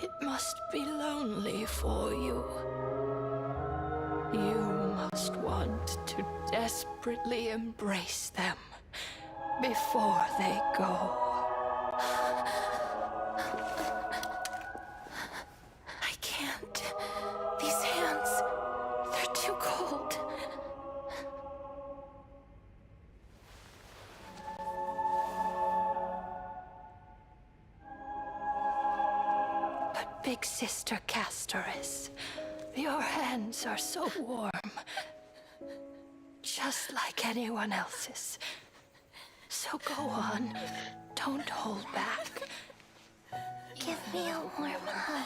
it must be lonely for you. You must want to desperately embrace them before they go. I can't. These hands, they're too Big Sister Castoris, your hands are so warm. Just like anyone else's. So go on. Don't hold back. Give me a warm hug.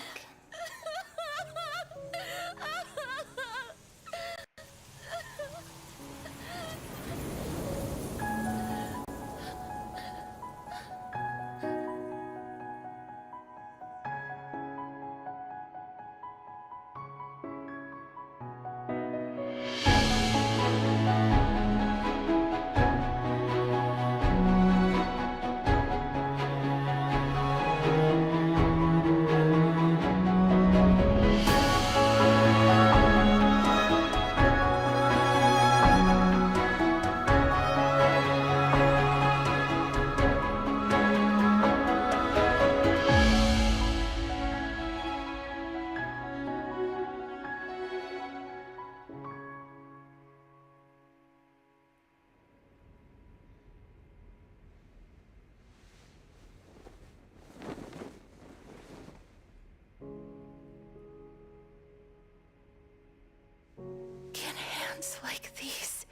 Can hands like these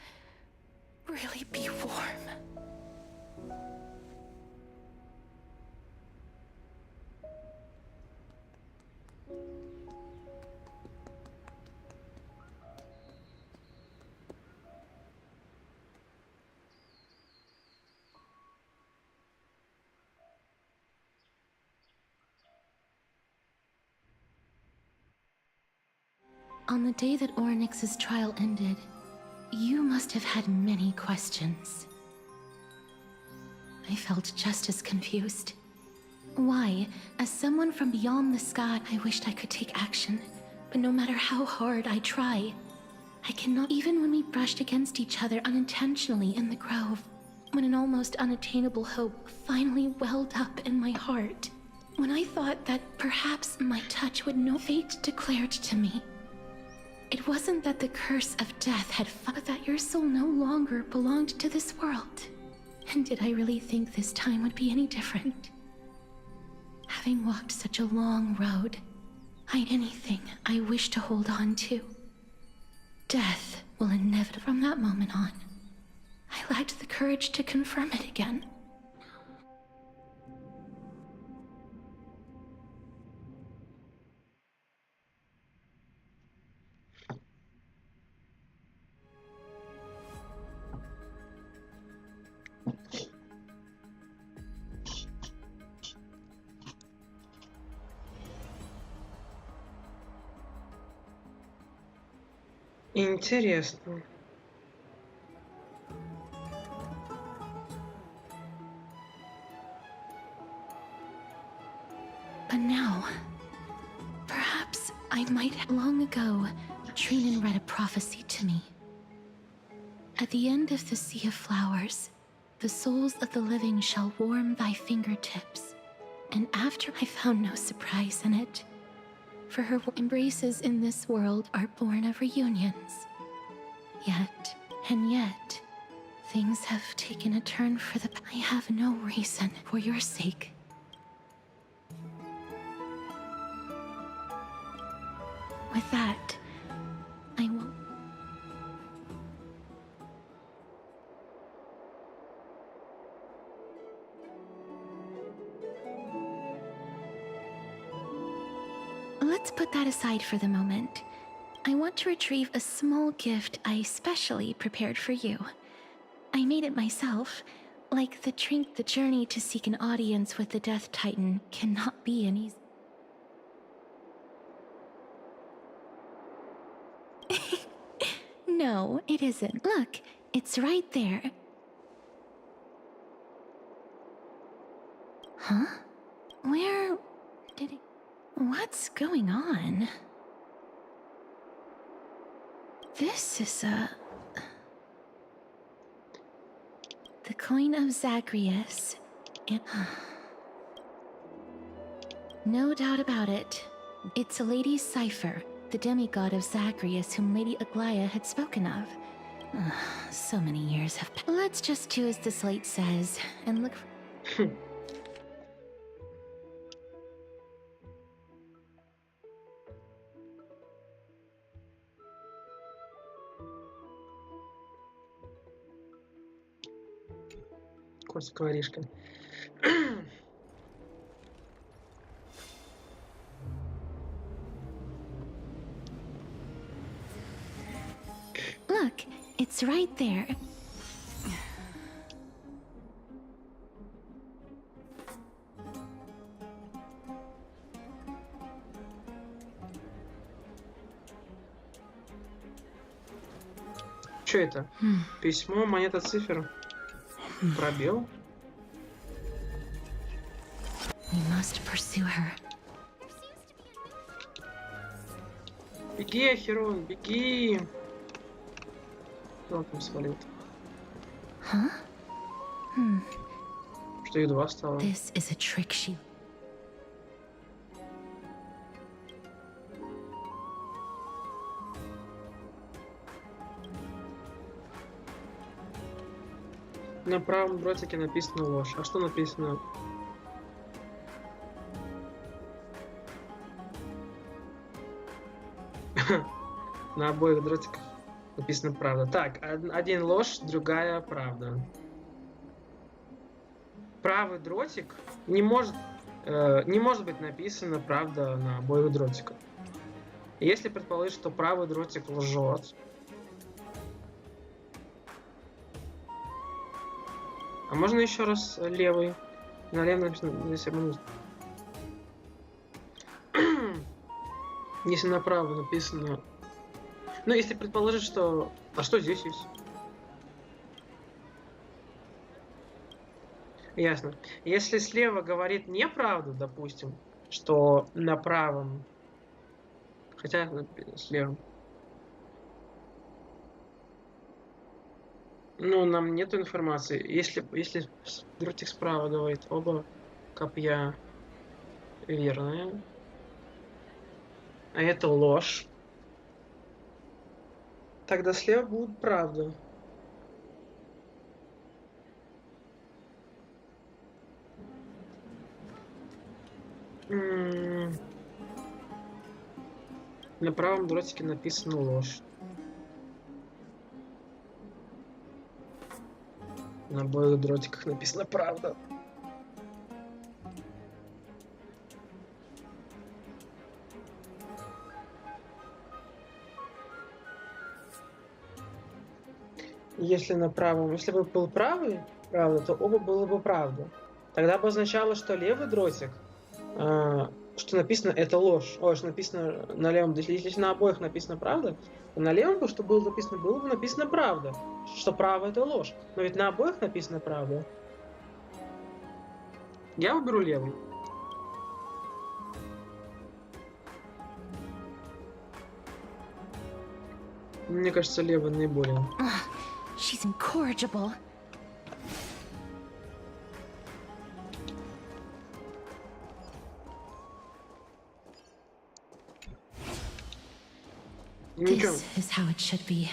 really be warm? On the day that Orynyx's trial ended, you must have had many questions. I felt just as confused. Why, as someone from beyond the sky, I wished I could take action, but no matter how hard I try, I cannot. Even when we brushed against each other unintentionally in the grove, when an almost unattainable hope finally welled up in my heart, when I thought that perhaps my touch would know fate declared to me. It wasn't that the curse of death had but that your soul no longer belonged to this world. And did I really think this time would be any different? Having walked such a long road, anything I wish to hold on to. Death will inevitably from that moment on. I lacked the courage to confirm it again. Интересно. But now, perhaps I might have. Long ago, Trinan read a prophecy to me. At the end of the Sea of Flowers, the souls of the living shall warm thy fingertips. And after I found no surprise in it, for her embraces in this world are born of reunions. Yet, and yet, things have taken a turn for the. I have no reason for your sake. With that, I will. Let's put that aside for the moment. I want to retrieve a small gift I specially prepared for you. I made it myself. Like the drink, the journey to seek an audience with the Death Titan cannot be an easy. No, it isn't. Look, it's right there. Huh? Where did it... What's going on? This is the coin of Zagreus. No doubt about it. It's a Lady Cipher, the demigod of Zagreus whom Lady Aglaia had spoken of. So many years have passed. Let's just do as the slate says, and look for... Костик воришка. Look, it's right there. Что это? Письмо, монета, цифр. Пробел. We must pursue her. Беги, Ахерон, беги! Кто там свалил? Huh? Что едва стало? This is a trick she... На правом дротике написано ложь. А что написано? На обоих дротиках написано правда. Так, один ложь, другая правда. Правый дротик не может быть написано правда на обоих дротиках. Если предположить, что правый дротик лжет, а можно еще раз левый? На левом написано, если направо написано... Ну, если предположить, что... А что здесь есть? Ясно. Если слева говорит неправду, допустим, что на правом... Хотя слева... Ну, нам нету информации. Если дротик справа говорит, оба копья верные, а это ложь, тогда слева будет правда. На правом дротике написано ложь. На обоих дротиках написано правда. Если на правом, если бы был правый, правда, то оба было бы правда. Тогда бы означало, что левый дротик, что написано это ложь. Ой, что написано на левом. Если на обоих написано правда, то на левом, что было бы написано правда. Что право это ложь. Но ведь на обоих написано правда. Я выберу левый. Мне кажется, левый наиболее. She's incorrigible. Ничего. This is how it should be.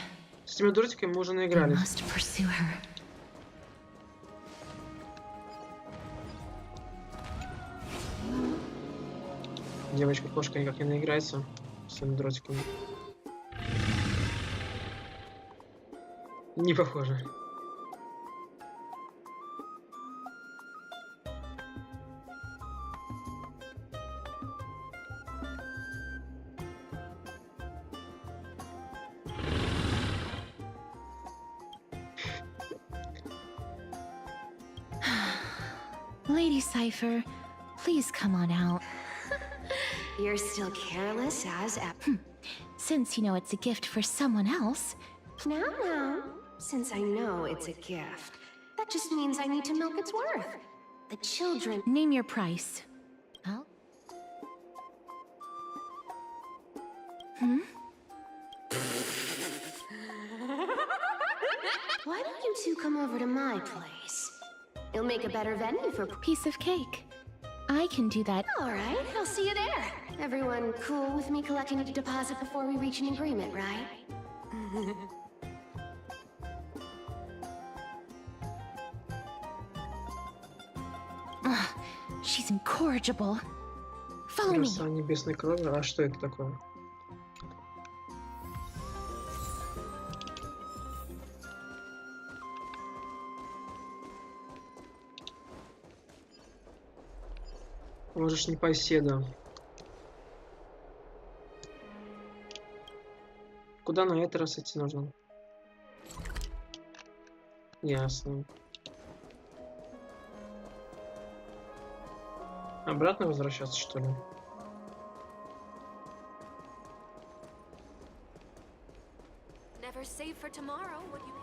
С этими дротиками мы уже наигрались. We must pursue her. Девочка-кошка никак не наиграется с этими дротиками. Не похоже. Lady Cypher, please come on out. You're still careless as ever. Since you know it's a gift for someone else. Now, since I know it's a gift, that just means I need to milk its worth. The children... Name your price. Oh? Why don't you two come over to my place? It'll make a better venue for... Piece of cake. I can do that. All right, I'll see you there. Everyone cool with me collecting a deposit before we reach an agreement, right? She's incorrigible. Follow me. Роса небесной крови. А что это такое? Можешь не поседа. Куда на этот раз идти нужно? Ясно. Обратно возвращаться, что ли? Never save for tomorrow what you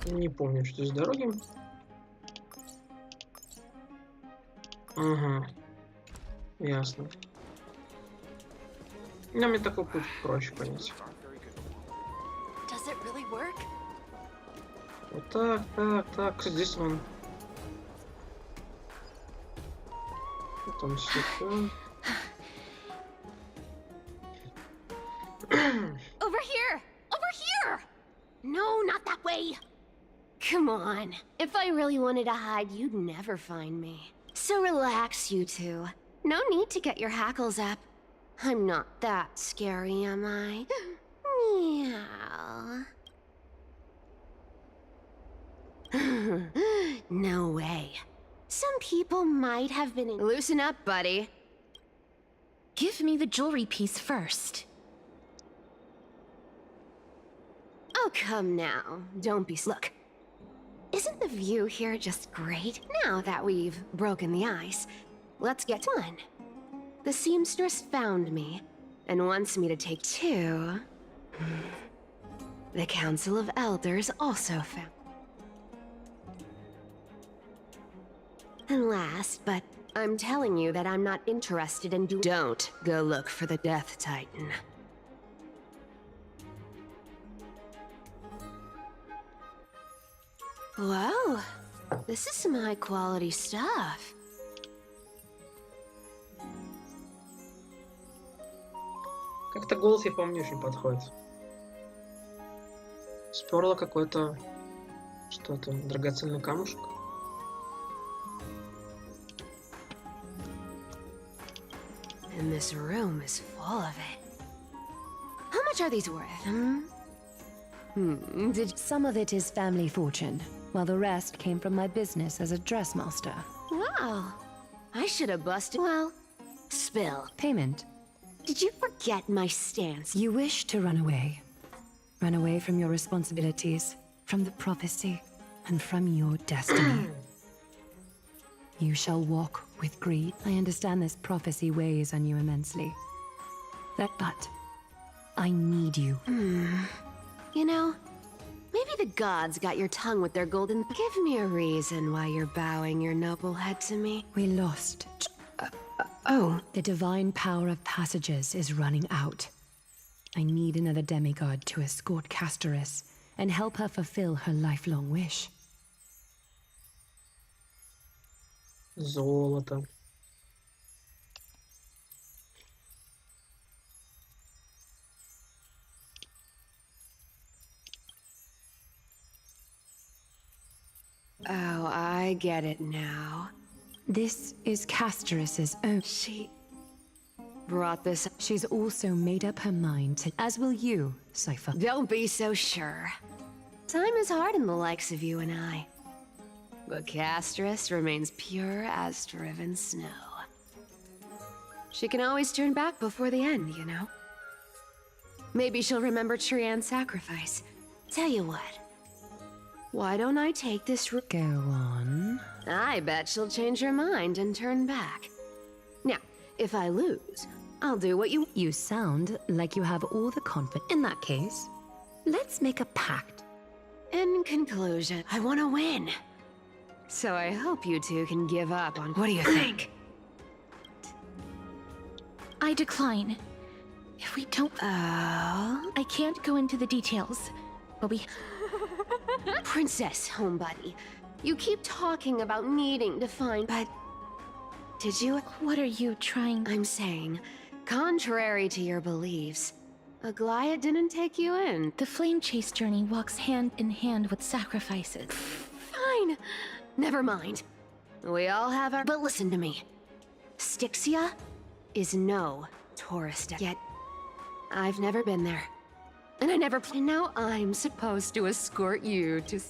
Не помню, что с дороги. Ага. Ясно. Но мне такой путь проще понять. Does it really work? Вот так. Здесь он. Потом сюда. Over here! Over here! No, not that way! Come on. If I really wanted to hide, you'd never find me. So relax, you two. No need to get your hackles up. I'm not that scary, am I? Meow. No way. Some people might have been in— Loosen up, buddy. Give me the jewelry piece first. Oh, come now. Don't be— Look. Isn't the view here just great? Now that we've broken the ice, let's get on. The seamstress found me and wants me to take two. The Council of Elders also found. And last, but I'm telling you that I'm not interested in Don't go look for the Death Titan. Whoa, this is some high-quality stuff. Как-то голос, я помню, очень подходит. Сперло какой-то... Что-то, драгоценный камушек. And this room is full of it. How much are these worth, Some of it is family fortune, while the rest came from my business as a dressmaster. Wow. I should have busted— Well, spill. Payment. Did you forget my stance? You wish to run away. Run away from your responsibilities, from the prophecy, and from your destiny. You shall walk with greed. I understand this prophecy weighs on you immensely. But I need you. You know, maybe the gods got your tongue with their golden— Give me a reason why you're bowing your noble head to me. We lost. The divine power of passages is running out. I need another demigod to escort Casterus and help her fulfill her lifelong wish. Золото. Oh, I get it now. This is Casterus's own. She brought this— She's also made up her mind to— As will you, Cypher. Don't be so sure. Time is hard in the likes of you and I. But Casterus remains pure as driven snow. She can always turn back before the end, you know? Maybe she'll remember Trian's sacrifice. Tell you what. Why don't I take this— Go on. I bet she'll change her mind and turn back. Now, if I lose, I'll do what you— You sound like you have all the confidence. In that case, let's make a pact. In conclusion, I want to win. So I hope you two can give up on— What do you think? I decline. If we don't— Oh? I can't go into the details, but we— Princess, homebuddy, you keep talking about needing to find— But did you— What are you trying— I'm saying, contrary to your beliefs, Aglaia didn't take you in. The flame chase journey walks hand in hand with sacrifices. Fine. Never mind. We all have our— But listen to me. Styxia is no tourist. Yet, I've never been there. And I never— Now I'm supposed to escort you to—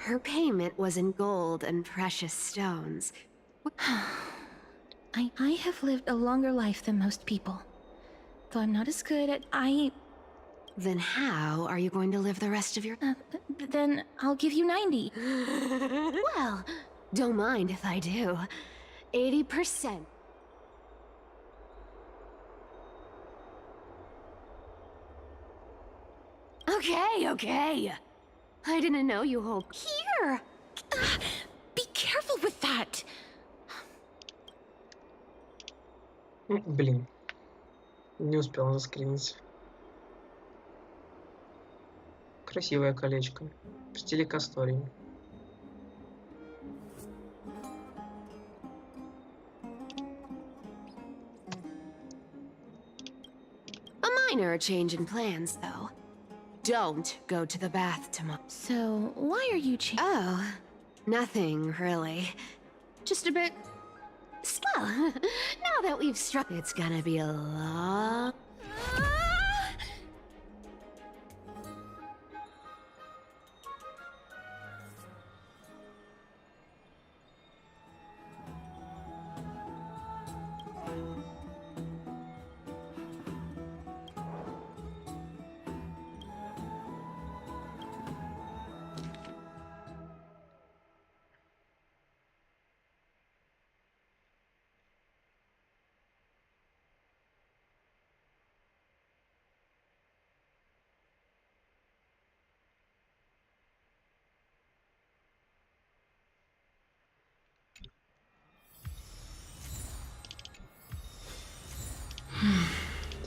Her payment was in gold and precious stones. I have lived a longer life than most people. Though I'm not as good at Then how are you going to live the rest of your... then I'll give you 90. Well, don't mind if I do. 80%. Okay. I didn't know you hold... Here! Be careful with that! Блин. Не успел заскринить. Красивое колечко. В стиле Кастории. A minor change in plans, though. Don't go to the bath tomorrow. So, why are you Oh, nothing, really. Just a bit... Well, now that we've struck, it's gonna be a long...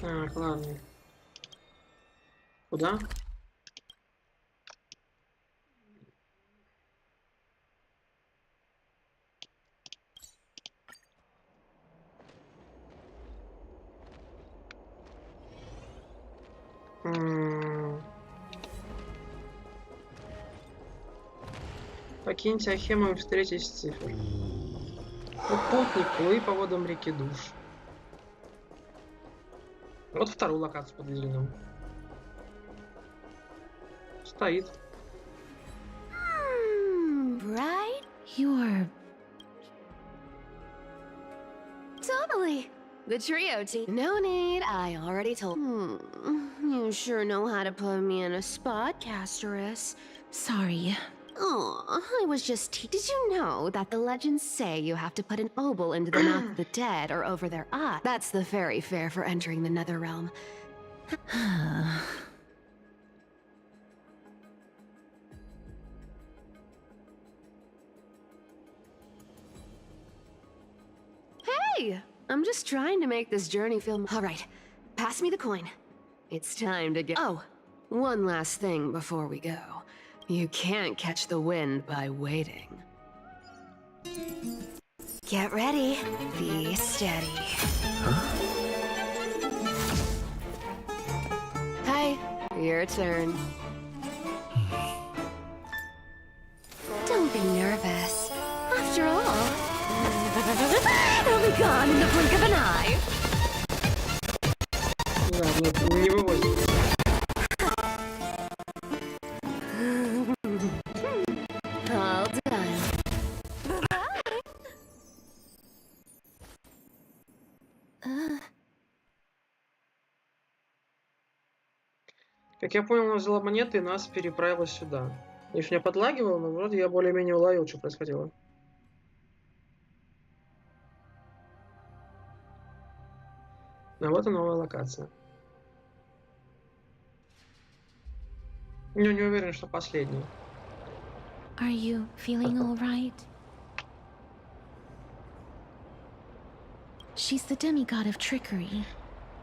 Так, ладно. Куда? Покиньте Ахему и встретитесь с цифрой. Путник, плыви по водам реки душ. Вот вторую локацию подвели нам. Стоит. Right? You're... Totally. The trio team. No need, I already told... You sure know how to put me in a spot, Casterus. Sorry. Oh, I was just Did you know that the legends say you have to put an obol into the mouth of the dead or over their eye? That's the fairy fare for entering the nether realm. Hey! I'm just trying to make this journey feel... Alright, pass me the coin. It's time to get... Oh, one last thing before we go. You can't catch the wind by waiting. Get ready. Be steady. Hi, your turn. Don't be nervous. After all, it'll be gone in the blink of an eye. Не вывозит. All done. Как я понял, она взяла монеты и нас переправила сюда. Если меня подлагивало, но вроде я более-менее уловил, что происходило. А вот и новая локация. Не уверен, что последний. Are you feeling all right? She's the demigod of trickery.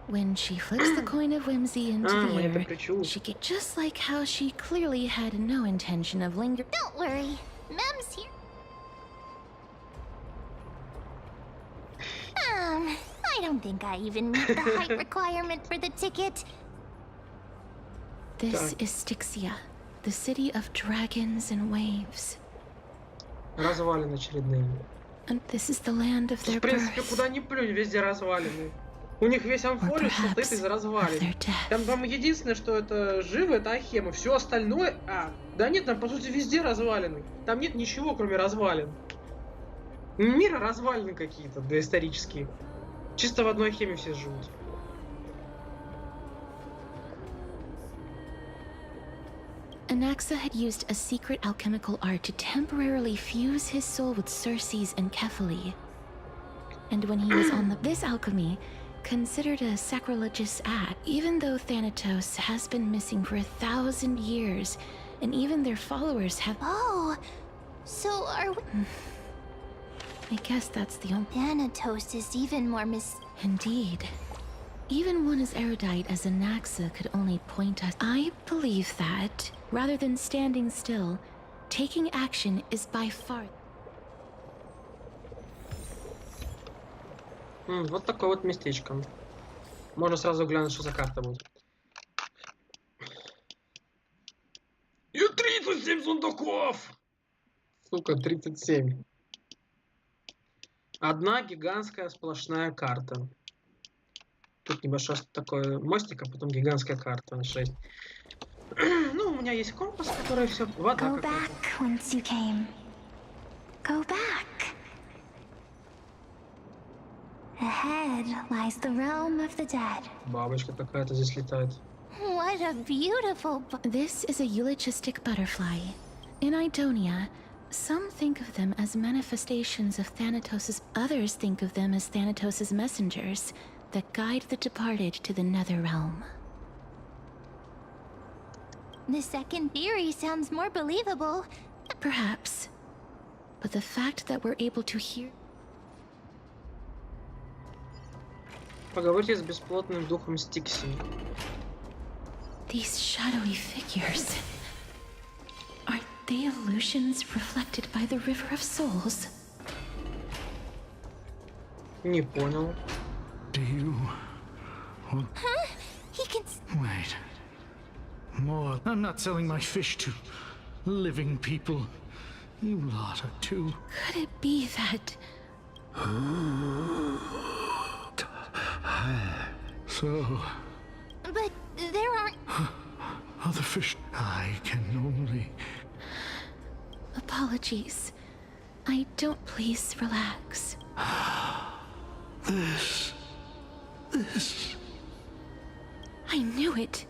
When she flips the coin of whimsy into the air, she gets just like how she clearly had no intention of lingering. Don't worry, Mem's here. I don't think I even meet the height requirement for the ticket. This is Styxia, the city of dragons and waves. Развалины очередные. And this is the land of their В принципе, birth. куда ни плюнь, везде развалины. У них весь амфорис состоит из развалин. Там единственное, что это живо, это ахема. Все остальное... Да нет, там по сути везде развалины. Там нет ничего, кроме развалин. Мира развалины какие-то доисторические. Чисто в одной ахеме все живут. Anaxa had used a secret alchemical art to temporarily fuse his soul with Circe's and Kefali. And when he was on this alchemy, considered a sacrilegious act, even though Thanatos has been missing for 1,000 years, and even their followers have... Oh, so are we... I guess that's the only... Thanatos is even more Indeed. Even one as erudite as Anaxa could only point us. I believe that, rather than standing still, taking action is by far... Вот такое вот местечко. Можно сразу глянуть, что за карта будет. И 37 сундуков! Сука, 37. Одна гигантская сплошная карта. Тут небольшой такой мостик, а потом гигантская карта на 6. Ну, у меня есть компас, который все... Вода Go back whence you came. Go back. Ahead lies the realm of the dead. Бабочка какая-то здесь летает. What a beautiful... This is a eulogistic butterfly. In Idonia, some think of them as manifestations of Thanatos'... Others think of them as Thanatos' messengers that guide the departed to the nether realm. The second theory sounds more believable. Perhaps. But the fact that we're able to hear... Поговорите с бесплотным духом Стикси. These shadowy figures... Are they illusions reflected by the River of Souls? Не понял. Do you want... Huh? He can... Wait. More. I'm not selling my fish to living people. You lot are too... Could it be that... So... But there aren't... Other fish... I can only... Apologies. I don't... Please relax. This... I knew it.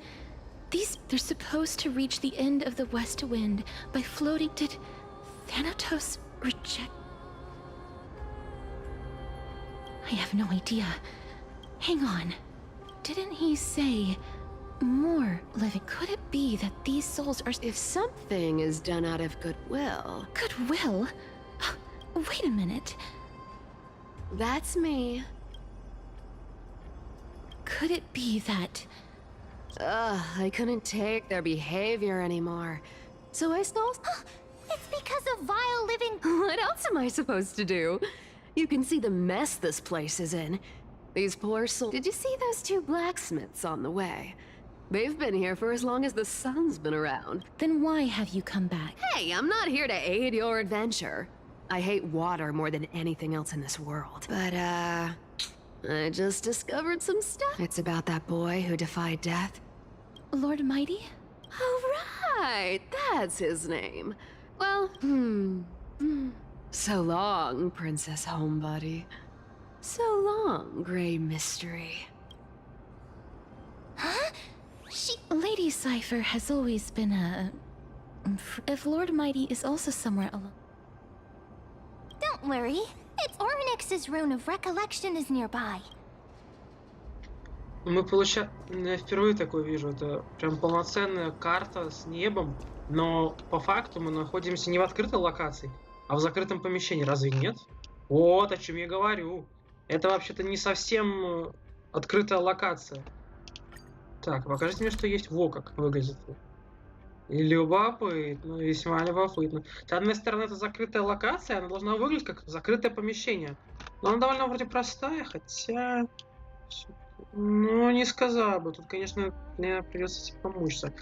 They're supposed to reach the end of the west wind by floating. Did Thanatos reject? I have no idea. Hang on. Didn't he say more living? Could it be that these souls are... If something is done out of goodwill... Goodwill? Wait a minute. That's me. Could it be that... I couldn't take their behavior anymore. So I stole... It's because of vile living... What else am I supposed to do? You can see the mess this place is in. These poor souls... Did you see those two blacksmiths on the way? They've been here for as long as the sun's been around. Then why have you come back? Hey, I'm not here to aid your adventure. I hate water more than anything else in this world. But, I just discovered some stuff. It's about that boy who defied death. Lord Mighty? Oh, right! That's his name. Well, So long, Princess Homebody. So long, Grey Mystery. Huh? Lady Cypher has always been a... If Lord Mighty is also somewhere alone... Don't worry. It's Orynyx's rune of recollection is nearby. Мы получаем... Я впервые такое вижу. Это прям полноценная карта с небом. Но по факту мы находимся не в открытой локации, а в закрытом помещении. Разве нет? Вот о чем я говорю. Это вообще-то не совсем открытая локация. Так, покажите мне, что есть. Во как выглядит. Любопытно, весьма любопытно. С одной стороны, это закрытая локация, она должна выглядеть как закрытое помещение. Но она довольно вроде простая, хотя... Ну, не сказал бы. Тут, конечно, мне придется помучиться.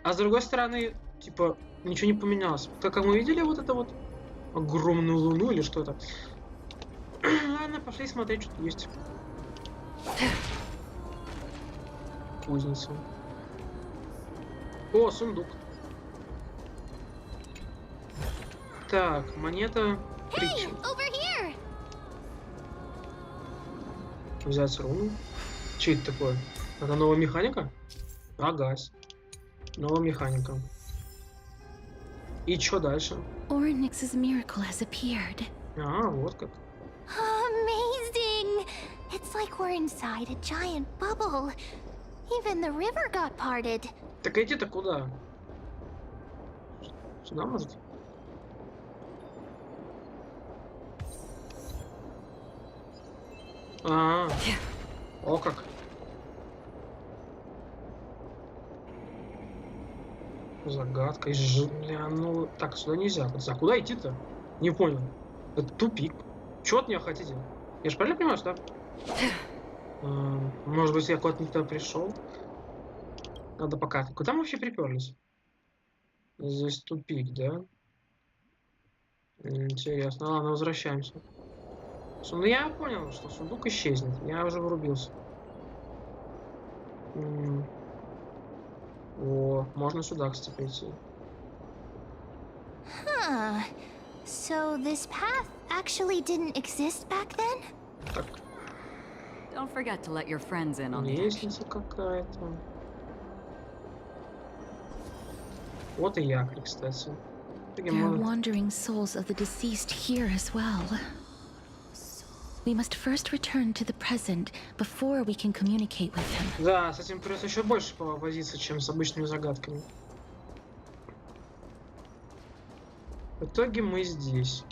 А с другой стороны, типа, ничего не поменялось. Как мы видели вот это вот огромную луну или что-то. Ладно, пошли смотреть, что тут есть. кузница. О, сундук. Так, монета. Hey, over here! Взять руну. Че это такое? Это новая механика? Агась. Новая механика. И что дальше? Ornyx's miracle has appeared. А, вот как. Amazing! It's like we're inside a giant bubble. Even the river got parted. Так иди-то куда? Сюда, может? А, о как. Загадка. Ну, так, сюда нельзя. А куда идти-то? Не понял. Это тупик. Чего от меня хотите? Я же правильно понимаю, что? Может быть, я куда-то не туда пришел? Надо пока. Куда мы вообще приперлись? Здесь тупик, да? Интересно. Ладно, возвращаемся. Ну, я понял, что сундук исчезнет. Я уже врубился. О, можно сюда, кстати, прийти. Huh. So this path actually didn't exist back then? Так. Don't forget to let your friends in on the action. Лестница какая-то. Вот и якорь, кстати. There are wandering souls of the deceased here as well. We must first return to the present before we can communicate with him. Да, с этим придется еще больше повозиться, чем с обычными загадками. В итоге мы здесь.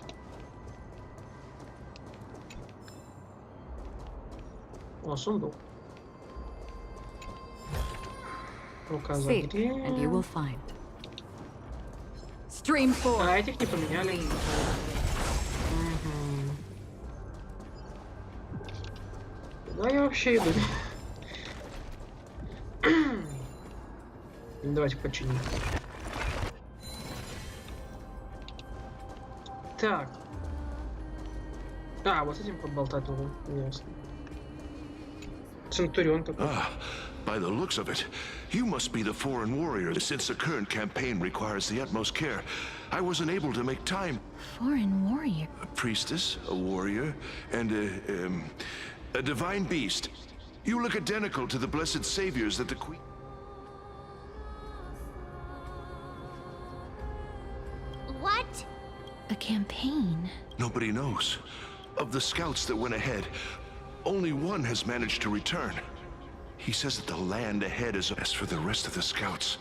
О, сундук. Рука загрела. And you will find. Stream 4. А этих не поменяли. Куда я вообще иду? Давайте починим. Так. А, вот с этим поболтать надо. Ясно. Центурион такой. By the looks of it, you must be the foreign warrior. Since the current campaign requires the utmost care, I wasn't able to make time. Foreign warrior? A priestess, a warrior, and a divine beast. You look identical to the blessed saviors that the queen... What? A campaign? Nobody knows. Of the scouts that went ahead, only one has managed to return. He says that the land ahead is as for the rest of the scouts.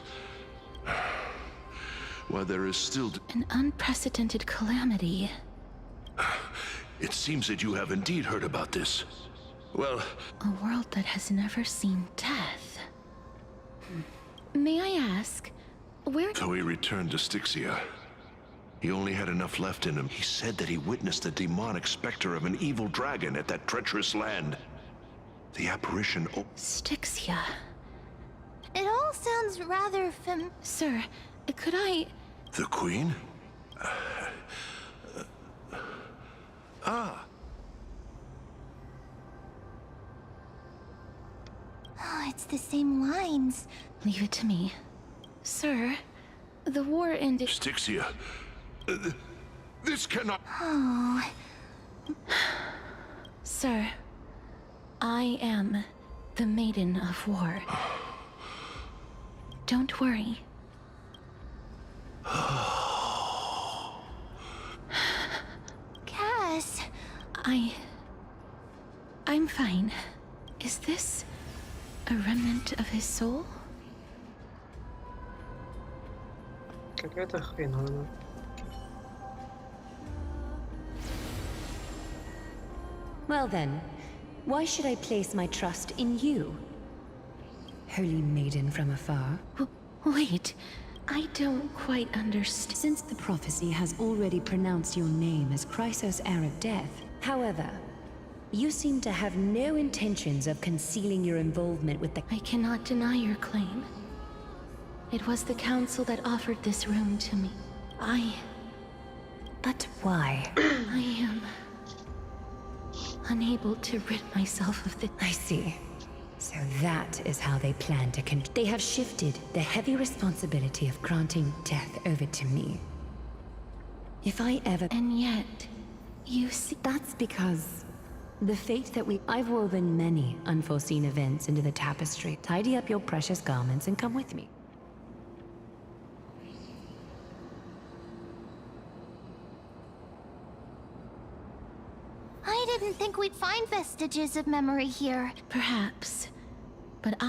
While there is still... An unprecedented calamity. It seems that you have indeed heard about this. Well... A world that has never seen death. May I ask, where... So he returned to Styxia. He only had enough left in him. He said that he witnessed the demonic specter of an evil dragon at that treacherous land. The apparition... Styxia. It all sounds rather Sir, could I... The queen? Ah. Oh, it's the same lines. Leave it to me. Sir, the war ended... Styxia. This cannot... Oh. Sir, I am the Maiden of War. Don't worry. Cass. I'm fine. Is this a remnant of his soul? Какая-то хреновина. Well then, why should I place my trust in you? Holy maiden from afar. Wait, I don't quite understand. Since the prophecy has already pronounced your name as Chrysos, heir of death, however, you seem to have no intentions of concealing your involvement with the... I cannot deny your claim. It was the council that offered this room to me. But why? I am... unable to rid myself of the... I see. So that is how they plan to They have shifted the heavy responsibility of granting death over to me. If I ever... And yet, you see... That's because the fate that I've woven many unforeseen events into the tapestry. Tidy up your precious garments and come with me. I didn't think we'd find vestiges of memory here. Perhaps, but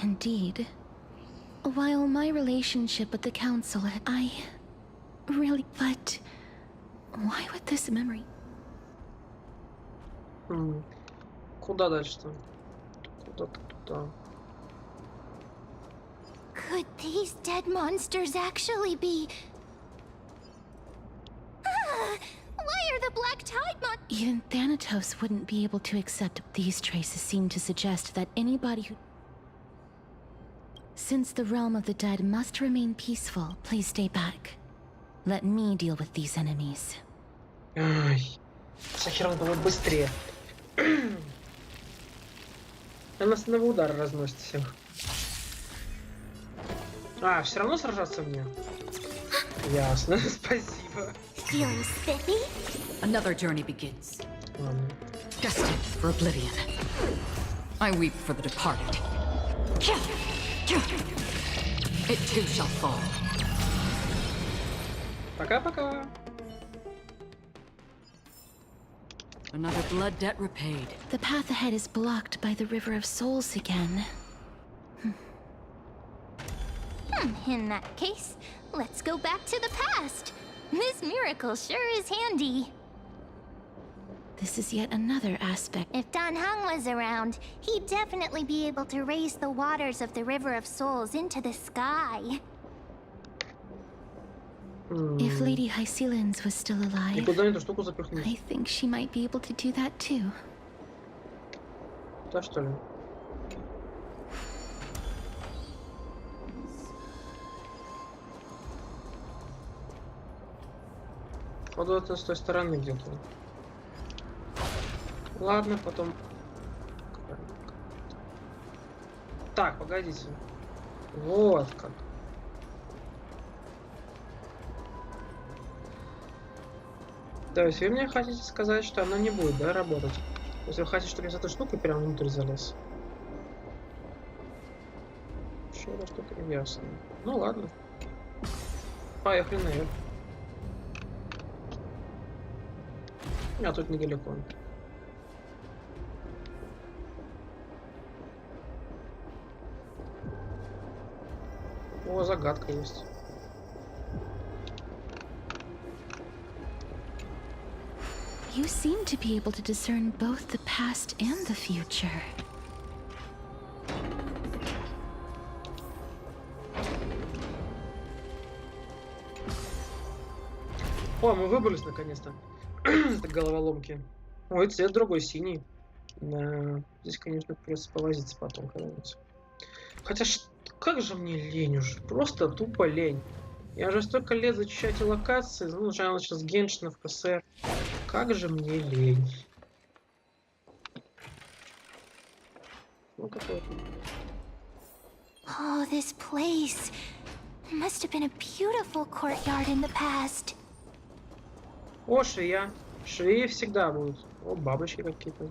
Indeed. While my relationship with the council, But why would this memory... Куда дальше-то? Куда-то туда. Could these dead monsters actually be... Why are the black tide Even Thanatos wouldn't be able to accept. These traces seem to suggest that anybody who... Since the realm of the dead must remain peaceful, please stay back. Let me deal with these enemies. Ай, Сахирон будет быстрее. Она с одного удара разносит всех. А, все равно сражаться мне? Ясно, спасибо. Feeling spiffy? Another journey begins. Destined for oblivion. I weep for the departed. It too shall fall. Пока-пока. Another blood debt repaid. The path ahead is blocked by the River of Souls again. In that case, let's go back to the past. This miracle sure is handy. This is yet another aspect. If Dan Heng was around, he'd definitely be able to raise the waters of the River of Souls into the sky. If Lady Hycelens was still alive, I think she might be able to do that too. Да, что ли? Походу, это с той стороны где-то. Ладно, потом... Так, погодите. Вот как. То есть вы мне хотите сказать, что она не будет, да, работать? То есть вы хотите, чтобы я с этой штукой прямо внутрь залез? Что-то что-то ясно. Ну ладно. Поехали наверх. А тут недалеко. О, загадка есть. You seem to be able to discern both the past and the future. О, мы выбрались наконец-то. Это головоломки. Ой, цвет другой, синий. Да. Здесь, конечно, придется повозиться потом когда-нибудь. Хотя, как же мне лень уже. Просто тупо лень. Я уже столько лет зачищаю эти локации. Ну, начинаю сейчас с геншина в КСР. Как же мне лень. Ну, какой-то. Oh, this place. Must have been a beautiful courtyard in the past. О, швея. Швеи всегда будут. О, бабочки какие-то.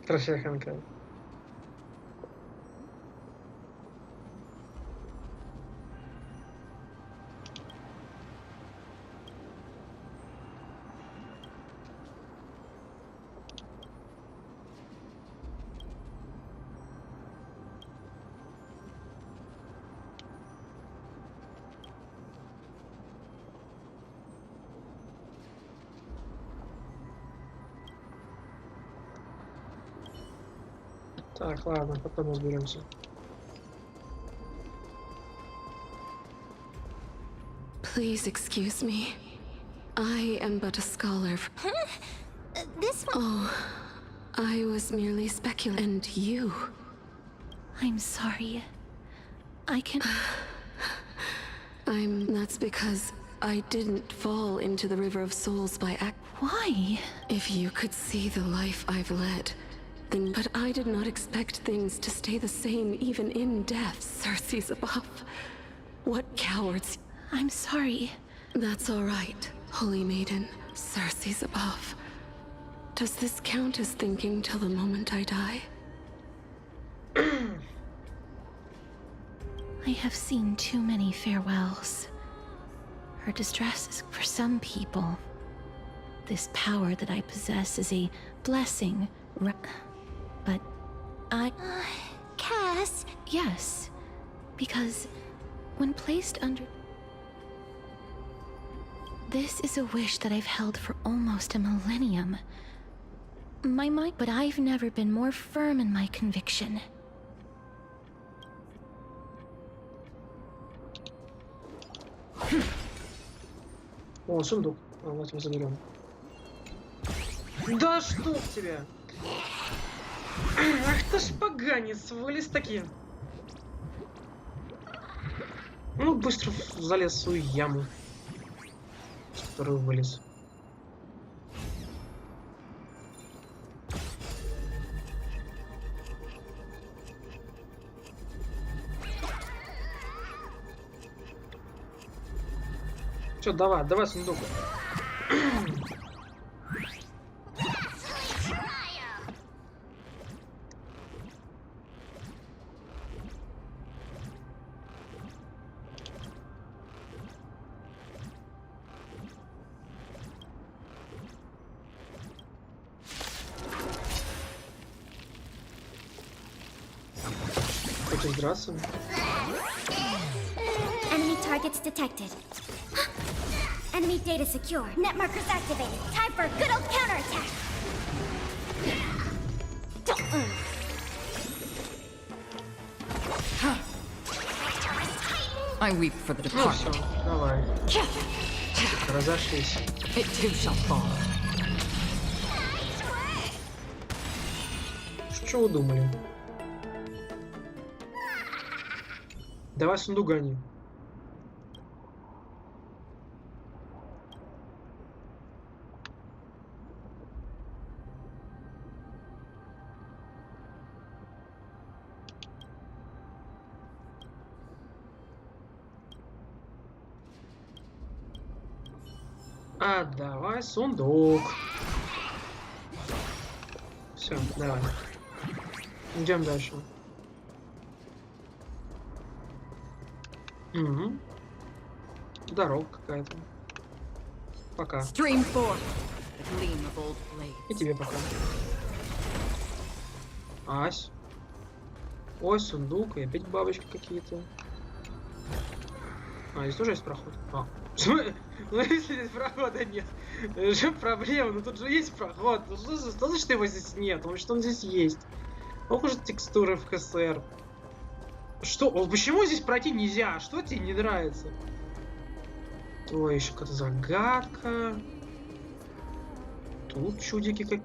Красивый Honkai. Так, ладно, потом разберемся. Please excuse me. I am but a scholar. This one. Oh, I was merely speculating. And you. I'm sorry. I can. That's because I didn't fall into the River of Souls by act. Why? If you could see the life I've led, then. But I did not expect things to stay the same even in death. Cersei's above. What cowards. I'm sorry. That's all right, Holy Maiden. Cersei's above. Does this count as thinking till the moment I die? I have seen too many farewells. Her distress is for some people. This power that I possess is a blessing, but I... Cass? Yes, because when placed under... This is a wish that I've held for almost a millennium. My mind, but I've never been more firm in my conviction. О, сундук. Давайте его заберем. Да что в тебя? Ах ты ж поганец, вылез таки. Ну, быстро залез в свою яму, с которой вылез. Все, давай сундук. Хочешь драться? Enemy targets detected. Enemy data secure. Net markers activated. Time for a good old counterattack. I weep for the Ну departed. все, давай. Разошлись. It too shall fall. Что вы думали? Давай сундук гони. А давай сундук. Все, давай. Идем дальше. Угу. Дорога какая-то. Пока. Stream forth the gleam of old blades. И тебе пока. Ась. Ой, сундук, и опять бабочки какие-то. А, здесь тоже есть проход. А. Ну если здесь прохода нет, же проблема, ну тут же есть проход. Ну что значит его здесь нет? Потому что он здесь есть. Ох уж текстуры в ХСР. Что? Почему здесь пройти нельзя? Что тебе не нравится? Ой, еще какая-то загадка. Тут чудики как...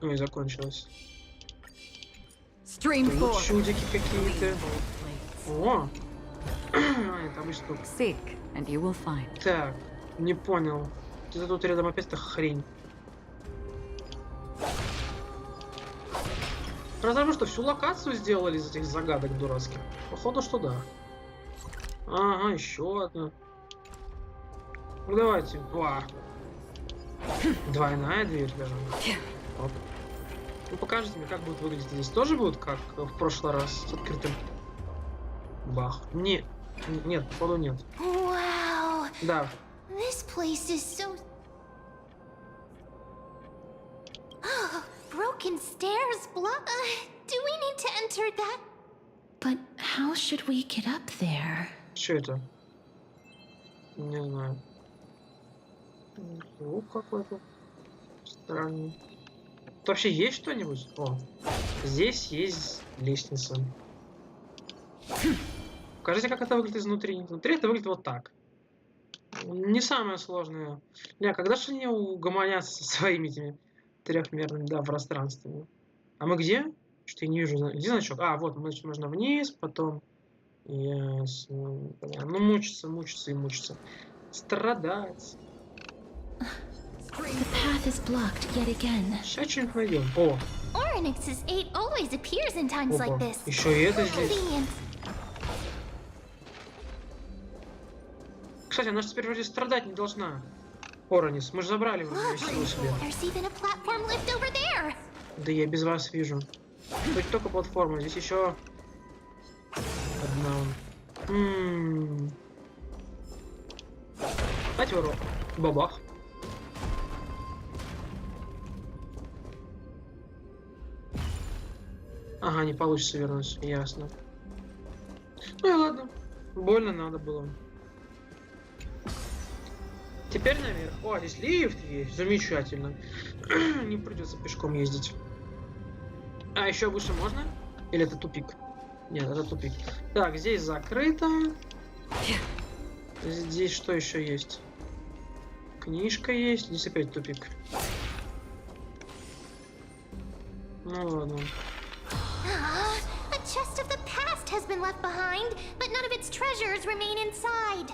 Ой, закончилось. Тут чудики какие-то. О! Это обычно тут. And you will find. Так, не понял. Где-то тут рядом опять-то хрень. Потому что всю локацию сделали из этих загадок дурацких. Походу, что да. Ага, еще одна. Ну давайте. Ва. Двойная дверь даже. Оп. Ну покажите мне, как будет выглядеть здесь. Тоже будет как в прошлый раз с открытым. Бах. Нет, походу нет. Wow. Да. This place is so... Broken stairs, blah. Do we need to enter that? But how should we get up there? Что это? Не знаю. Звук какой-то странный. Тут вообще есть что-нибудь? О, здесь есть лестница. Покажите, как это выглядит изнутри. Внутри это выглядит вот так. Не самое сложное. Не, когда же они угомонятся со своими этими трехмерном, да, пространстве. А мы где? Что-то я не вижу. Где значок? А, вот, значит, нужно вниз, потом... Ясно. Ну, мучиться и мучиться. Страдать. The path is blocked yet again. Сейчас что-нибудь найдем. О! Oryx's 8 always appears in times like this. Еще и это здесь. Кстати, она же теперь вроде страдать не должна. Оранис, мы же забрали его себе. Да я без вас вижу. Тут только платформа, здесь еще одна. Дайте урок. Бабах. Ага, не получится вернуть, ясно. Ну и ладно. Больно надо было. Теперь наверх. О, здесь лифт есть. Замечательно. Не придется пешком ездить. А еще выше можно? Или это тупик? Нет, это тупик. Так, здесь закрыто. Здесь что еще есть? Книжка есть. Здесь опять тупик. Ну ладно. A chest of the past has been left behind, but none of its treasures remain inside.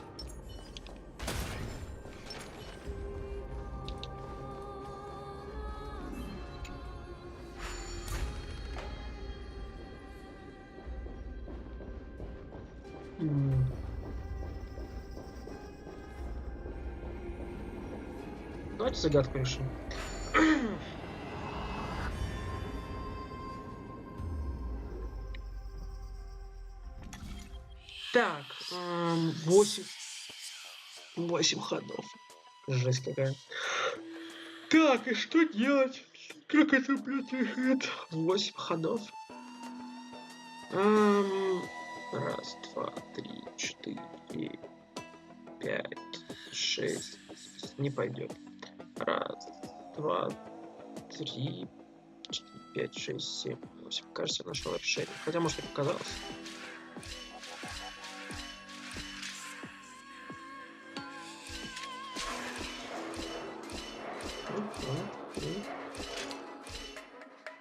Давайте загадку решим. Так, 8 ходов. Жесть какая. Так, и что делать? Как это, блядь, решит? 8 ходов. 1, 2, 3, 4, 5, 6. Не пойдет. 1, 2, 3, 4, 5, 6, 7, 8. Кажется, я нашел решение. Хотя, может, и показалось.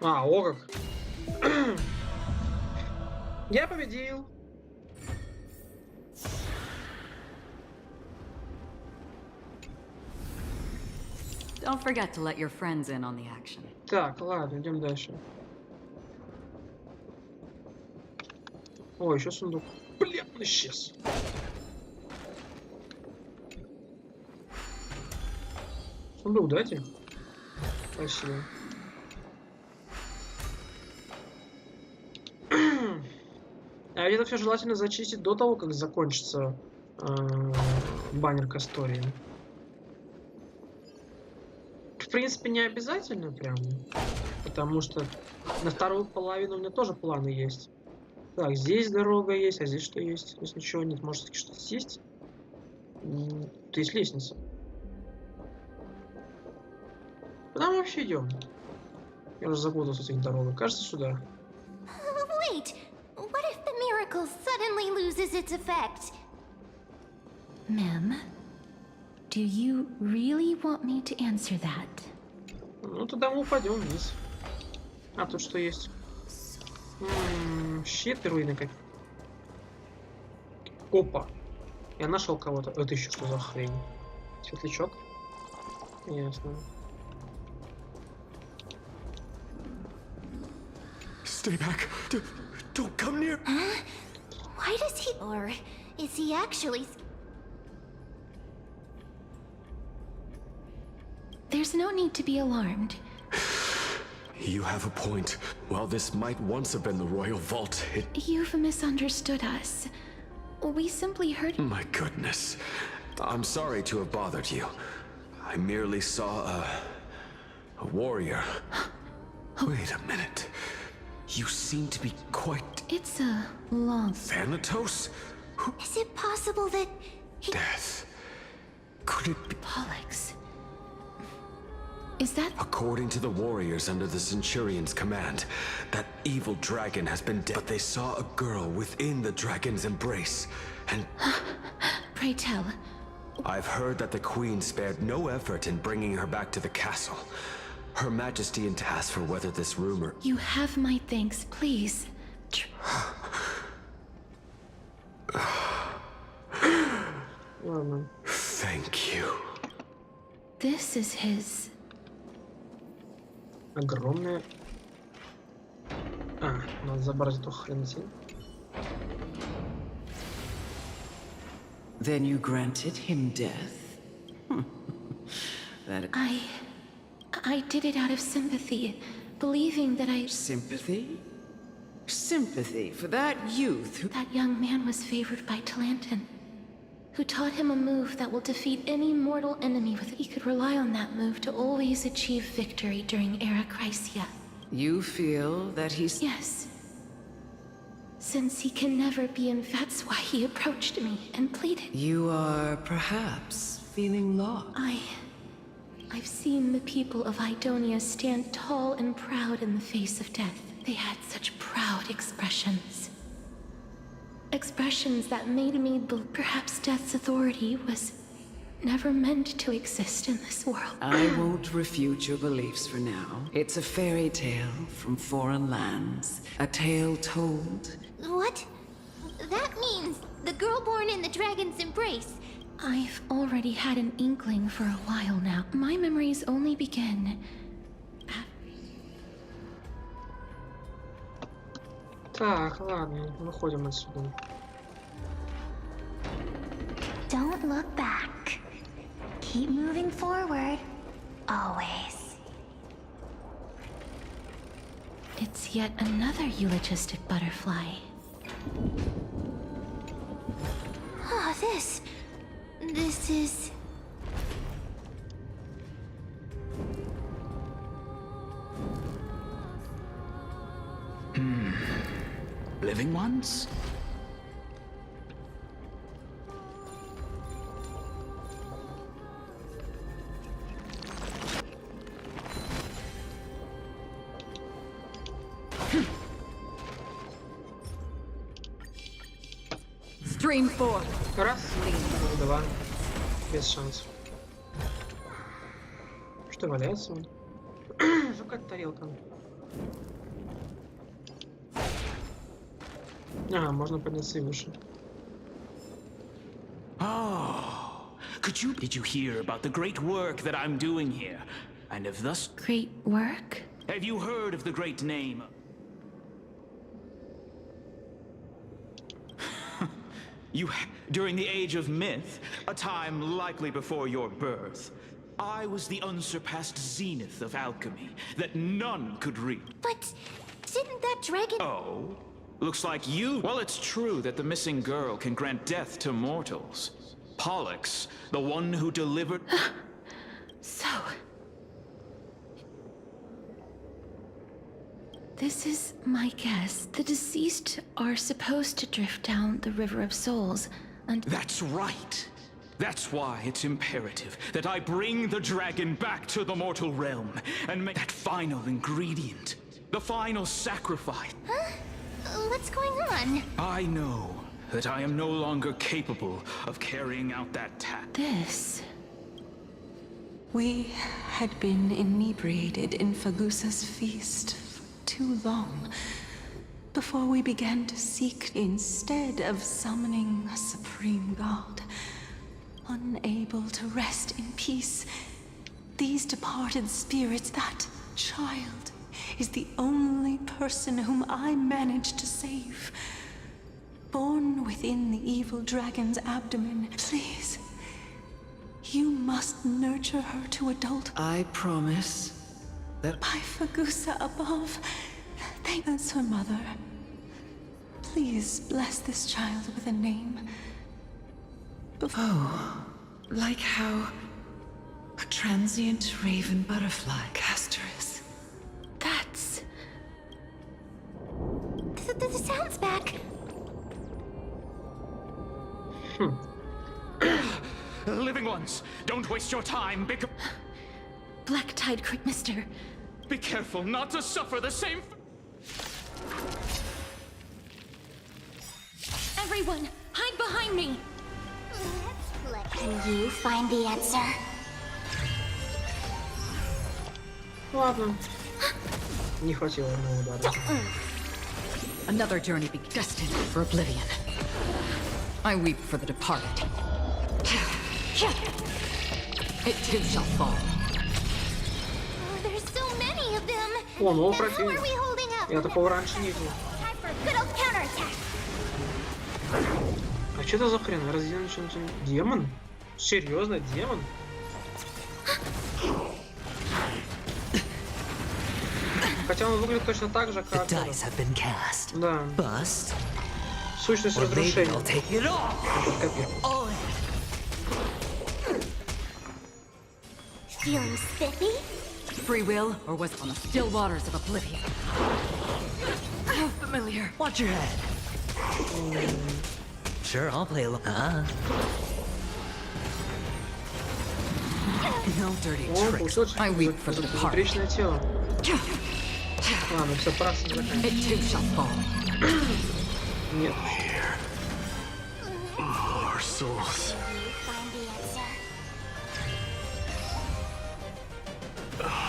А, о как. Я победил. Don't forget to let your friends in on the action. Так, ладно, идем дальше. О, еще сундук. Блин, он исчез. Сундук дайте. Спасибо. А это все желательно зачистить до того, как закончится баннер к истории. В принципе, не обязательно прям. Потому что на вторую половину у меня тоже планы есть. Так, здесь дорога есть, а здесь что есть? Здесь ничего нет. Может, что-то есть? Тут есть лестница. Куда мы вообще идем? Я уже запутался с этих дорогах. Кажется, сюда. Wait, what if the miracle suddenly loses its effect? Mem, do you really want me to answer that? Ну, тогда мы упадем вниз. А тут что есть? Щит и руины как. Опа. Я нашел кого-то. Это еще что за хрень? Светлячок? Ясно. Stay back. Don't come near. Huh? Why does he... Or is he actually... There's no need to be alarmed. You have a point. While this might once have been the royal vault, You've misunderstood us. We simply heard... My goodness. I'm sorry to have bothered you. I merely saw a warrior. Wait a minute. You seem to be quite... It's a long... Thanatos? Is it possible that... Death. Could it be... Pollux. Is that... According to the warriors under the Centurion's command, that evil dragon has been dead. But they saw a girl within the dragon's embrace, and... Pray tell. I've heard that the Queen spared no effort in bringing her back to the castle. Her Majesty and asked for whether this rumor... You have my thanks, please. Thank you. This is his... Огромная... надо забрать эту хренотень. Then you granted him death? That... I did it out of sympathy, believing that I... Sympathy? Sympathy for that youth who... That young man was favored by Talantin, who taught him a move that will defeat any mortal enemy with it. He could rely on that move to always achieve victory during Era Chrysia. You feel that he's... Yes. Since he can never be in... That's why he approached me and pleaded. You are perhaps feeling lost. I've seen the people of Idonia stand tall and proud in the face of death. They had such proud expressions. Expressions that made me believe perhaps death's authority was never meant to exist in this world. I won't refute your beliefs for now. It's a fairy tale from foreign lands. A tale told. What? That means the girl born in the dragon's embrace. I've already had an inkling for a while now. My memories only begin... Так, ладно, выходим отсюда. Don't look back. Keep moving forward. Always. It's yet another eulogistic butterfly. Oh, this is... Living ones? Stream 4. Раз, два. Без шансов. Что валяется он? Что как тарелка? Можно подняться и выше. Oh, did you hear about the great work that I'm doing here? And if thus... Great work? Have you heard of the great name? During the age of myth, a time likely before your birth, I was the unsurpassed zenith of alchemy that none could reach. But didn't that dragon... Oh? Looks like you... Well, it's true that the missing girl can grant death to mortals. Pollux, the one who delivered... So... This is my guess. The deceased are supposed to drift down the River of Souls, and... That's right! That's why it's imperative that I bring the dragon back to the mortal realm and make that final ingredient, the final sacrifice. Huh? What's going on? I know that I am no longer capable of carrying out that task. This... We had been inebriated in Fagusa's feast for too long before we began to seek instead of summoning a supreme god. Unable to rest in peace, these departed spirits, that child, is the only person whom I managed to save. Born within the evil dragon's abdomen, please, you must nurture her to adult. I promise that... By Fagusa above, thank us, her mother. Please bless this child with a name. Oh, like how a transient raven butterfly, Casterus. That's... The sound's back. Living ones, don't waste your time, Black Tide Mister. Be careful not to suffer the same... Everyone, hide behind me! Can you find the answer? Ладно. Не хватило одного удара. Another journey be destined for oblivion. I weep for the departed. It too shall fall. Oh, there's so many of them. О, новый And how противник. are we holding up? Я такого раньше не видел. Time for a good old counterattack. А что это за хрен? Демон? Серьезно, демон? Хотя он выглядит точно так же, как... Да. Сущность разрушения. Этот копир. Feeling spiffy? Free will, or was it on the still waters of oblivion? How familiar. Watch your head. Sure, I'll play along. No dirty О, tricks. получилось I weep for the departed. безупречное тело. Ладно, все, пора заканчивать. It too shall fall. Нет. Our souls. Find the answer.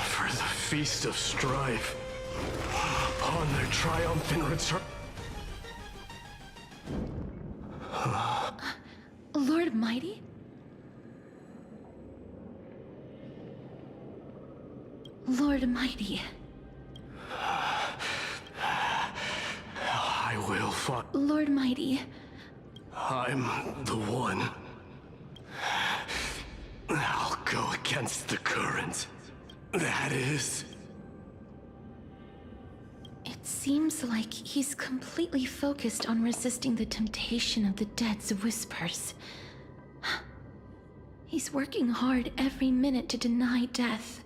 For the feast of strife. Upon their triumphant return. Lord Mighty? Lord Mighty. I will fight. Lord Mighty. I'm the one. I'll go against the current. That is. It seems like he's completely focused on resisting the temptation of the dead's whispers. He's working hard every minute to deny death.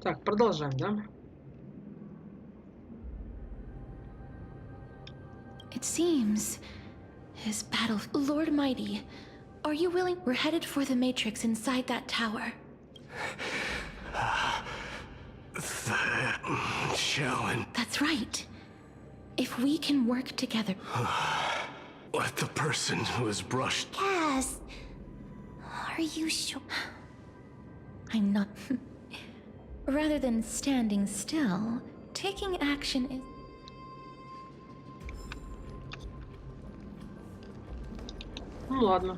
Так, продолжаем, да? It seems his battle. Lord Mighty, are you willing? We're headed for the Matrix inside that tower. Shallon. That's right. If we can work together. Let the person who is brushed. Cass, are you sure? I'm not. Rather than standing still, taking action is. Ну ладно.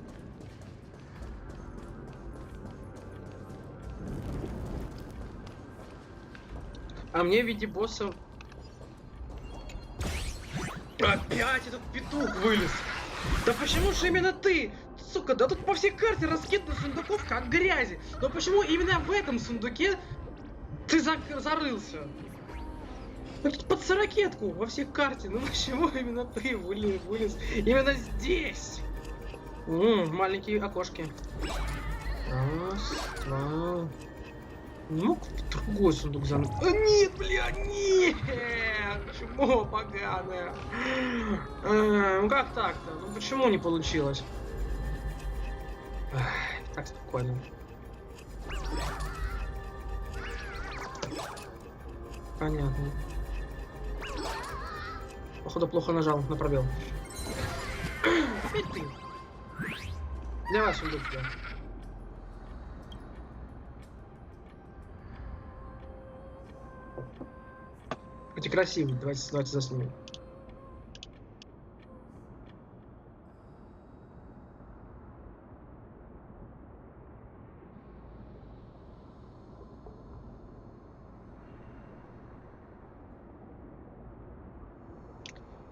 А мне в виде босса... Опять этот петух вылез. Да почему же именно ты? Сука, да тут по всей карте раскидано сундуков как грязи. Но почему именно в этом сундуке ты зарылся? Тут под сорокетку во всей карте. Ну почему именно ты вылез именно здесь? Маленькие окошки. Раз, два. Ну, другой сундук занят. Нет, бля, нет! Почему поганое? Ну как так-то? Ну почему не получилось? Так спокойно. Понятно. Походу плохо нажал на пробел. Опять ты. Давай сундук туда. Эти красивые, давайте заснимем.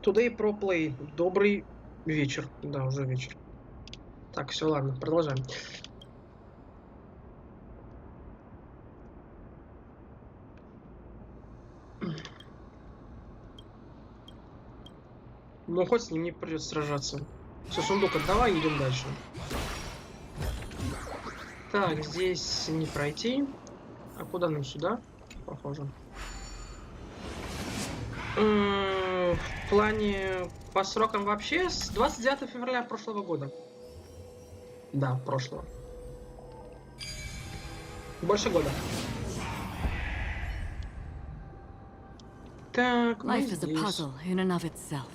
Today Pro Play. Добрый вечер. Да, уже вечер. Так, все, ладно, продолжаем. Ну, хоть с ним не придется сражаться. Все, сундук отдавай, идем дальше. Так, здесь не пройти. А куда нам сюда? Похоже. В плане по срокам вообще с 29 февраля прошлого года. Да, прошлого. Больше года. Так, Life is a puzzle in and of itself.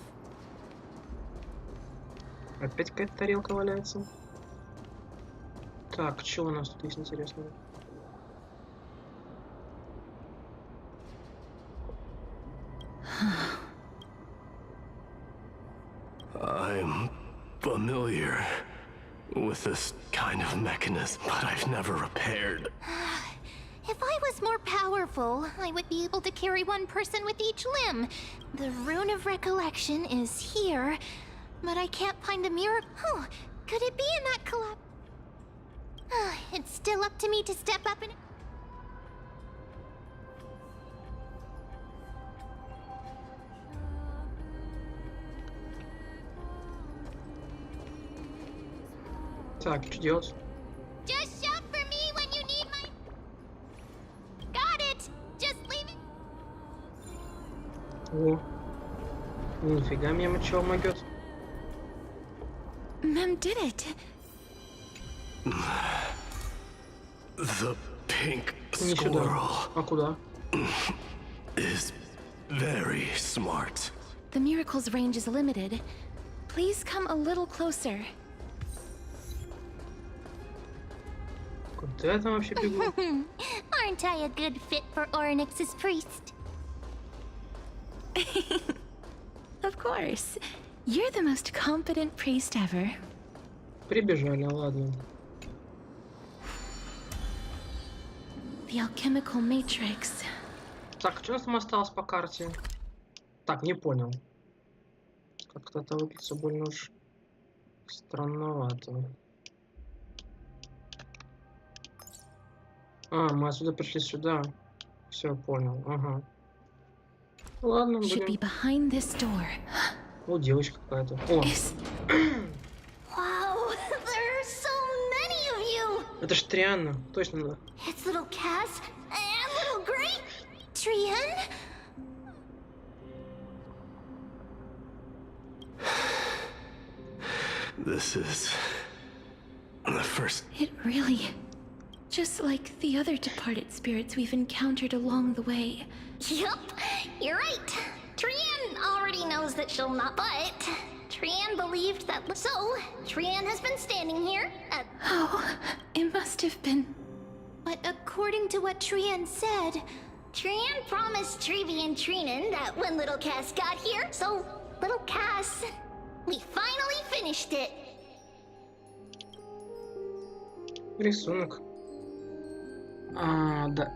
Опять какая-то тарелка валяется. Так, что у нас тут есть интересного? I'm familiar with this kind of mechanism, but I've never repaired. If I was more powerful, I would be able to carry one person with each limb. The Rune of Recollection is here, but I can't find a mirror. Oh, could it be in that collab? It's still up to me to step up and... Так, что делать? Just shout for me when you need my... Got it! Just leave it... О, нифига мне мочево могет. Mem did it. The pink Не сюда. squirrel А куда? is very smart. The miracle's range is limited. Please come a little closer. Куда я там вообще бегу? Aren't I a good fit for Orynyx's priest? Of course. You're the most competent priest ever. Прибежали, ладно. The alchemical matrix. Так, что у нас там осталось по карте? Так, не понял. Как-то это выглядит все больно уж странновато. А, мы отсюда пришли сюда. Все, понял. Ага. Ладно, Should be будем... behind this door. О, девочка какая-то. О! Wow, there are so many of you! Это ж Трианна, точно. It's little Cass and little This is the first. It really, just like the other departed spirits we've encountered along the way. Yup, you're right. Trian already knows that she'll not, but Trian believed that. So, Trian has been standing here at. Oh, it must have been. But according to what Trian said, Trian promised Trevi and Trinan that when little Cass got here, so little Cass, we finally finished it. Рисунок. Да.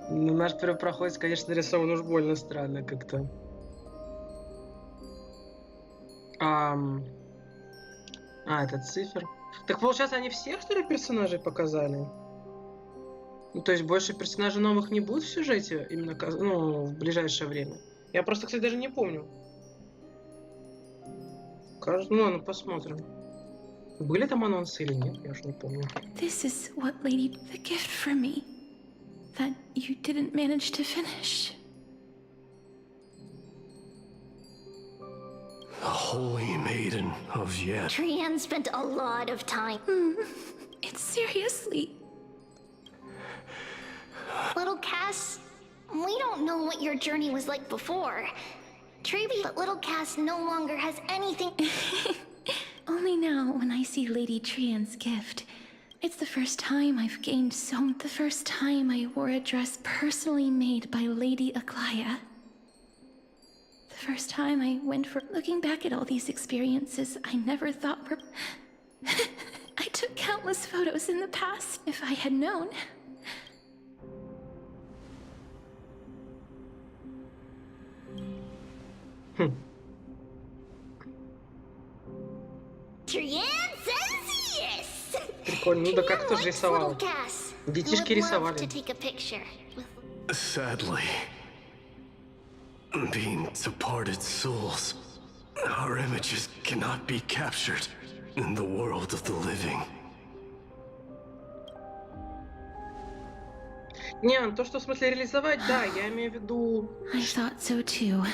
Ну, наш первый проход, конечно, нарисован уж больно странно как-то. Это цифр. Так получается, они всех, что ли, персонажей показали? Ну, то есть больше персонажей новых не будет в сюжете, именно, ну, в ближайшее время? Я просто, кстати, даже не помню. Кажется, ну, посмотрим. Были там анонсы или нет, я уж не помню. This is what lady the gift for me that you didn't manage to finish. The holy maiden of Yet. Trian spent a lot of time. It's seriously. Little Cass, we don't know what your journey was like before. Trevi, but little Cass no longer has anything. Only now, when I see Lady Trian's gift. It's the first time I've gained so. The first time I wore a dress personally made by Lady Aglaya. The first time I went for. Looking back at all these experiences, I never thought were. I took countless photos in the past. If I had known. Trian says yes. Прикольно, ну да как кто же рисовал? Детишки рисовали. Sadly, being departed souls, our images cannot be captured in the world of the living. Не, то, что в смысле реализовать, да, я имею в виду,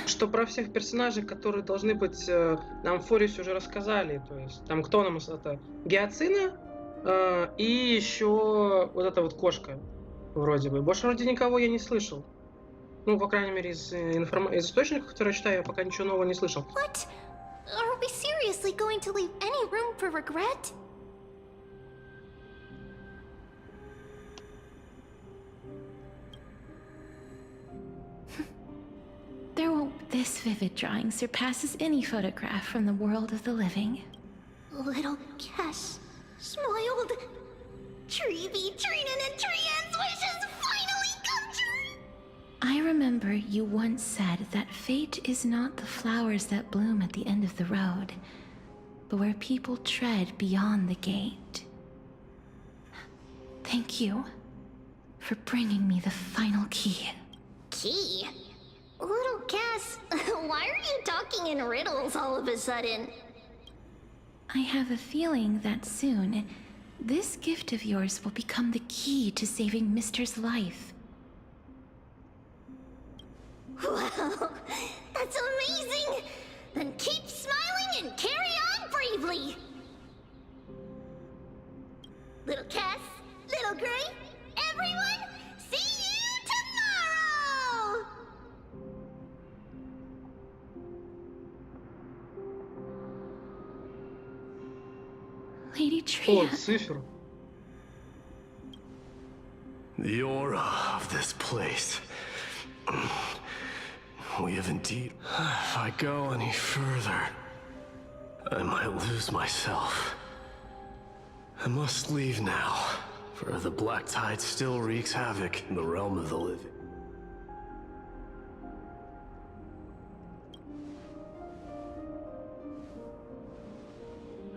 что про всех персонажей, которые должны быть, нам в Форисе уже рассказали, то есть, там кто нам это, Гиацина, и еще вот эта вот кошка, вроде бы. Больше вроде никого я не слышал. Ну, по крайней мере, из источников, которые читаю, я пока ничего нового не слышал. What? Are we seriously going to leave any room for regret? There won't. This vivid drawing surpasses any photograph from the world of the living. Little Cass smiled. Trevi, Trinan, and Trian's wishes finally come true. I remember you once said that fate is not the flowers that bloom at the end of the road, but where people tread beyond the gate. Thank you for bringing me the final key. Key? Little Cass, why are you talking in riddles all of a sudden? I have a feeling that soon, this gift of yours will become the key to saving Mister's life. Wow, that's amazing! Then keep smiling and carry on bravely! Little Cass, Little Gray, everyone, see you tomorrow! Lady Trian. О, цифр. The aura of this place. We have indeed. If I go any further, I might lose myself. I must leave now, for the black tide still wreaks havoc in the realm of the living.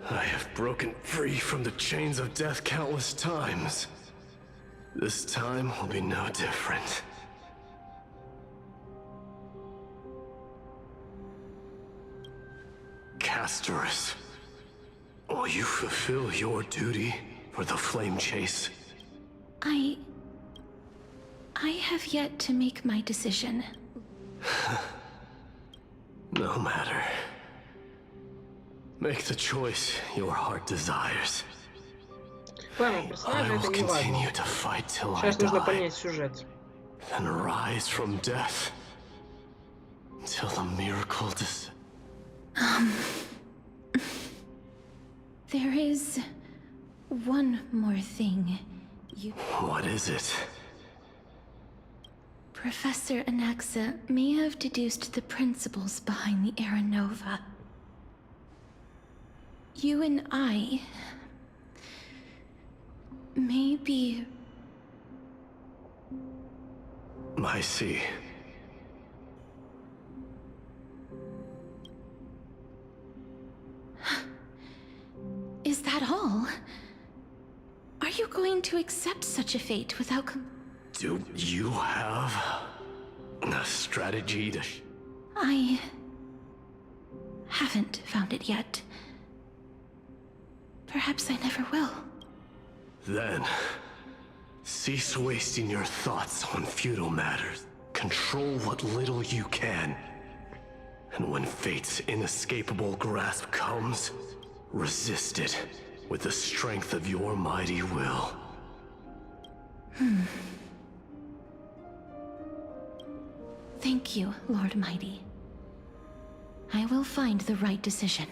I have broken free from the chains of death countless times. This time will be no different. Castorus, will you fulfill your duty for the flame chase? I have yet to make my decision. No matter. Make the choice your heart desires. Ладно, персонажи это не важно. Сейчас нужно понять сюжет. Then rise from death till the miracle There is one more thing. What is it? Professor Anaxa may have deduced the principles behind the Era Nova. You and I may be... I see. Is that all? Are you going to accept such a fate without Do you have a strategy to... I haven't found it yet. Perhaps I never will. Then, cease wasting your thoughts on futile matters. Control what little you can. And when fate's inescapable grasp comes, resist it with the strength of your mighty will. Thank you, Lord Mighty. I will find the right decision.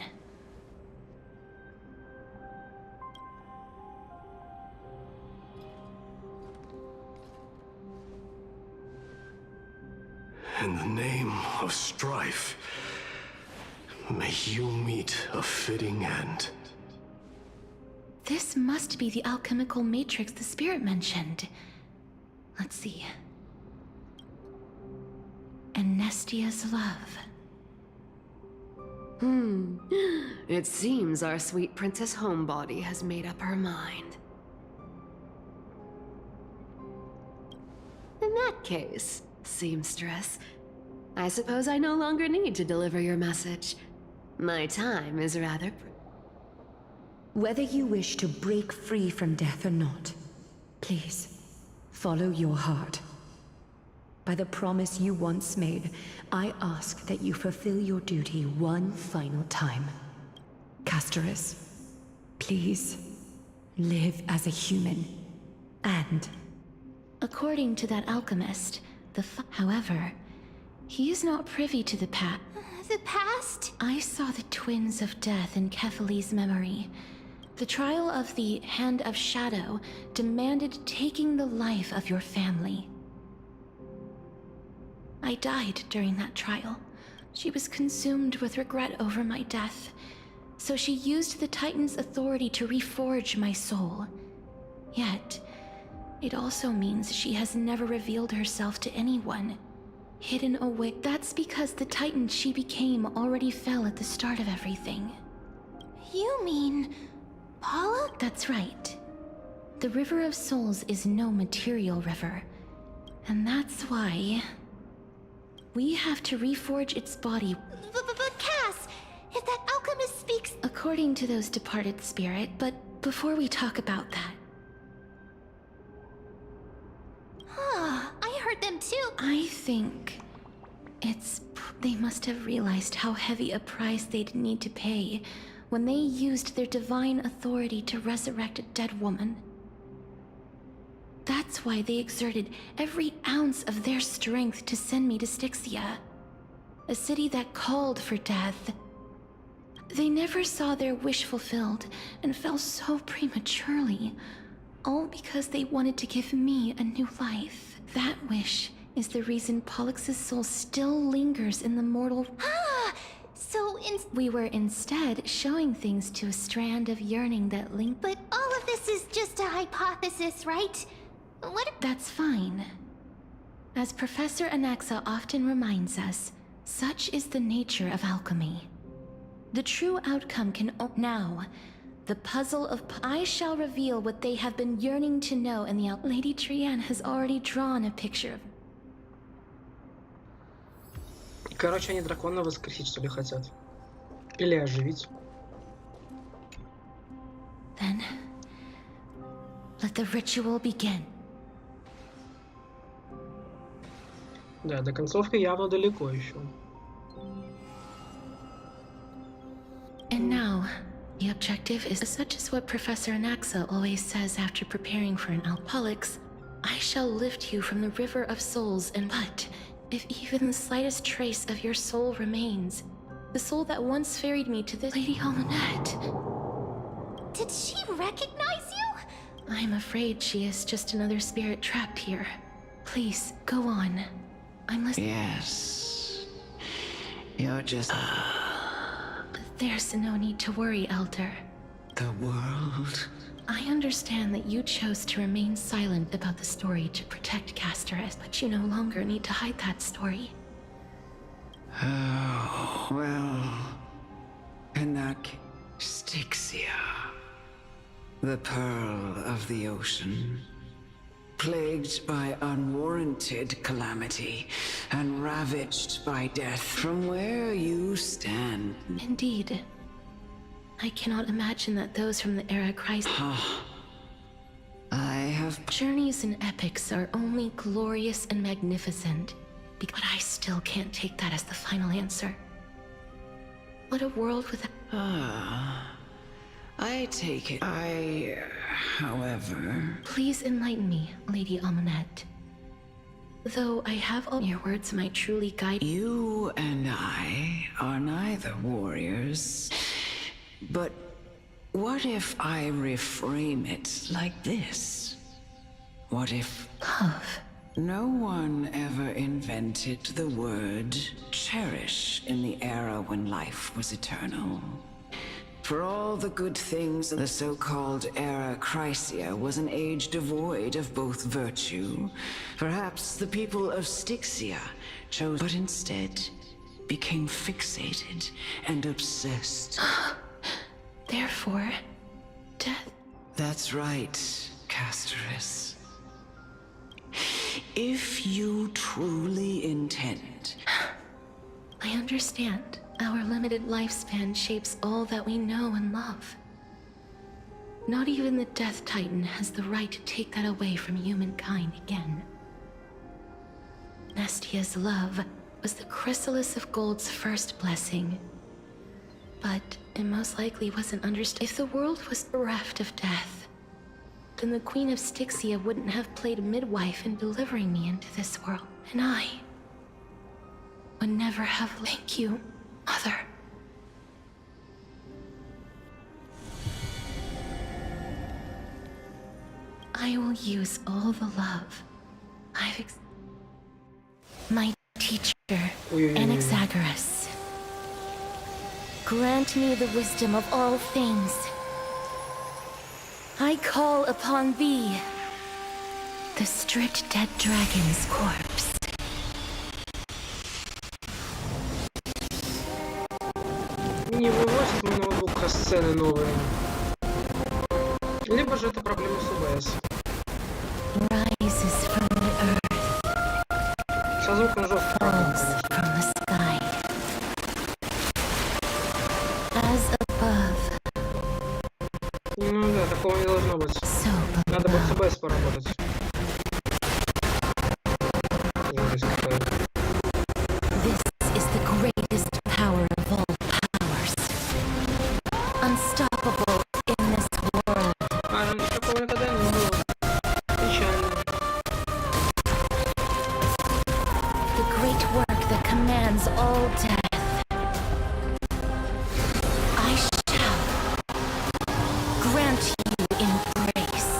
In the name of strife, may you meet a fitting end. This must be the alchemical matrix the spirit mentioned. Let's see. Anestia's love. It seems our sweet Princess Homebody has made up her mind. In that case, seamstress, I suppose I no longer need to deliver your message. My time is rather... Whether you wish to break free from death or not, please, follow your heart. By the promise you once made, I ask that you fulfill your duty one final time. Castorus, please, live as a human, and... According to that alchemist, however, he is not privy to the past. The past? I saw the twins of death in Kefali's memory. The trial of the Hand of Shadow demanded taking the life of your family. I died during that trial. She was consumed with regret over my death, so she used the Titan's authority to reforge my soul. Yet, it also means she has never revealed herself to anyone. Hidden away. That's because the Titan she became already fell at the start of everything. You mean... Paula? That's right. The River of Souls is no material river. And that's why... we have to reforge its body. But Cass, if that alchemist speaks... According to those departed spirit, but before we talk about that... I heard them too. I think... they must have realized how heavy a price they'd need to pay when they used their divine authority to resurrect a dead woman. That's why they exerted every ounce of their strength to send me to Styxia, a city that called for death. They never saw their wish fulfilled and fell so prematurely, all because they wanted to give me a new life. That wish is the reason Pollux's soul still lingers in the mortal... So we were instead showing things to a strand of yearning that linked... But all of this is just a hypothesis, right? That's fine. As Professor Anaxa often reminds us, such is the nature of alchemy. The true outcome can... Now, the puzzle of... I shall reveal what they have been yearning to know, and the Lady Trianne has already drawn a picture of... Короче, они дракона воскресить, что ли, хотят? Или оживить? Then, let the ritual begin. Да, до концовки явно далеко еще. And now, the objective is such as what Professor Anaxa always says after preparing for an alcoholics. I shall lift you from the river of souls, and but if even the slightest trace of your soul remains, the soul that once ferried me to the Lady Almanette. Did she recognize you? I'm afraid she is just another spirit trapped here. Please, go on. I'm listening. Yes. You're just... But there's no need to worry, Elder. The world? I understand that you chose to remain silent about the story to protect Casteress, but you no longer need to hide that story. Oh, well... In that case... Styxia. The pearl of the ocean. Plagued by unwarranted calamity, and ravaged by death from where you stand. Indeed. I cannot imagine that those from the era Christ... I have... Journeys and epics are only glorious and magnificent, but I still can't take that as the final answer. What a world without... I take it. However... Please enlighten me, Lady Almanette. Though I have all your words might truly guide... You and I are neither warriors. But what if I reframe it like this? What if... Love. No one ever invented the word cherish in the era when life was eternal. For all the good things, the so-called era Chrysia was an age devoid of both virtue. Perhaps the people of Styxia chose, but instead became fixated and obsessed. Therefore, death... That's right, Casteress. If you truly intend... I understand. Our limited lifespan shapes all that we know and love. Not even the Death Titan has the right to take that away from humankind again. Nestia's love was the chrysalis of Gold's first blessing. But it most likely wasn't understood. If the world was bereft of death, then the Queen of Styxia wouldn't have played midwife in delivering me into this world. And I would never have... Thank you, Mother. I will use all the love I've my teacher, Anaxagoras. Grant me the wisdom of all things. I call upon thee, the stripped dead dragon's corpse. Не вывозит мой ноутбук сцены новые. Либо же это проблема с ОБС. Rises from the earth. Со звуком жестко проблема, from the sky. As above. Ну да, такого не должно быть. Надо будет с ОБС поработать. This is the greatest power of all powers. Unstoppable in this world. Такого никогда не было. Печально. The great work that commands all death. I shall grant you embrace.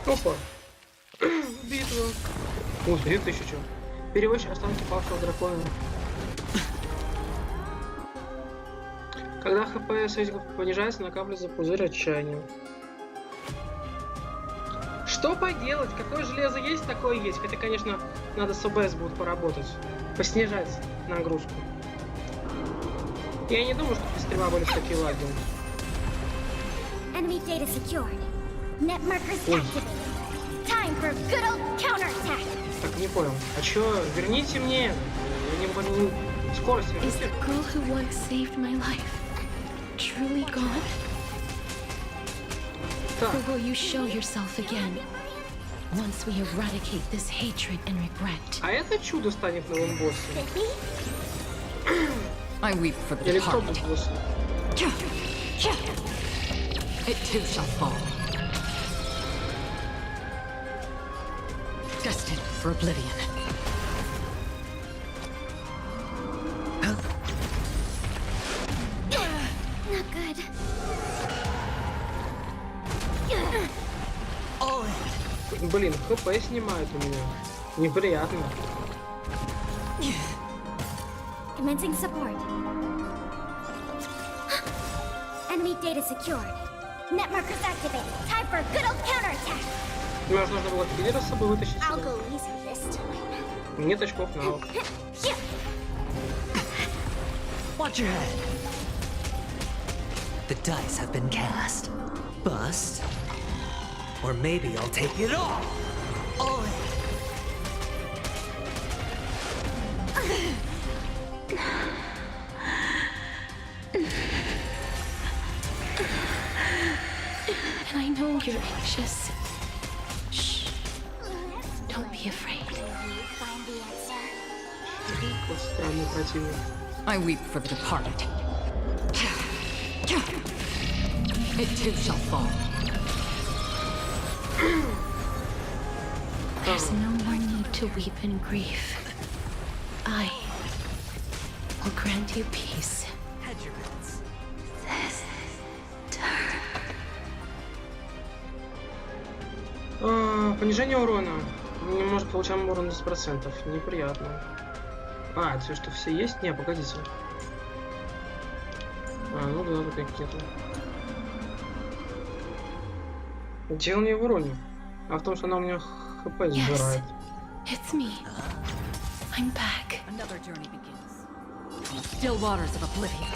Опа. Битва. Ой, битва еще что? Перевозчик останки павшего дракона. Когда ХП союзников понижается, накапливается пузырь отчаяния. Что поделать? Какое железо есть, такое есть. Хотя, конечно, надо с ОБС будет поработать. Поснижать нагрузку. Я не думаю, что без стрима были такие лаги. Enemy data secured. Net markers activated. Time for good old counterattack. Так, не понял. А чё? Верните мне. Я не понял. Скорость Is верните. the girl who once saved my life truly gone? Or will you show yourself again? Once we eradicate this hatred and regret. А это чудо станет новым боссом. I weep for the Или кто departed. будет боссом? It too shall fall. Destined for oblivion. Not good. Блин, хп снимают у меня. Неприятно. Commencing support. Enemy data secured. Net markers activated. Time for a good old counterattack. Мне нужно было киллера с собой вытащить. I'll go easy this time. Нет очков навык. Watch your head. The dice have been cast. Bust. Or maybe I'll take it all. All in. And I know you're anxious. Shh. Don't be afraid. Вот странный противник. I weep for the departed. It too shall fall. There's no more need to weep in grief. I will grant you peace. Понижение урона. Не может получаем урон 10%. Неприятно. А, это все, что все есть? Не, погодите. Ну да, тут какие-то. Дело не в уроне, а в том, что она у меня хп забирает. It's me. I'm back. Another journey begins. On the still waters of oblivion.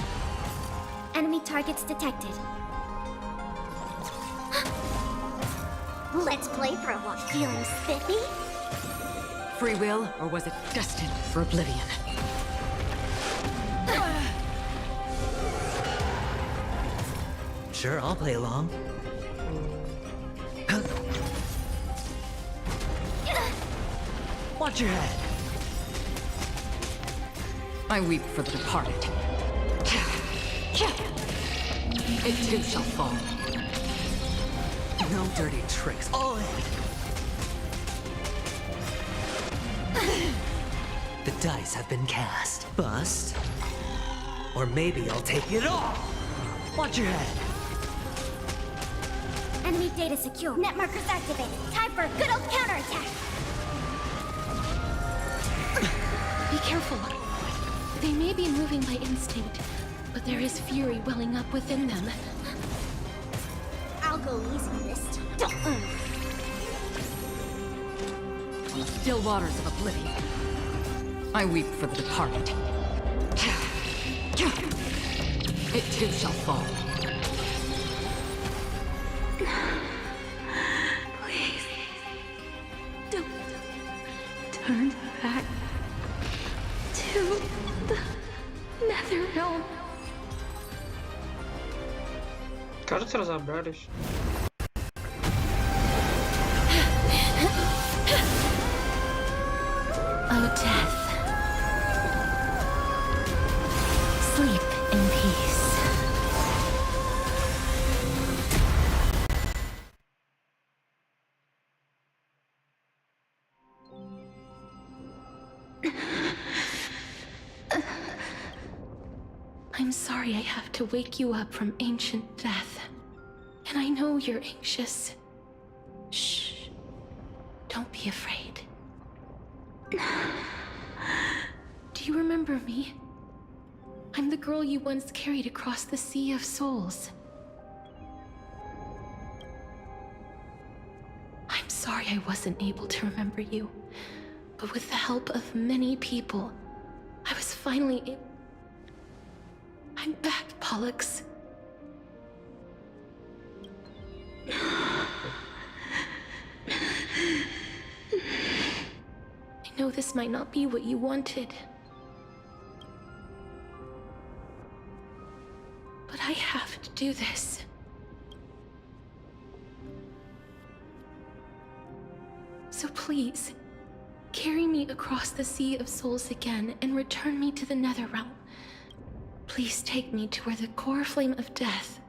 Enemy targets detected. Let's play for a while. Feeling spiffy? Free will, or was it destined for oblivion? Sure, I'll play along. Watch your head. I weep for the departed. It too shall fall. No dirty tricks. All in. The dice have been cast. Bust. Or maybe I'll take it all. Watch your head. Enemy data secure. Net markers activated. Time for a good old counterattack. Be careful. They may be moving by instinct, but there is fury welling up within them. I'll go easy this time. On the still waters of oblivion. I weep for the departed. It too shall fall. Please, don't turn back to the Nether Realm. Кажется, разобрались. Oh, death. Sleep in peace. I'm sorry I have to wake you up from ancient death. And I know you're anxious. Shh. Don't be afraid. Do you remember me? I'm the girl you once carried across the Sea of Souls. I'm sorry I wasn't able to remember you, but with the help of many people, I was finally able. I'm back, Pollux. I know this might not be what you wanted, but I have to do this. please, carry me across the Sea of Souls again and return me to the Netherrealm. Please take me to where the core flame of death.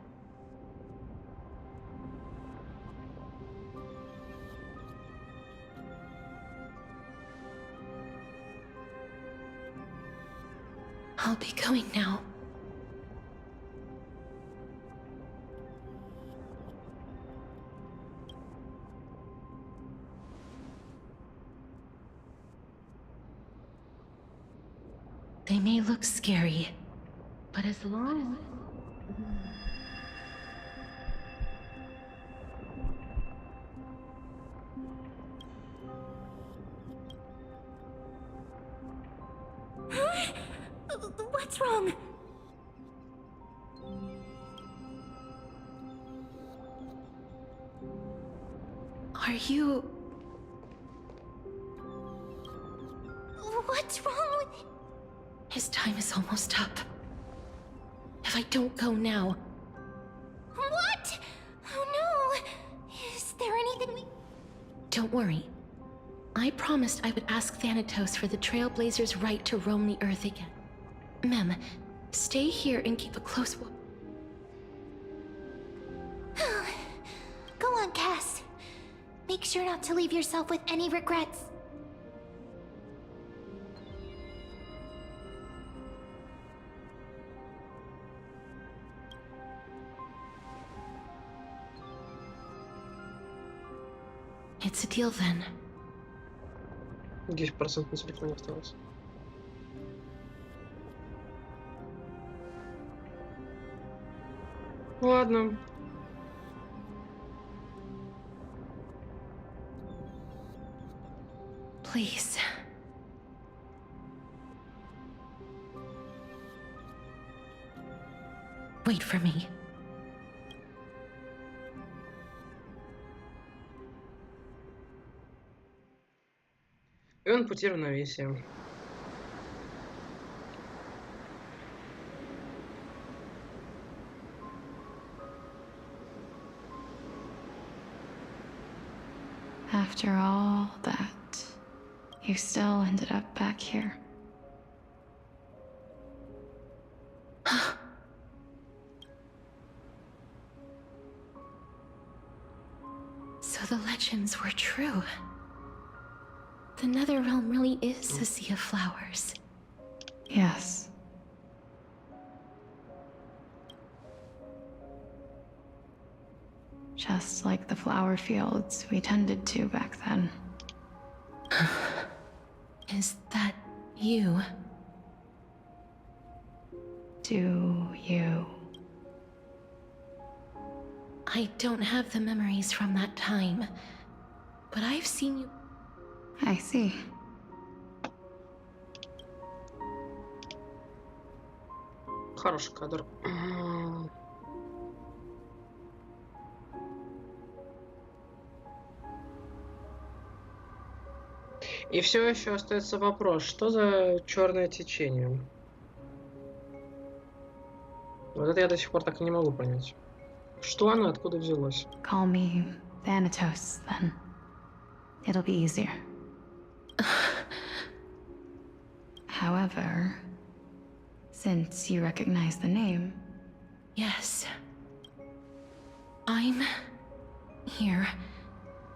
I'll be going now. They may look scary, but as long What's wrong? Are you... What's wrong with... His time is almost up. If I don't go now... What? Oh no! Is there anything we... Don't worry. I promised I would ask Thanatos for the Trailblazers' right to roam the Earth again. Mem, stay here and keep a close watch. Go on, Cass. Make sure not to leave yourself with any regrets. It's a deal then. 10% на телефоне осталось. Ладно. Please. Wait for me. И он пути равновесия. After all that, you still ended up back here. So the legends were true. The Netherrealm really is a sea of flowers. Yes. Just like the flower fields we tended to back then. Is that you? Do you? I don't have the memories from that time, but I've seen you. I see. Хороший кадр. И все еще остается вопрос, что за черное течение? Вот это я до сих пор так и не могу понять. Что оно, откуда взялось? Call me Thanatos, then. It'll be easier. However, since you recognize the name... Yes. I'm here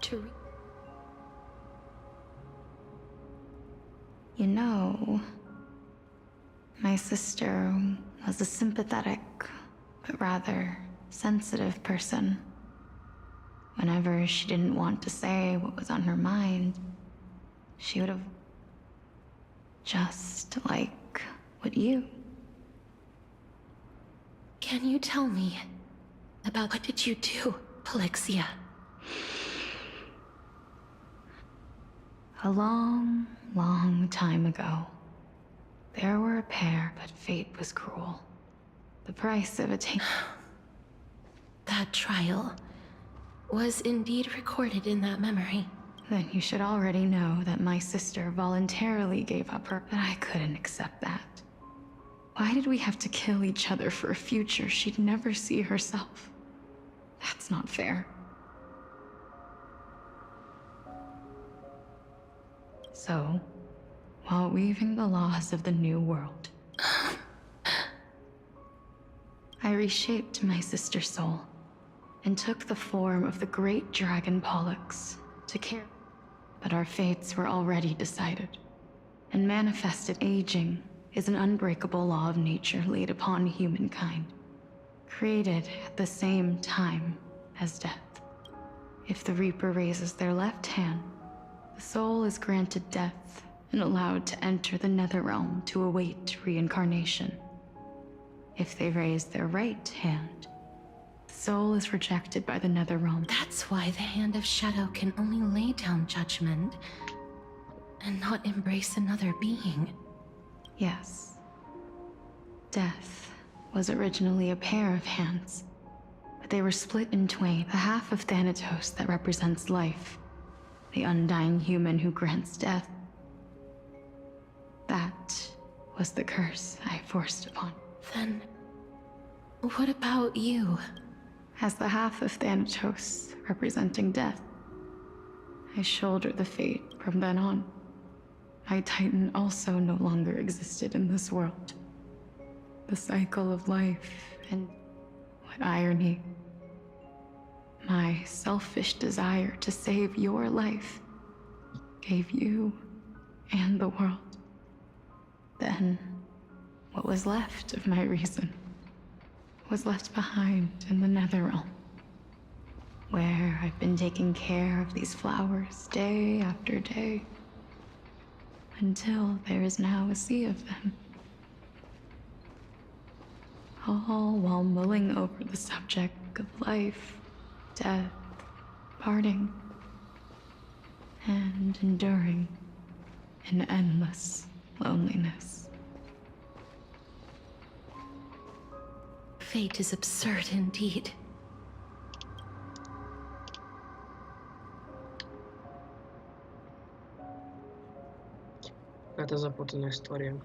to... You know, my sister was a sympathetic, but rather sensitive person. Whenever she didn't want to say what was on her mind, she would have... just like what you... Can you tell me about what did you do, Polixia? A long, long time ago, there were a pair, but fate was cruel. The price of That trial was indeed recorded in that memory. Then you should already know that my sister voluntarily gave up her, but I couldn't accept that. Why did we have to kill each other for a future she'd never see herself? That's not fair. So, while weaving the laws of the new world, I reshaped my sister's soul and took the form of the great dragon Pollux to care. But our fates were already decided, and manifested aging is an unbreakable law of nature laid upon humankind, created at the same time as death. If the Reaper raises their left hand, the soul is granted death and allowed to enter the Netherrealm to await reincarnation. If they raise their right hand, the soul is rejected by the Netherrealm. That's why the Hand of Shadow can only lay down judgment and not embrace another being. Yes. Death was originally a pair of hands, but they were split in twain. The half of Thanatos that represents life, the undying human who grants death. That was the curse I forced upon. Then, what about you? As the half of Thanatos representing death, I shoulder the fate from then on. My Titan also no longer existed in this world. The cycle of life, and what irony. My selfish desire to save your life gave you and the world. Then, what was left of my reason was left behind in the Netherrealm, where I've been taking care of these flowers day after day, until there is now a sea of them. All while mulling over the subject of life, death, parting, and enduring an endless loneliness. Fate is absurd indeed. Это запутанная история.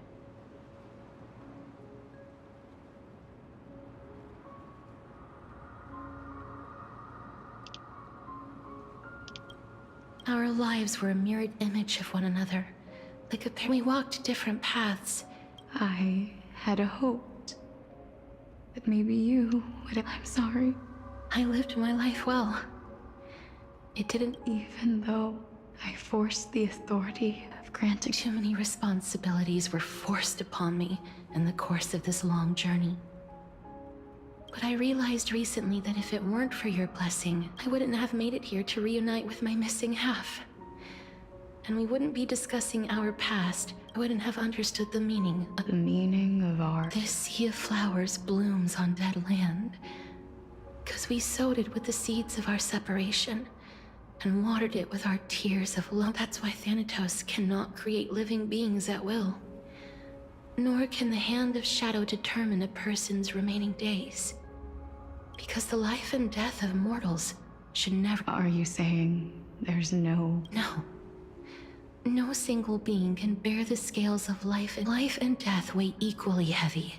Our lives were a mirrored image of one another. Like a pair, we walked different paths. I had hoped that maybe you would. I'm sorry. I lived my life well. It didn't. Even though I forced the authority of granting. Too many responsibilities were forced upon me in the course of this long journey. But I realized recently that if it weren't for your blessing, I wouldn't have made it here to reunite with my missing half. And we wouldn't be discussing our past. I wouldn't have understood the meaning of the meaning of our. This sea of flowers blooms on dead land, because we sowed it with the seeds of our separation and watered it with our tears of love. That's why Thanatos cannot create living beings at will. Nor can the Hand of Shadow determine a person's remaining days. Because the life and death of mortals should never. Are you saying there's no. No. No single being can bear the scales of life, and life and death weigh equally heavy.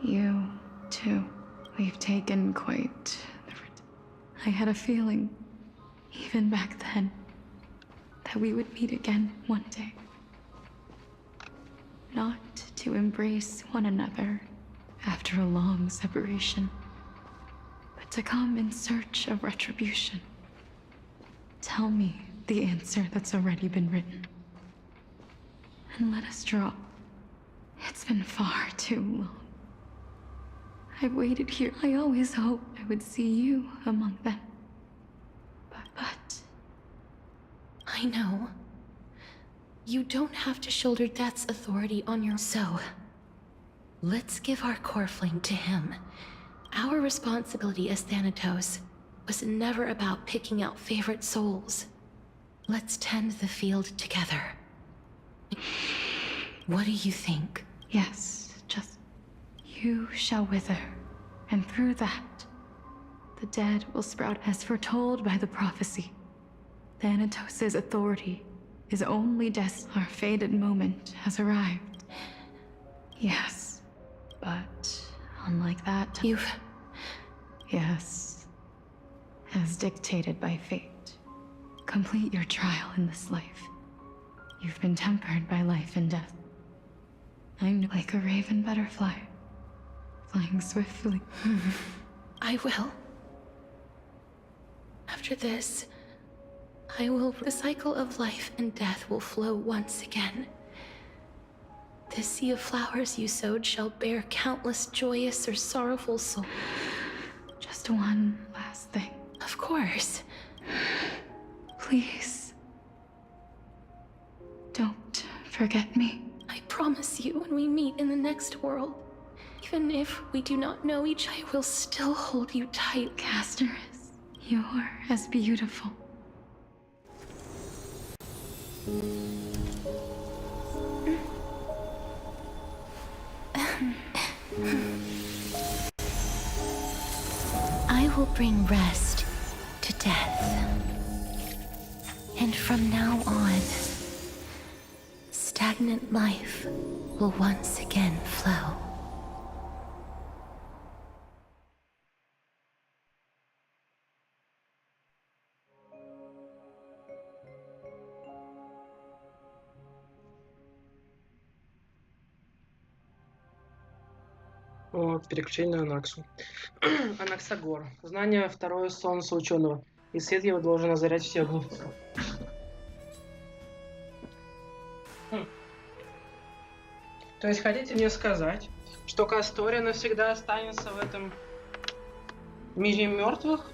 You, too. We've taken quite. I had a feeling, even back then, that we would meet again one day. Not to embrace one another after a long separation, but to come in search of retribution. Tell me the answer that's already been written. And let us draw. It's been far too long. I've waited here. I always hoped I would see you among them. But... I know. You don't have to shoulder death's authority on your... So, let's give our core flame to him. Our responsibility as Thanatos was never about picking out favorite souls. Let's tend the field together. What do you think? Yes, just... You shall wither, and through that, the dead will sprout as foretold by the prophecy. Thanatos' authority is only destined. Our fated moment has arrived. Yes, but unlike that... You've... Yes. As dictated by fate, complete your trial in this life. You've been tempered by life and death. I'm like a raven butterfly, flying swiftly. I will. After this, the cycle of life and death will flow once again. This sea of flowers you sowed shall bear countless joyous or sorrowful souls. Just one last thing. Of course. Please. Don't forget me. I promise you, when we meet in the next world, even if we do not know each other, I will still hold you tight. Casterus, you're as beautiful. I will bring rest to death. And from now on, stagnant life will once again flow. О, переключение на Анаксу. Анаксагор. Знание второе солнце ученого. И свет его должен озарять все головы. То есть хотите мне сказать, что Кастория навсегда останется в этом мире мертвых?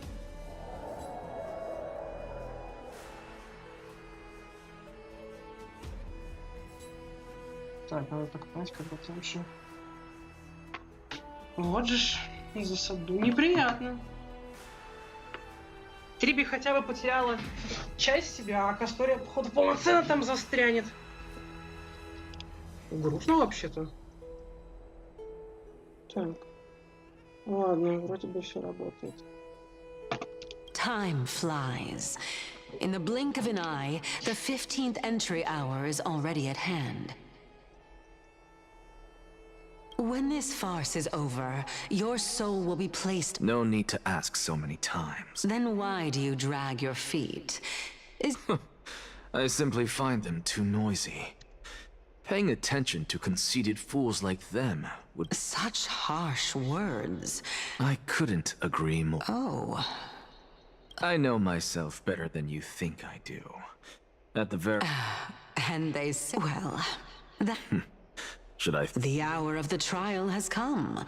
Так, надо так понять, как это вообще. Вот же ж засаду. Неприятно. Триби хотя бы потеряла часть себя, а Кастория, походу, полноценно там застрянет. Грустно вообще-то. Так. Ладно, вроде бы все работает. Time flies. In the blink of an eye, the 15th entry hour is already at hand. When this farce is over, your soul will be placed... No need to ask so many times. Then why do you drag your feet? I simply find them too noisy. Paying attention to conceited fools like them would... Such harsh words. I couldn't agree more. Oh. I know myself better than you think I do. At the very... And they say... Well, that... Should I... The hour of the trial has come.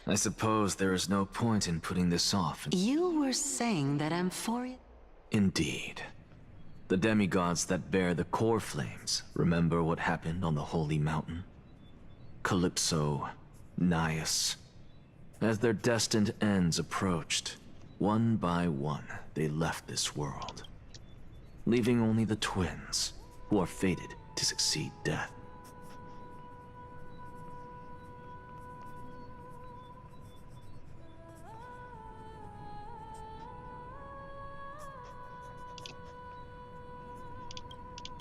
I suppose there is no point in putting this off. You were saying that Amphoria... Indeed. The demigods that bear the core flames remember what happened on the Holy Mountain? Calypso, Naias. As their destined ends approached, one by one they left this world, leaving only the twins, who are fated to succeed death.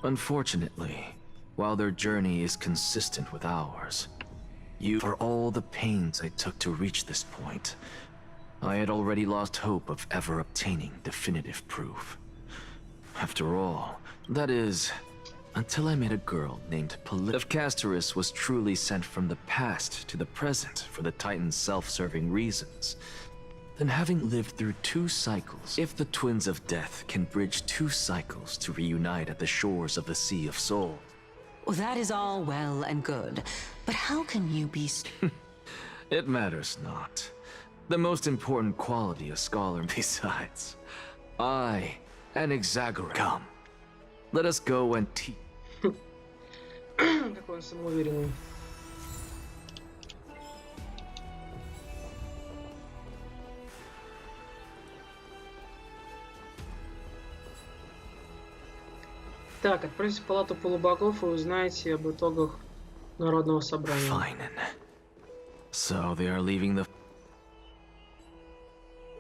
Unfortunately, while their journey is consistent with ours, for all the pains I took to reach this point, I had already lost hope of ever obtaining definitive proof. After all, that is, until I met a girl named If Casterus was truly sent from the past to the present for the Titan's self-serving reasons, then having lived through 2 cycles, if the Twins of Death can bridge 2 cycles to reunite at the shores of the Sea of Soul... Well, that is all well and good, but how can you be... It matters not. The most important quality a scholar besides. I, an exaggerate. Come, let us go and teach. Какой он самоуверенный. Так, отправьтесь в палату полубогов и узнаете об итогах народного собрания. Fine. So they are leaving the...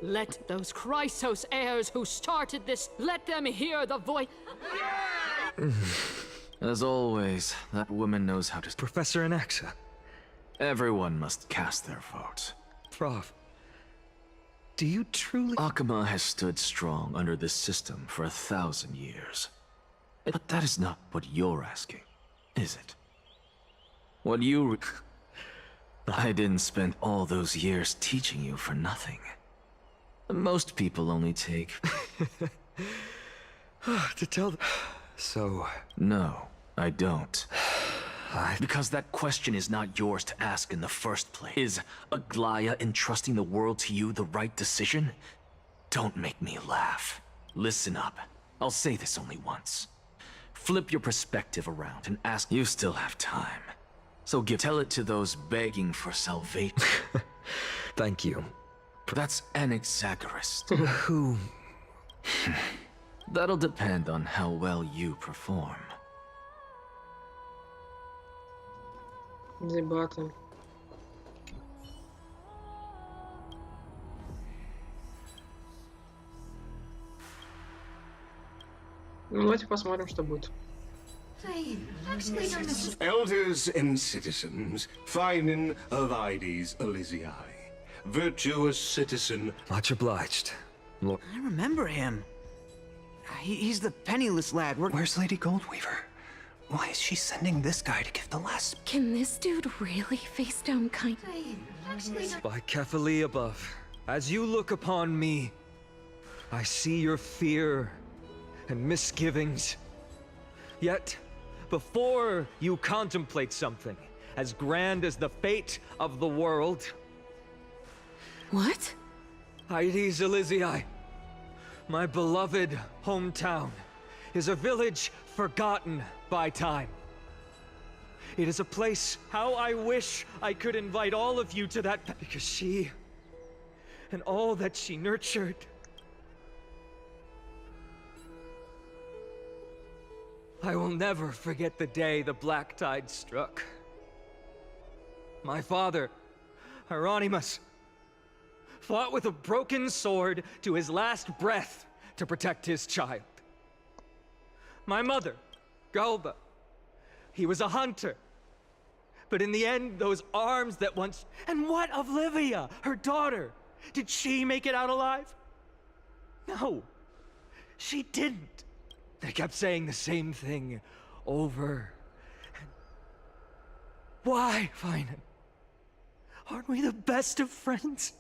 Let those Chrysos heirs who started this, let them hear the voice. As always, that woman knows how to... Professor Anaxa. Everyone must cast their vote. Prof. Do you truly? Akuma has stood strong under this system for 1,000 years. But that is not what you're asking, is it? What you... I didn't spend all those years teaching you for nothing. Most people only take... To tell the... So... No, I don't. Because that question is not yours to ask in the first place. Is Aglaya entrusting the world to you the right decision? Don't make me laugh. Listen up. I'll say this only once. Flip your perspective around and ask. You still have time. So tell it to those begging for salvation. Thank you. That's Anaxagoras. Who? That'll depend on how well you perform. Дебаты. Ну, давайте посмотрим, что будет. Elders and citizens, Finin Ovides Elysiae. Virtuous citizen. Much obliged. Lord. I remember him. He's the penniless lad. Where's Lady Goldweaver? Why is she sending this guy to give the last... Can this dude really face down kind? By Kefali above, as you look upon me, I see your fear and misgivings. Yet, before you contemplate something as grand as the fate of the world... What? Hyades Elysiae, my beloved hometown, is a village forgotten by time. It is a place, how I wish I could invite all of you to that, because she, and all that she nurtured, I will never forget the day the black tide struck. My father, Hieronymus, fought with a broken sword to his last breath to protect his child. My mother, Galba, he was a hunter. But in the end, those arms that once... And what of Livia, her daughter? Did she make it out alive? No, she didn't. They kept saying the same thing over and... Why, Finan? Aren't we the best of friends?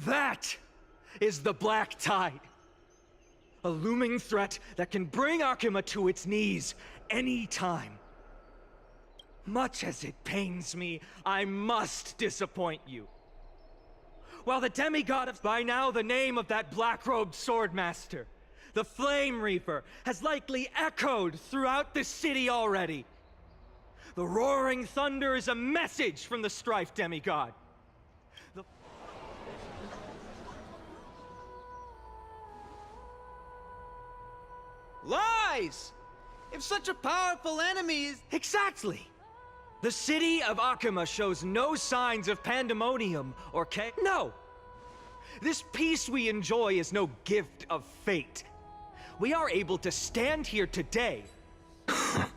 That is the black tide. A looming threat that can bring Akuma to its knees any time. Much as it pains me, I must disappoint you. While the demigod of by now the name of that black-robed swordmaster, the Flame Reaper, has likely echoed throughout the city already. The roaring thunder is a message from the Strife demigod. Lies! If such a powerful enemy is... Exactly! The city of Akuma shows no signs of pandemonium or No! This peace we enjoy is no gift of fate. We are able to stand here today. The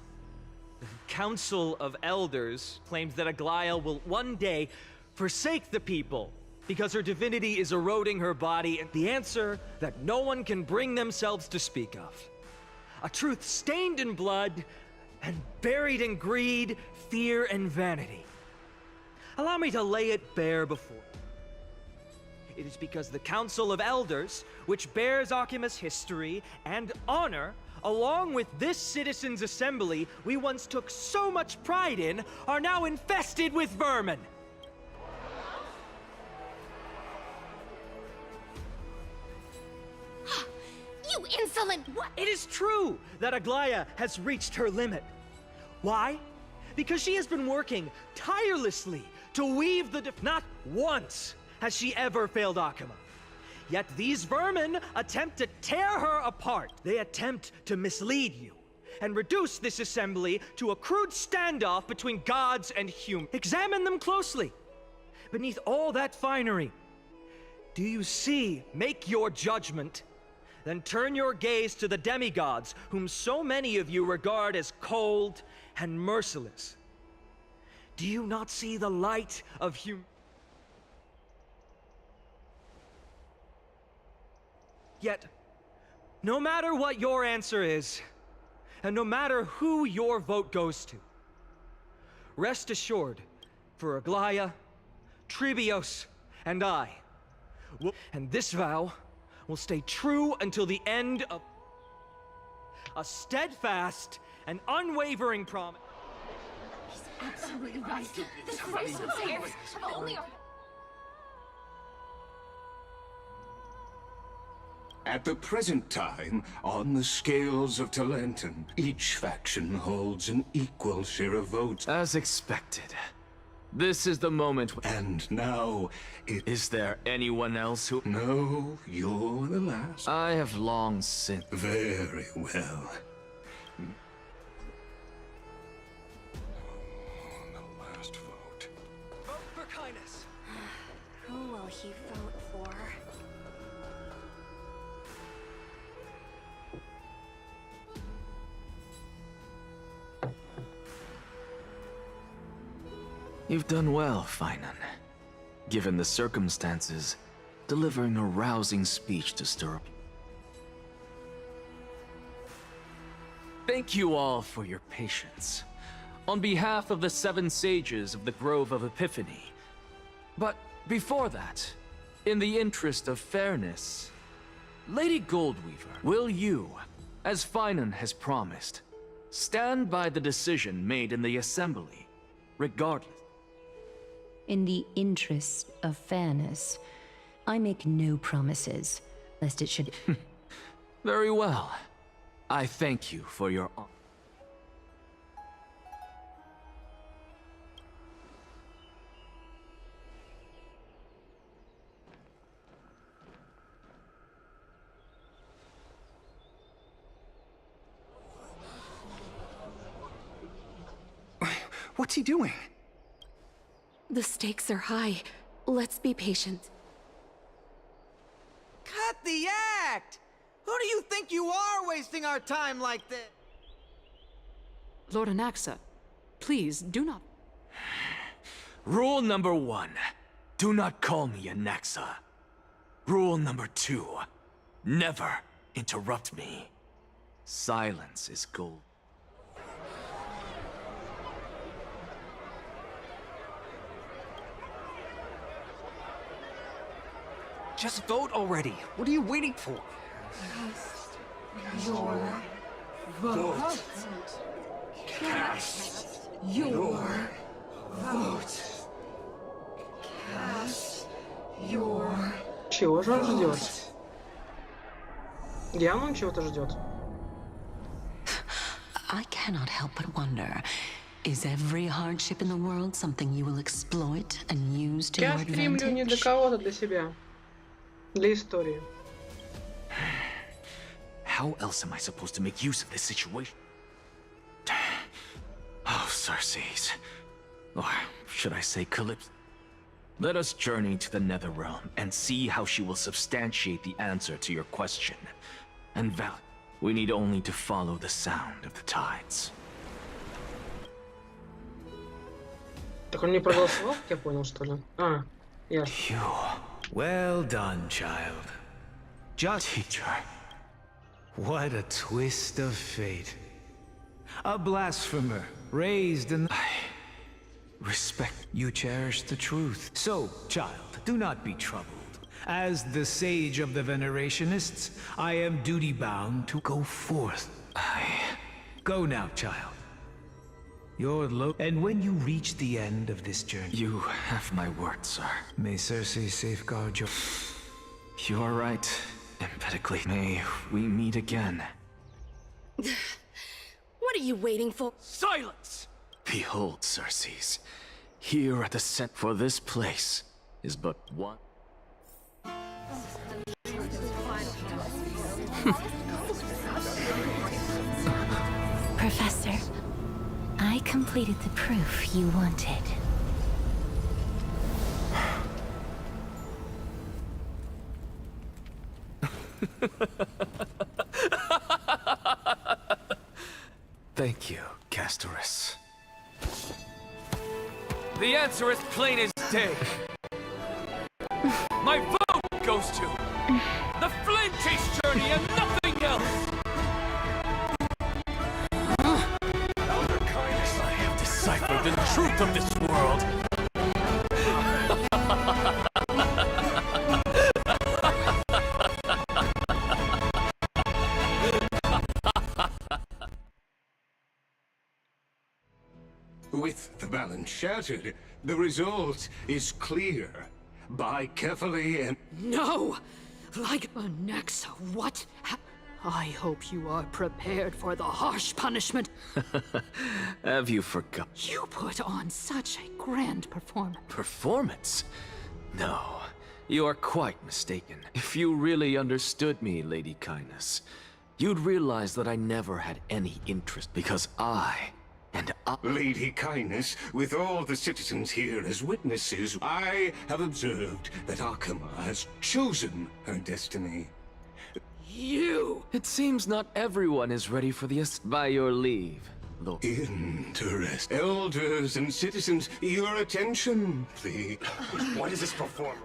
Council of Elders claims that Aglaya will one day forsake the people because her divinity is eroding her body, and the answer that no one can bring themselves to speak of. A truth stained in blood and buried in greed, fear, and vanity. Allow me to lay it bare before you. It is because the Council of Elders, which bears Akuma's history and honor, along with this citizens' assembly we once took so much pride in, are now infested with vermin. You insolent what? It is true that Aglaya has reached her limit. Why? Because she has been working tirelessly to weave the not once has she ever failed Akuma. Yet these vermin attempt to tear her apart. They attempt to mislead you and reduce this assembly to a crude standoff between gods and humans. Examine them closely. Beneath all that finery, do you see? Make your judgment. Then turn your gaze to the demigods, whom so many of you regard as cold and merciless. Do you not see the light of Yet, no matter what your answer is, and no matter who your vote goes to, rest assured, for Aglaya, Tribios, and I, and this vow will stay true until the end of a steadfast and unwavering promise. He's absolutely right. This race of heirs only are... At the present time, on the scales of Talenton, each faction holds an equal share of votes. As expected. This is the moment. And now, Is there anyone else who... No, you're the last. I have long since... Very well. The last vote. Vote for kindness. Who will he vote for? You've done well, Finan. Given the circumstances, delivering a rousing speech to stir up. Thank you all for your patience. On behalf of the 7 sages of the Grove of Epiphany. But before that, in the interest of fairness, Lady Goldweaver, will you, as Finan has promised, stand by the decision made in the Assembly, regardless? In the interest of fairness, I make no promises, lest it should... Very well. I thank you for your honor. What's he doing? The stakes are high. Let's be patient. Cut the act! Who do you think you are wasting our time like this? Lord Anaxa, please do not... Rule number 1. Do not call me Anaxa. Rule number 2. Never interrupt me. Silence is gold. Just vote already. What are you waiting for? Cast your vote. Cast your vote. Cast your... Чего же он ждет? Явно он чего-то ждет. I cannot help but wonder, is every hardship in the world something you will exploit and use to your Я стримлю не для кого-то, для себя. Для истории. How else am I supposed to make use of this situation? Oh, Circes. Or should I say Calypso? Let us journey to the Netherrealm and see how she will substantiate the answer to your question. And Val, we need only to follow the sound of the tides. Так он не проголосовал, как я понял, что ли? А, ясно. Well done, child. Just teacher. What a twist of fate. A blasphemer, raised in... I respect you cherish the truth. So, child, do not be troubled. As the sage of the Venerationists, I am duty-bound to go forth. Go now, child. Your and when you reach the end of this journey... You have my word, sir. May Circe safeguard your... You are right, Empedocles. May we meet again. What are you waiting for? Silence! Behold, Circes. Here at the center for this place is but one... Professor, I completed the proof you wanted. Thank you, Castorus. The answer is plain as day. My vote goes to the flame chase journey and nothing else. Elder Kindness, I have deciphered the truth of this world. With the balance shattered, the result is clear. Buy carefully and... No! Like an Nexa, what? I hope you are prepared for the harsh punishment. Have you forgot? You put on such a grand performance. Performance? No, you are quite mistaken. If you really understood me, Lady Kindness, you'd realize that I never had any interest because Lady Kindness, with all the citizens here as witnesses, I have observed that Arkema has chosen her destiny. You! It seems not everyone is ready for this. By your leave, Lord. Interesting. Elders and citizens, your attention, please. What is this performance?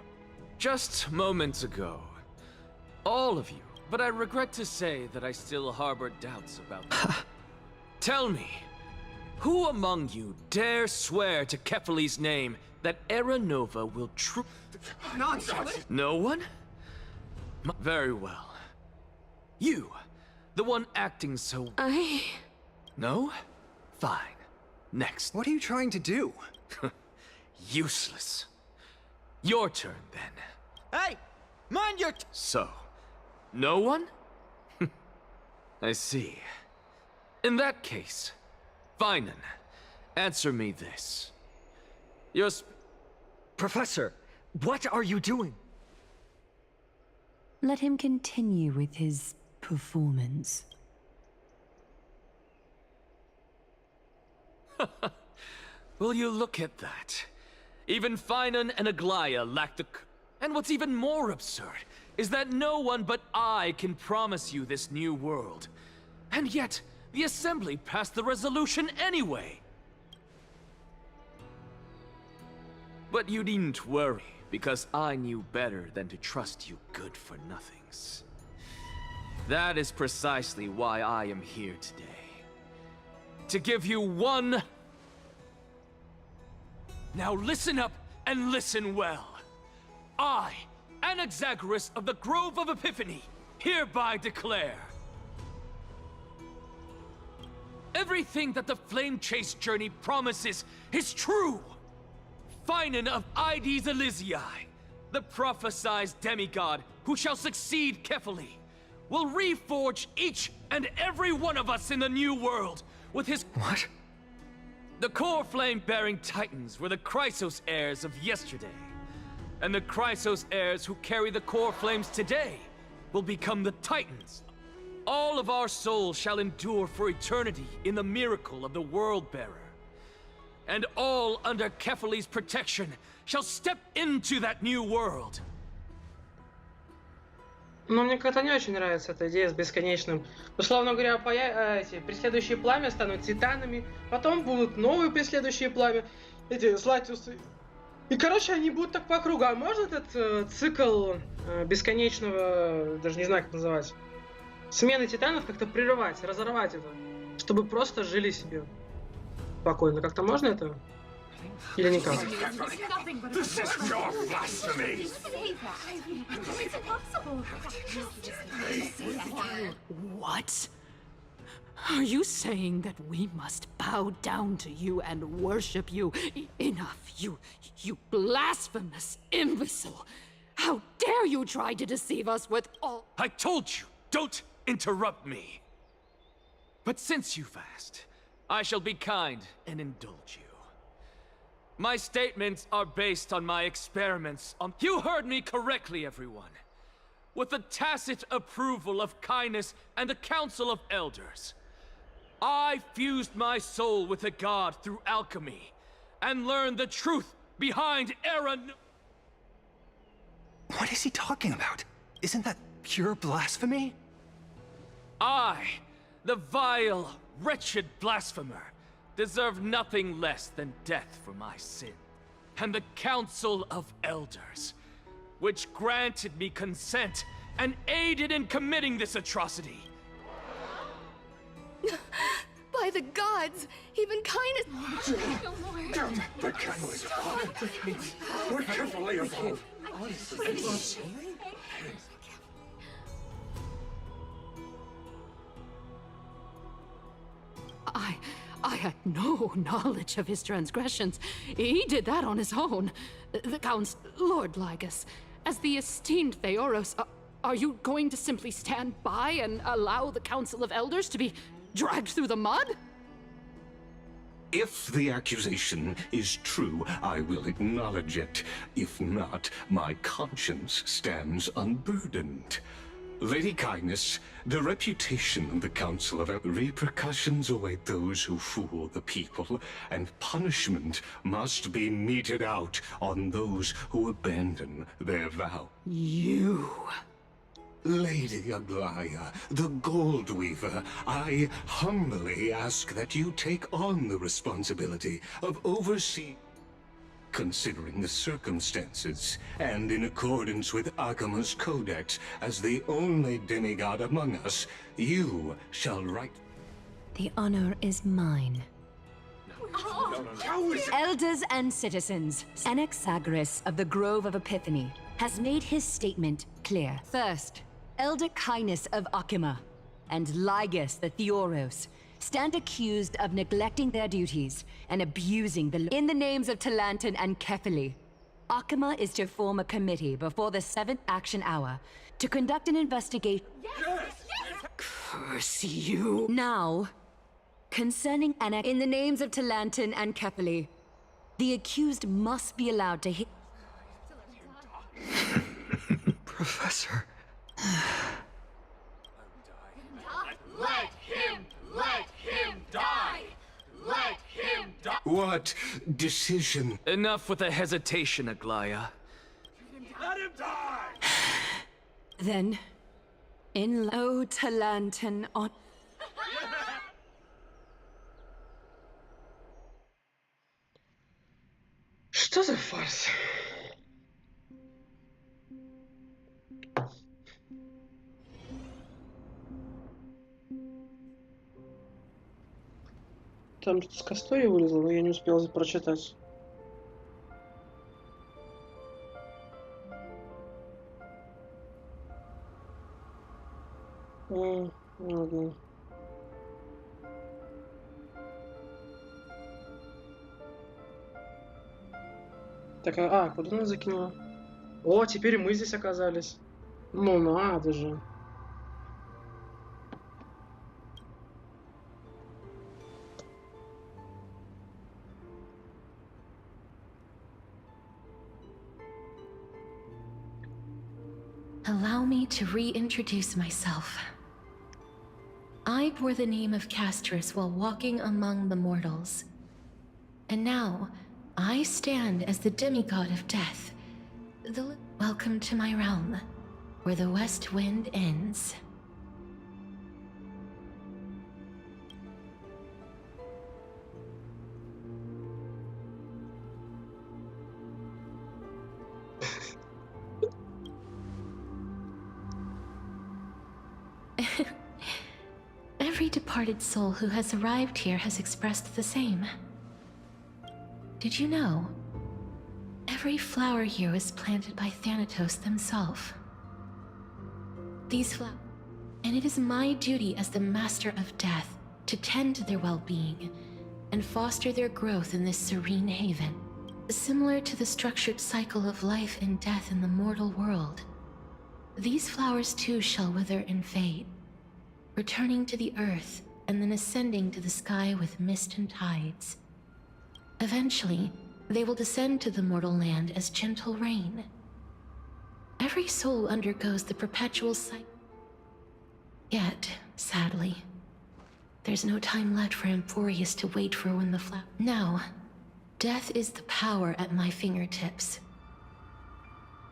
Just moments ago, all of you, but I regret to say that I still harbor doubts about Tell me, who among you dare swear to Kefali's name that Era Nova will Nonsense! No one? Very well. You, the one acting so... No? Fine. Next. What are you trying to do? Useless. Your turn, then. Hey! Mind your... So, no one? I see. In that case, Finan, answer me this. Professor, what are you doing? Let him continue with his performance. Will you look at that? Even Finan and Aglaya lack the... And what's even more absurd is that no one but I can promise you this new world. And yet, the Assembly passed the resolution anyway. But you needn't worry, because I knew better than to trust you good-for-nothings. That is precisely why I am here today. To give you one... Now listen up and listen well. I, Anaxagoras of the Grove of Epiphany, hereby declare... Everything that the Flame Chase journey promises is true! Finan of Ides Elysiae, the prophesized demigod who shall succeed Kefali, will reforge each and every one of us in the new world with his... What? The core flame-bearing titans were the Chrysos heirs of yesterday. And the Chrysos heirs who carry the core flames today will become the titans. All of our souls shall endure for eternity in the miracle of the World-Bearer. And all under Kefali's protection shall step into that new world. Но мне как-то не очень нравится эта идея с бесконечным. Условно говоря, эти преследующие пламя станут титанами, потом будут новые преследующие пламя, эти златиусы. И, короче, они будут так по кругу. А можно этот цикл бесконечного, даже не знаю, как называть, смены титанов как-то прерывать, разорвать это, чтобы просто жили себе спокойно. Как-то можно это? Или никак? This is your blasphemy! What? Are you saying that we must bow down to you and worship you? Enough, you blasphemous imbecile! How dare you try to deceive us with all— I told you, don't interrupt me! But since you've asked, I shall be kind and indulge you. My statements are based on my experiments on— You heard me correctly, everyone! With the tacit approval of Kindness and the Council of Elders, I fused my soul with a god through alchemy, and learned the truth behind Aaron. What is he talking about? Isn't that pure blasphemy? I, the vile, wretched blasphemer, deserve nothing less than death for my sin. And the Council of Elders, which granted me consent and aided in committing this atrocity. By the gods, even kindness. The canvas. We're carefully above. I had no knowledge of his transgressions. He did that on his own. The Count, Lord Ligus, as the esteemed Theoros, are you going to simply stand by and allow the Council of Elders to be dragged through the mud? If the accusation is true, I will acknowledge it. If not, my conscience stands unburdened. Lady Kindness, the reputation of the Council of repercussions await those who fool the people, and punishment must be meted out on those who abandon their vow. You... Lady Aglaya, the Gold Weaver, I humbly ask that you take on the responsibility of overseeing, considering the circumstances, and in accordance with Akima's codex, as the only demigod among us, you shall write. The honor is mine. Elders and citizens, Anaxagoras of the Grove of Epiphany has made his statement clear. First, Elder Kindness of Akima and Ligus the Theoros stand accused of neglecting their duties and abusing in the names of Talantan and Kefili. Akima is to form a committee before the 7th action hour to conduct an investigation. Curse you! Now, concerning Anna in the names of Talantan and Kefili, the accused must be allowed to hit. Professor. Let him die! Let him die! What decision? Enough with the hesitation, Aglaya. Let him die! Then, in low Talantan on... Что за фарс? Там с костой вылезло, но я не успел прочитать. Ладно. Так, куда нас закинуло? О, теперь мы здесь оказались. Ну надо же. Allow me to reintroduce myself. I bore the name of Castris while walking among the mortals. And now, I stand as the demigod of death. Welcome to my realm, where the west wind ends. Every departed soul who has arrived here has expressed the same. Did you know? Every flower here was planted by Thanatos themselves. These flowers, and it is my duty as the Master of Death to tend to their well-being and foster their growth in this serene haven. Similar to the structured cycle of life and death in the mortal world, these flowers too shall wither and fade, returning to the earth and then ascending to the sky with mist and tides. Eventually, they will descend to the mortal land as gentle rain. Every soul undergoes the perpetual cycle. Yet, sadly, there's no time left for Emporius to wait for when the flower... Now, death is the power at my fingertips.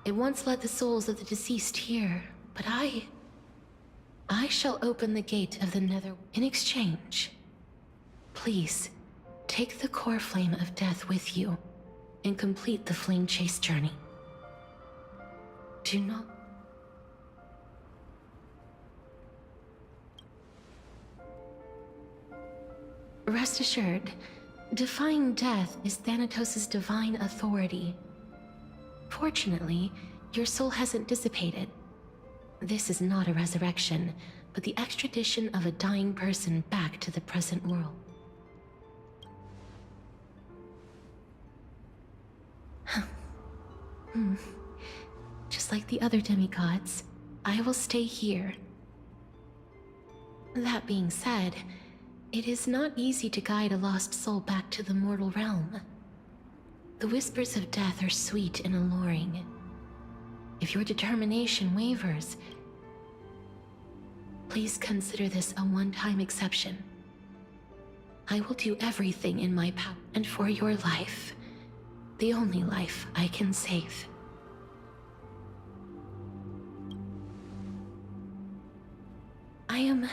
It once led the souls of the deceased here, but I shall open the gate of the nether in exchange. Please, Take the core flame of death with you and complete the flame chase journey. Do not... Rest assured, defying death is Thanatos' divine authority. Fortunately, your soul hasn't dissipated. This is not a resurrection, but the extradition of a dying person back to the present world. Just like the other demigods, I will stay here. That being said, it is not easy to guide a lost soul back to the mortal realm. The whispers of death are sweet and alluring. If your determination wavers, please consider this a one-time exception. I will do everything in my power, and for your life, the only life I can save. I am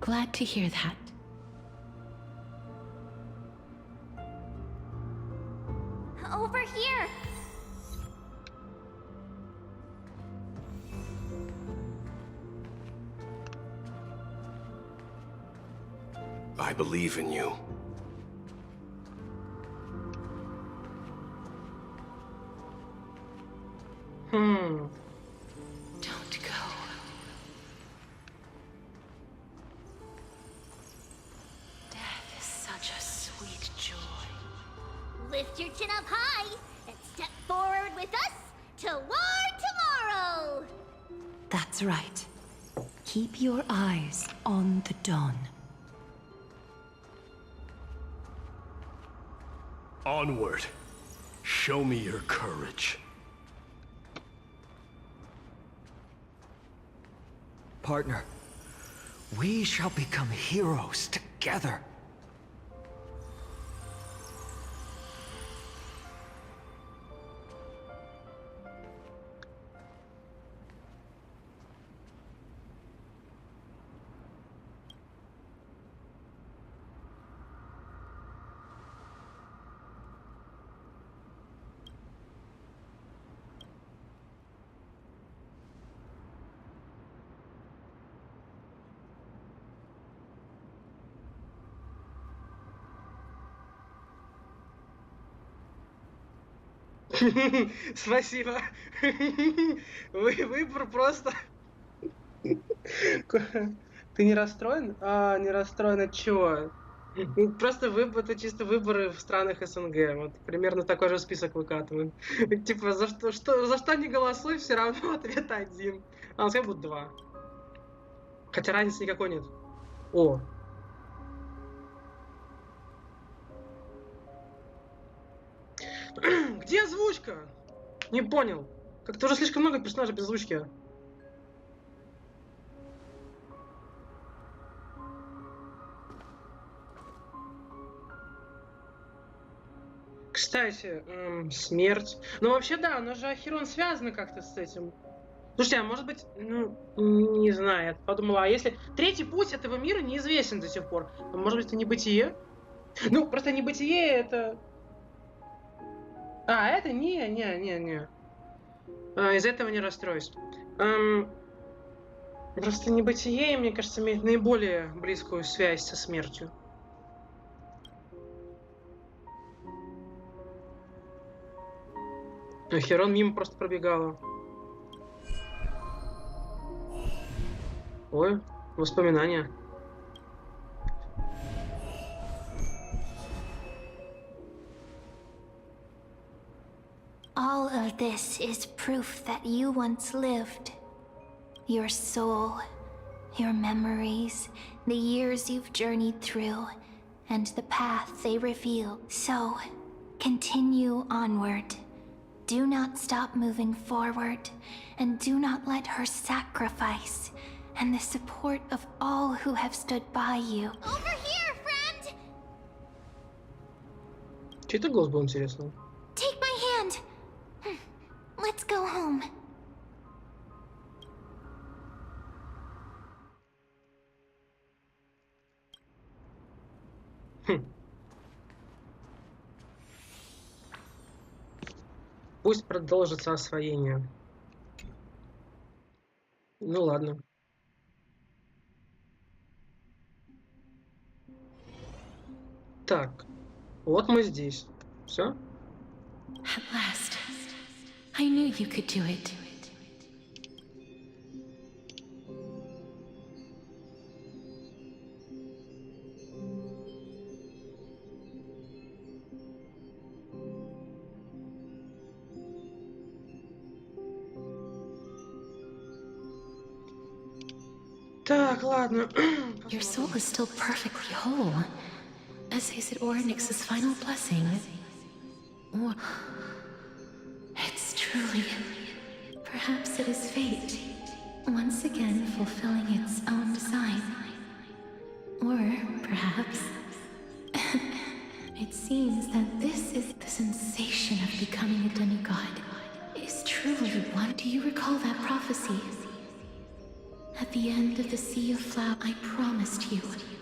glad to hear that. Over here! I believe in you. Don't go. Death is such a sweet joy. Lift your chin up high and step forward with us toward tomorrow! That's right. Keep your eyes on the dawn. Onward. Show me your courage. Partner, we shall become heroes together. Спасибо. Выбор просто... Ты не расстроен? А, не расстроен от чего? Просто это чисто выборы в странах СНГ. Вот примерно такой же список выкатывают. Типа, за что не голосуй, все равно ответ один. А у тебя будет 2. Хотя разницы никакой нет. О. Где озвучка? Не понял. Как-то уже слишком много персонажей без озвучки. Кстати, смерть. Ну, вообще, да, но же Ахерон связано как-то с этим. Слушайте, а может быть, ну, не знаю, я подумала, а если третий путь этого мира неизвестен до сих пор, то, может быть, это небытие? Ну, просто небытие это... А, это не. Из этого не расстроюсь. Просто небытие, мне кажется, имеет наиболее близкую связь со смертью. А Херон мимо просто пробегала. Ой, воспоминания. All of this is proof that you once lived. Your soul, your memories, the years you've journeyed through, and the path they reveal. So, continue onward. Do not stop moving forward, and do not let her sacrifice and the support of all who have stood by you. Over here, friend! Чей это голос был, интересно? Take my hand! Let's go home. Пусть продолжится освоение. Ну ладно. Так, вот мы здесь. Все? At last. I knew you could do it. Так, ладно. Your soul is still perfectly whole. As is it Ornyx's final blessing. Or it's truly... Perhaps it is fate, once again fulfilling its own design. Or perhaps... it seems that this is the sensation of becoming a demigod. Is truly one. Do you recall that prophecy? At the end of the Sea of Flowers, I promised you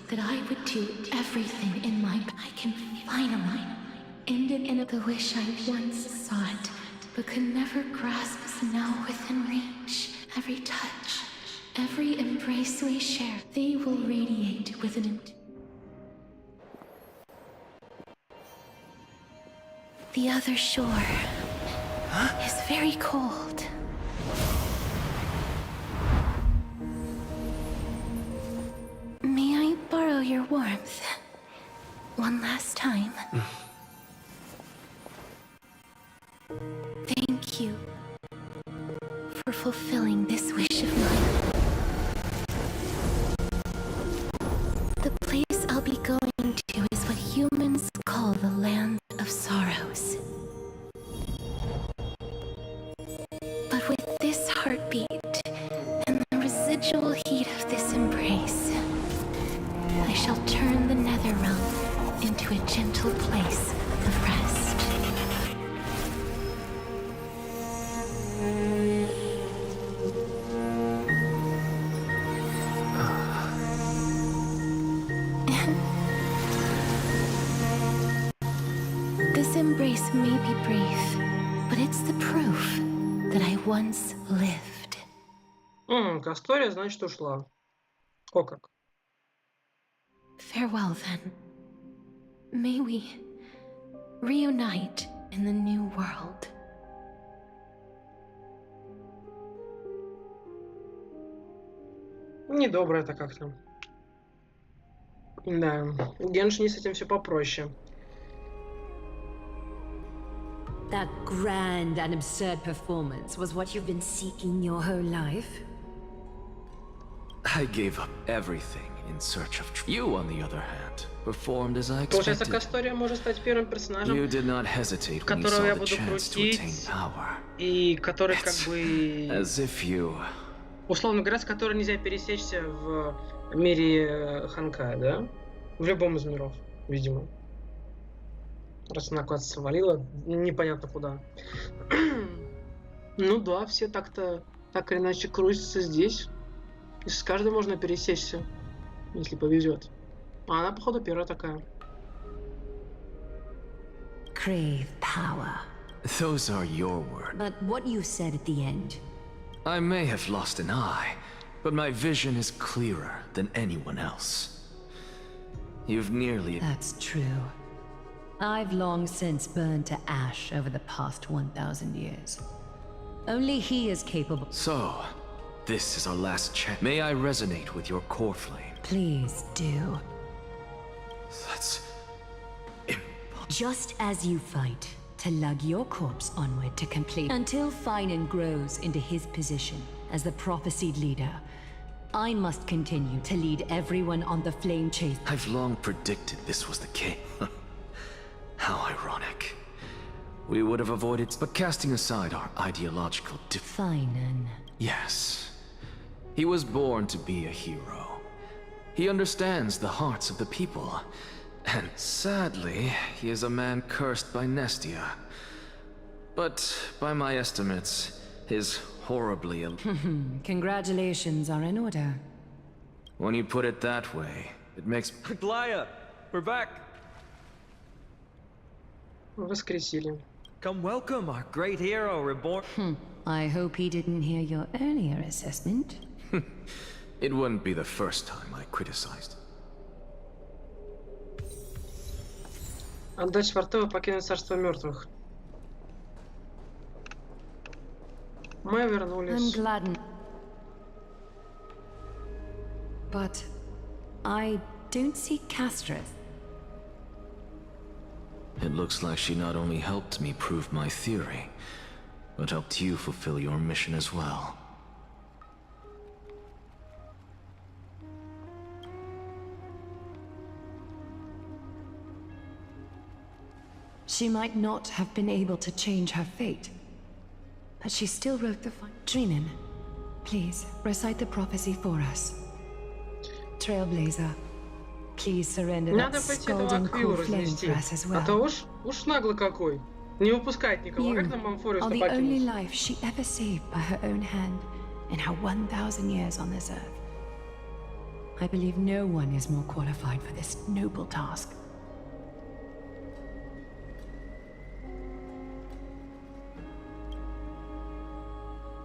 that I would do everything in my... I can finally end it in the wish I once sought, but could never grasp is now within reach. Every touch, every embrace we share, they will radiate with an... The other shore is very cold. May I borrow your warmth? One last time. Thank you for fulfilling this wish of mine. The place I'll be going to is what humans call the Land of Sorrows. But with this heartbeat and the residual heat of this embrace, I shall turn the nether realm into a gentle place of rest. This embrace may be brief, but it's the proof that I once lived. Кастория, значит, ушла. О как. Farewell, then. May we reunite in the new world. Недобро это как-то. Да, в геншине с этим все попроще. That grand and absurd performance was what you've been seeking your whole life? I gave up everything in search of truth. You, on the other hand, performed as I Получается, expected. Кастория может стать первым персонажем, You did not hesitate when you которого saw я the буду chance to attain крутить, power. и который как бы... As if you... Условно говоря, с которой нельзя пересечься в мире Honkai, да? В любом из миров, видимо. Раз она куда-то свалила, непонятно куда. Ну да, все так-то, так или иначе крутятся здесь. И с каждой можно пересечься, если повезет. А она, походу, первая такая. Crave power. Those are your words. But what you said at the end. I may have lost an eye, but my vision is clearer than anyone else. You've nearly... That's true. I've long since burned to ash over the past 1,000 years. Only he is capable. So, this is our last chance. May I resonate with your core flame? Please do. That's... Just as you fight to lug your corpse onward to complete, until Finan grows into his position as the prophesied leader, I must continue to lead everyone on the flame chase. I've long predicted this was the case. How ironic. We would have avoided, but casting aside our ideological Finan. Yes. He was born to be a hero. He understands the hearts of the people. And sadly, he is a man cursed by Nestia. But by my estimates, his horribly ill... Congratulations are in order. When you put it that way, it makes... Glaya, we're back. Воскресили. Come welcome our great hero reborn. I hope he didn't hear your earlier assessment. It wouldn't be the first time I criticized. Отдать фортову, покинуть царство мертвых. Мы вернулись. I'm glad. But I don't see Castreth. It looks like she not only helped me prove my theory, but helped you fulfill your mission as well. She might not have been able to change her fate, but she still wrote the Trinin, please recite the prophecy for us. Trailblazer, please surrender that scalding cool flame for us as well. А то уж наглый какой. Не выпускать никого. Как нам Амфорию are the only покинуть? life she ever saved by her own hand in her 1,000 years on this earth. I believe no one is more qualified for this noble task.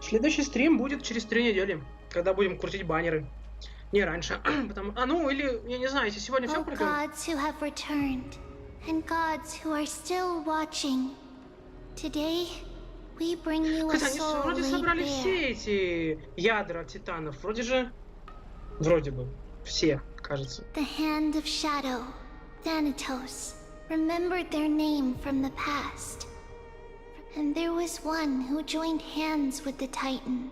Следующий стрим будет через 3 недели, когда будем крутить баннеры. Не раньше. Потому... ну или, я не знаю, если сегодня все пройдем. Gods who have returned, and gods who are still watching. Today, we bring you a Хотя они soul вроде laid собрали bare. все эти ядра титанов. Вроде бы. Все, кажется. The Hand of Shadow, Thanatos, remembered their name from the past. And there was one who joined hands with the Titan.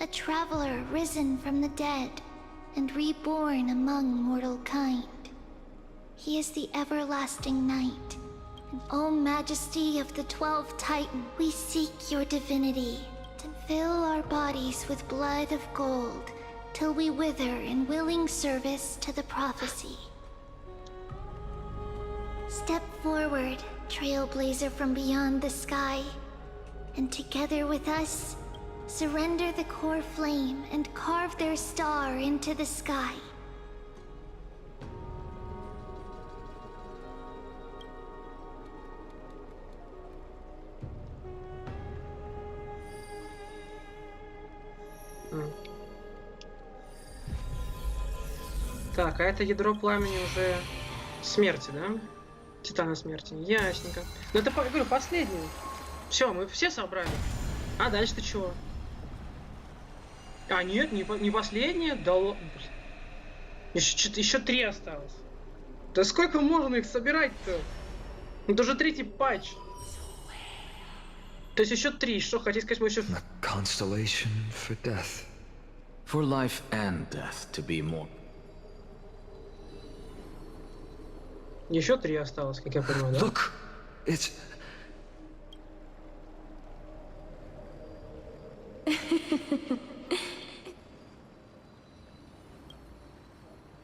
A traveler risen from the dead and reborn among mortal kind. He is the everlasting night. And O Majesty of the 12 Titan, we seek your divinity to fill our bodies with blood of gold till we wither in willing service to the prophecy. Step forward, trailblazer from beyond the sky, and together with us, surrender the core flame and carve their star into the sky. Так, а это ядро пламени уже смерти, да? Титана смерти. Ясненько. Ну это, говорю, последний. Все, мы все собрали. А дальше-то чего? А нет, не последнее. Да еще 3 осталось. Да сколько можно их собирать-то? Это уже 3-й патч. То есть еще 3. Что, хотите сказать, мы еще... Constellation for death. For life and death, to be more. Еще 3 осталось, как я понимаю, да? Look, it's...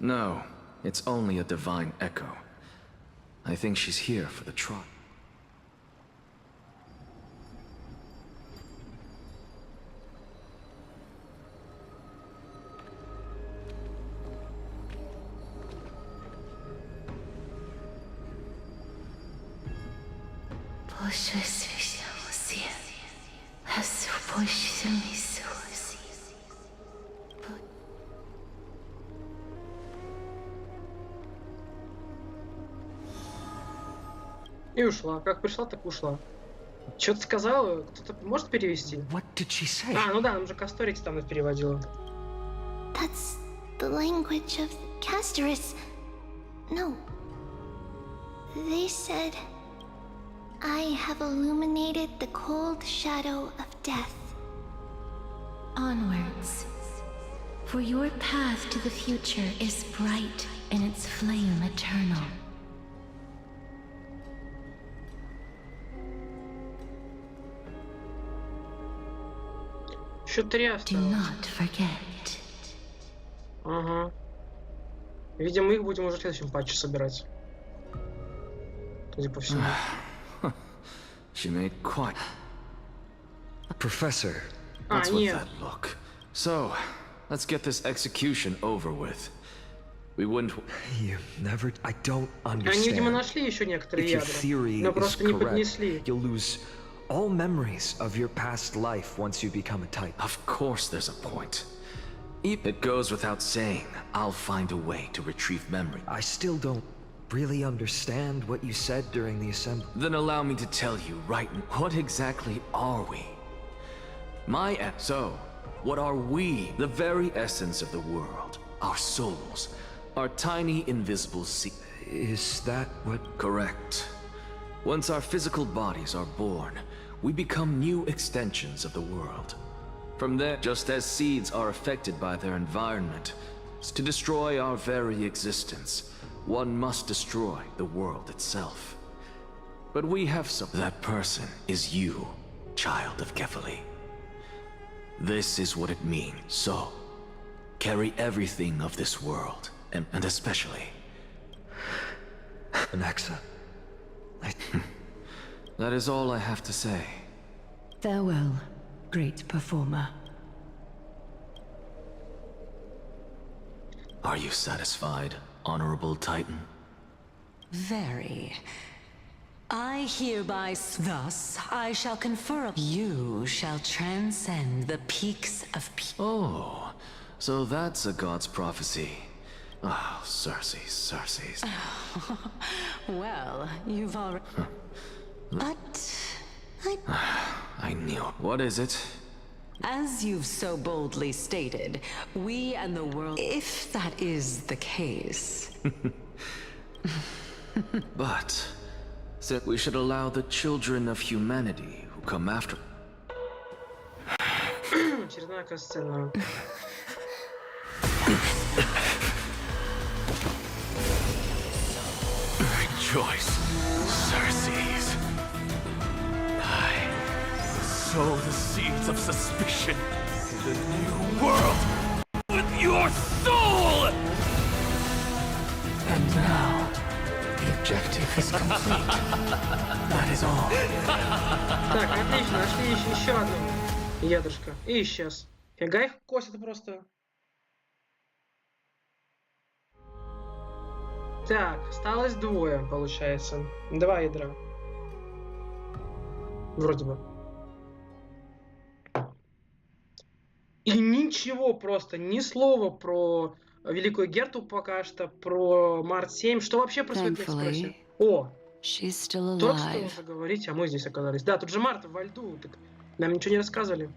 No, it's only a divine echo. I think she's here for the trial. И ушла. Как пришла, так ушла. Что-то сказала? Кто-то может перевести? What did she say? А, ну да, нам же Кастори Титанов переводила. That's the language of Casterus. No. They said, I have illuminated the cold shadow of death. Onwards. For your path to the future is bright and its flame eternal. Еще 3 осталось. Do not forget. Ага. Видимо, их будем уже в следующем патче собирать. Судя по всему. She made quite... Professor. What's with that look? So, let's get this execution over with. we wouldn't... You never... I don't Они, видимо, understand. нашли еще некоторые If your ядра, theory но is просто не correct, поднесли. you'll lose all memories of your past life once you become a Titan. Of course there's a point. It goes without saying, I'll find a way to retrieve memory. I still don't really understand what you said during the assembly. Then allow me to tell you right now, what exactly are we? So, what are we? The very essence of the world. Our souls. Our tiny invisible seeds. Is that what... Correct. Once our physical bodies are born, we become new extensions of the world. From there, just as seeds are affected by their environment, to destroy our very existence, one must destroy the world itself. But we have some... That person is you, child of Kefali. This is what it means. So, carry everything of this world, and especially... Anaxa. That is all I have to say. Farewell, great performer. Are you satisfied, Honorable Titan? Very. I hereby thus I shall confer you shall transcend the peaks of Oh, so that's a god's prophecy. Oh, Circes. Well, you've already But I knew. What is it? as you've so boldly stated, we and the world, if that is the case. But we should allow the children of humanity who come after. Очередная касцена. Rejoice, Circes. I sow the seeds of suspicion in the new world with your soul! And now, the objective is complete. That is all. Так, отлично, нашли еще одно ядрышко. И исчез. Фига их косит просто. Так, осталось двое, получается. Два ядра. Вроде бы. И ничего просто, ни слова про Великую Герту пока что, про Март 7. Что вообще происходит в экспрессе? О! Только что уже говорить, а мы здесь оказались. Да, тут же Марта во льду. Так нам ничего не рассказывали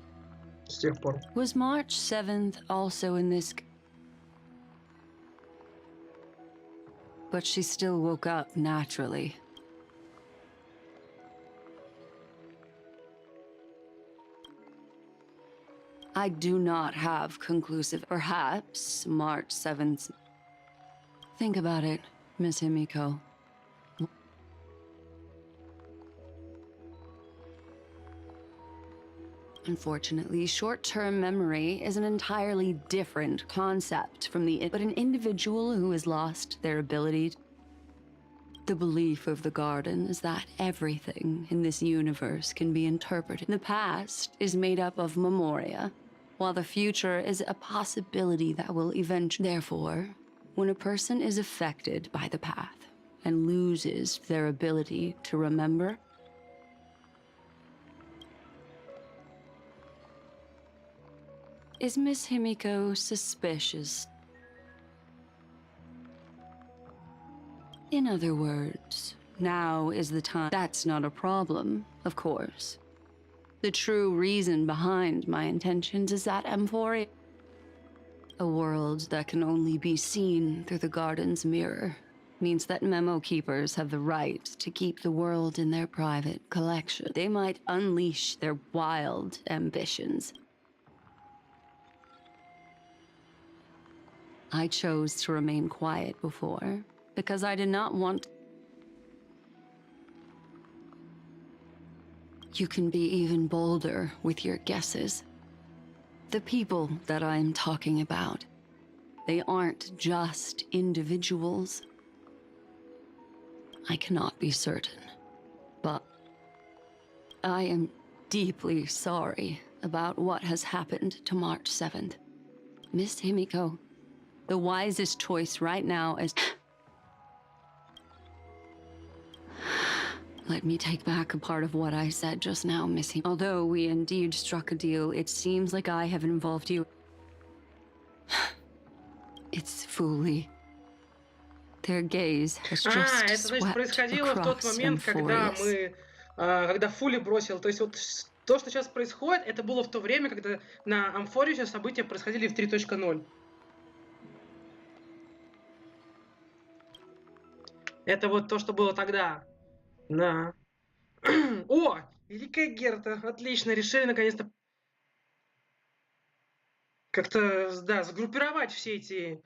с тех пор. Was March 7th also in this? But she still woke up naturally. I do not have conclusive. Perhaps March 7th. Think about it, Miss Himiko. Unfortunately, short-term memory is an entirely different concept from but an individual who has lost their ability. The belief of the garden is that everything in this universe can be interpreted. The past is made up of memoria, while the future is a possibility that will eventually. Therefore, when a person is affected by the path and loses their ability to remember, is Miss Himiko suspicious? In other words, now is the time. That's not a problem, of course. The true reason behind my intentions is that Emphoria, a world that can only be seen through the garden's mirror, means that memo keepers have the right to keep the world in their private collection. They might unleash their wild ambitions. I chose to remain quiet before, because I did not want... You can be even bolder with your guesses. The people that I'm talking about, they aren't just individuals. I cannot be certain, but I am deeply sorry about what has happened to March 7th. Miss Himiko, The wisest choice right now is... Let me take back a part of what I said just now, Missy. Although we indeed struck a deal, it seems like I have involved you. It's fully. Their gaze has just это значит происходило в тот момент, когда мы, когда Фули бросил. То есть вот то, что сейчас происходит, это было в то время, когда на Амфориусе события происходили в 3.0. Это вот то, что было тогда. Да. О, Великая Герта. Отлично, решили наконец-то как-то, да, сгруппировать все эти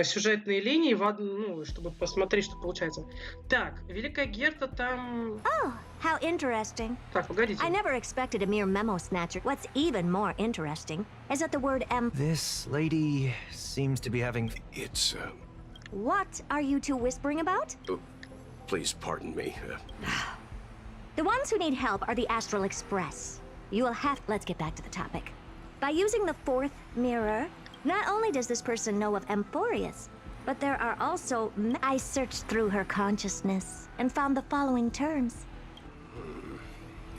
сюжетные линии в одну, ну, чтобы посмотреть, что получается. Так, Великая Герта там... Oh, how interesting. Так, погодите. I never expected a mere memo snatcher. What's even more interesting is that the word This lady seems to be having... It's, What are you two whispering about? Please pardon me. The ones who need help are the Astral Express. You will have... Let's get back to the topic. By using the fourth mirror, not only does this person know of Emphorius, but there are also... I searched through her consciousness and found the following terms.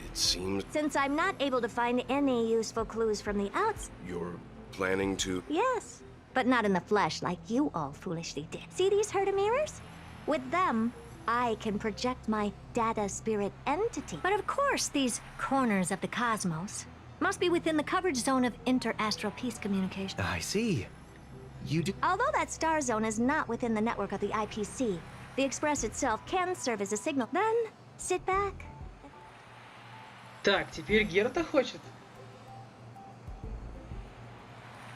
It seems... Since I'm not able to find any useful clues from the outs... You're planning to... Yes, but not in the flesh like you all foolishly did. See these Herda mirrors? With them, I can project my data spirit entity. But of course, these corners of the cosmos must be within the coverage zone of inter-astral peace communication. I see. You do... Although that star zone is not within the network of the IPC, the Express itself can serve as a signal. Then, sit back. Так, теперь Герта хочет.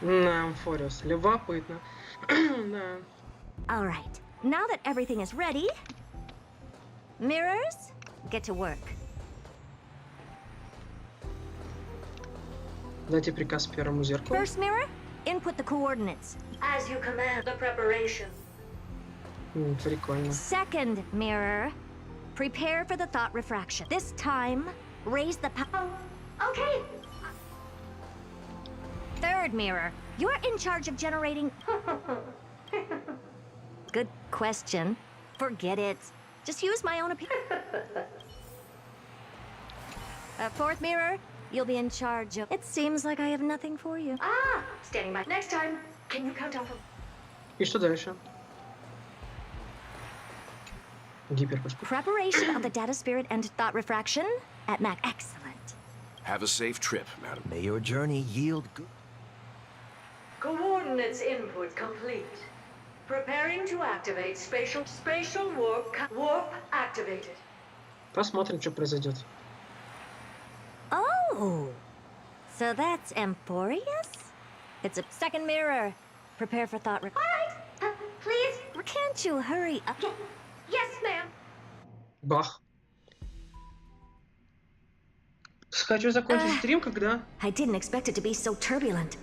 На Амфориус. Любопытно. Да. All right. Now that everything is ready, mirrors, get to work. Дайте приказ первому зеркалу. First mirror, input the coordinates. As you command the preparation. Прикольно. Second mirror, prepare for the thought refraction. This time, raise the power. Okay. Third mirror, you're in charge of generating... Good question. Forget it. Just use my own opinion. Fourth mirror, you'll be in charge of... It seems like I have nothing for you. Ah! Standing by. Next time, can you count off? И что дальше? Preparation of the data spirit and thought refraction at Mac. Excellent. Have a safe trip, madam. May your journey yield good... Coordinates input complete. Preparing to activate spatial warp activated. Посмотрим, что произойдет. Oh, so that's Emphorius? It's a second mirror. Prepare for thought. All right, please. Can't you hurry up? Yes, ma'am. Бах. Хочу закончить стрим, когда... I didn't expect it to be so turbulent.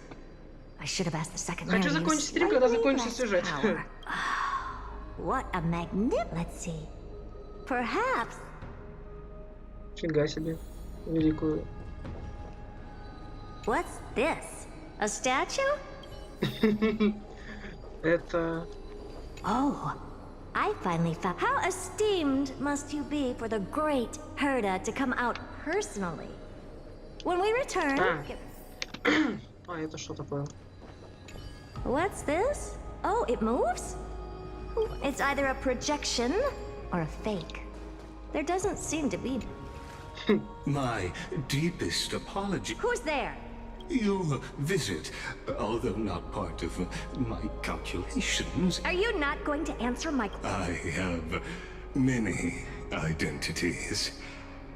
I should have asked the second mirror. Хочу закончить стрим, когда закончится сюжет. What a magnet. Let's see. Perhaps. Фига себе. Великую. What's this? A statue? Это... Oh, I finally found... How esteemed must you be for the great Herda to come out personally? When we return... это что такое? What's this? Oh, it moves? It's either a projection or a fake. There doesn't seem to be... My deepest apology. Who's there? Your visit, although not part of my calculations. Are you not going to answer my... I have many identities,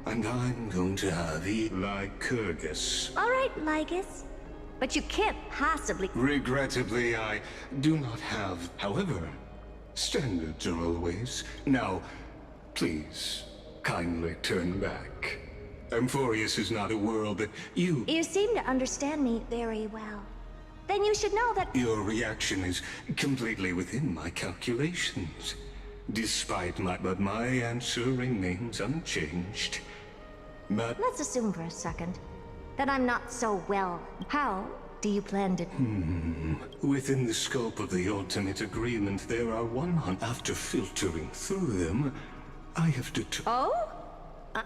and I'm going to have Lycurgus. All right, Lycus. But you can't possibly... Regrettably, I do not have. However, standards are always. Now, please, kindly turn back. Emphorius is not a world that you... You seem to understand me very well. Then you should know that... Your reaction is completely within my calculations. Despite but my answer remains unchanged. But... Let's assume for a second that I'm not so well. How do you plan to... Within the scope of the ultimate agreement, there are 100. After filtering through them, I have determined... Oh?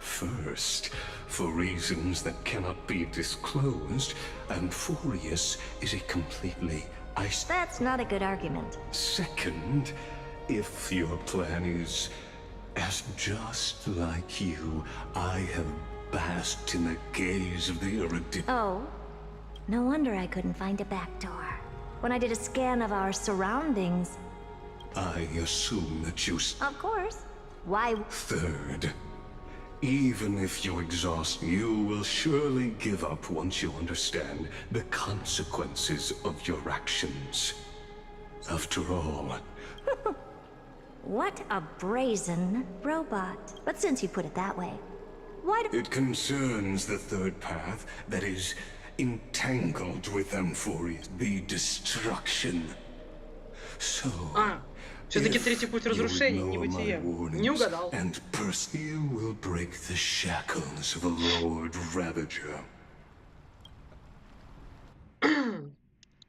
First, for reasons that cannot be disclosed, Amphorius is a completely That's not a good argument. Second, if your plan is as just like you, I have basked in the gaze of the erudite. Oh? No wonder I couldn't find a back door. When I did a scan of our surroundings... I assume that you... Of course. Why... Third, even if you exhaust, you will surely give up once you understand the consequences of your actions. After all... What a brazen robot. But since you put it that way, why do... It concerns the third path that is entangled with Amphorius, the destruction. So... Все-таки третий путь разрушений, небытия. Не угадал. And you will break the shackles of a Lord Ravager.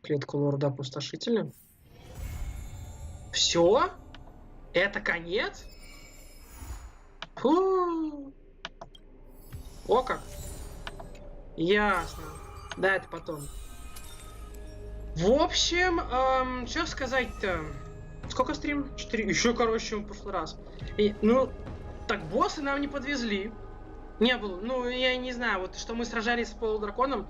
Клетку лорда опустошителя. Все? Это конец? Фу. О как. Ясно. Да, это потом. В общем, что сказать-то? Сколько стрим? 4. Еще короче, чем в прошлый раз. И, ну, так боссы нам не подвезли. Не было. Ну, я не знаю, вот что мы сражались с полудраконом.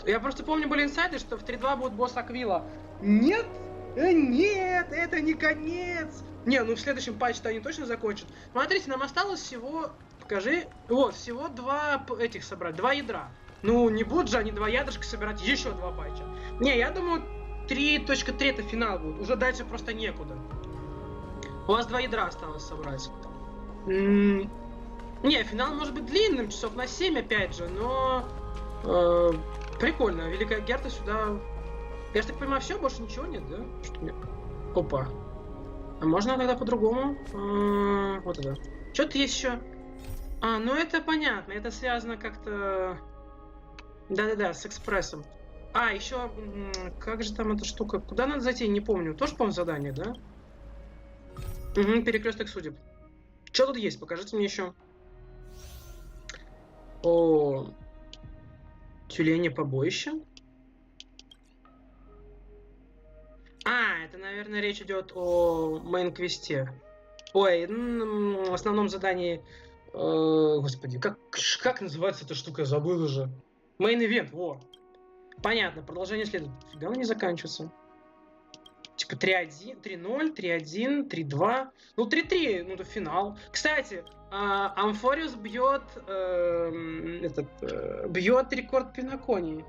Я просто помню, были инсайды, что в 3.2 будет босс Аквила. Нет! Нет, это не конец! Не, ну в следующем патче-то они точно закончат. Смотрите, нам осталось всего... Покажи. Вот, всего 2 этих собрать. 2 ядра. Ну, не будут же они 2 ядрышка собирать еще 2 патча. Не, я думаю, 3.3 это финал будет. Уже дальше просто некуда. У вас 2 ядра осталось собрать. Не, финал может быть длинным, часов на 7 опять же, но... прикольно. Великая Герта сюда... Я же так понимаю, все, больше ничего нет, да? Что нет? Опа. А можно тогда по-другому? Вот это. Что-то есть еще. Ну это понятно. Это связано как-то... Да-да-да, с экспрессом. Еще... Как же там эта штука? Куда надо зайти? Не помню. Тоже, по-моему, задание, да? Угу, перекресток судеб. Что тут есть? Покажите мне еще. О... Тюленье побоище. Это, наверное, речь идет о мейн-квесте. Ой, основном задании... Господи, как называется эта штука? Забыл уже. Мейн-ивент, во. Понятно, продолжение следует. Фига оно не заканчивается. Типа 3.1, 3.0, 3.1, 3.2. Ну, 3.3, ну, это финал. Кстати, Амфориус бьет... бьет рекорд Penacony.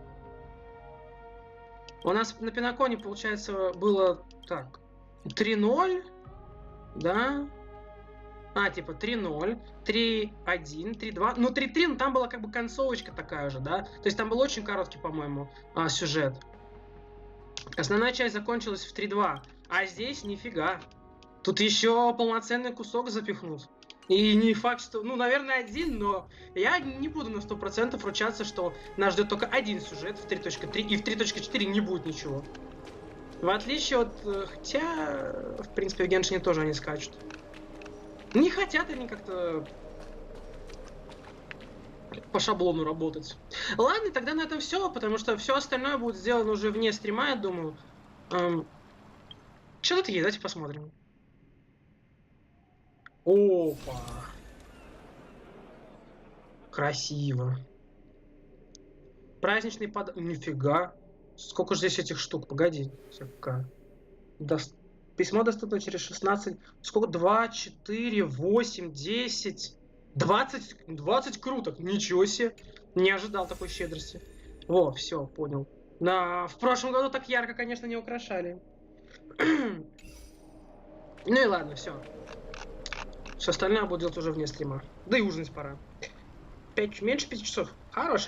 У нас на Penacony, получается, было так. 3.0, да? Типа 3.0, 3.1, 3.2. Ну, 3.3, ну там была как бы концовочка такая же, да? То есть там был очень короткий, по-моему, сюжет. Основная часть закончилась в 3.2. А здесь нифига. Тут еще полноценный кусок запихнут. И не факт, что... Ну, наверное, один, но я не буду на 100% ручаться, что нас ждет только один сюжет в 3.3, и в 3.4 не будет ничего. В отличие от... Хотя, в принципе, в геншине тоже они скачут. Не хотят они как-то по шаблону работать. Ладно, тогда на этом все, потому что все остальное будет сделано уже вне стрима, я думаю. Что тут есть? Давайте посмотрим. Опа. Красиво. Праздничный подарок. Нифига. Сколько же здесь этих штук? Погоди. Письмо доступно через 16. Сколько? 2, 4, 8, 10, 20 круток. Ничего себе. Не ожидал такой щедрости. Во, все, понял. В прошлом году так ярко, конечно, не украшали. Ну и ладно, все. Все остальное буду делать уже вне стрима. Да и ужинать пора. Меньше 5 часов. Хорошо.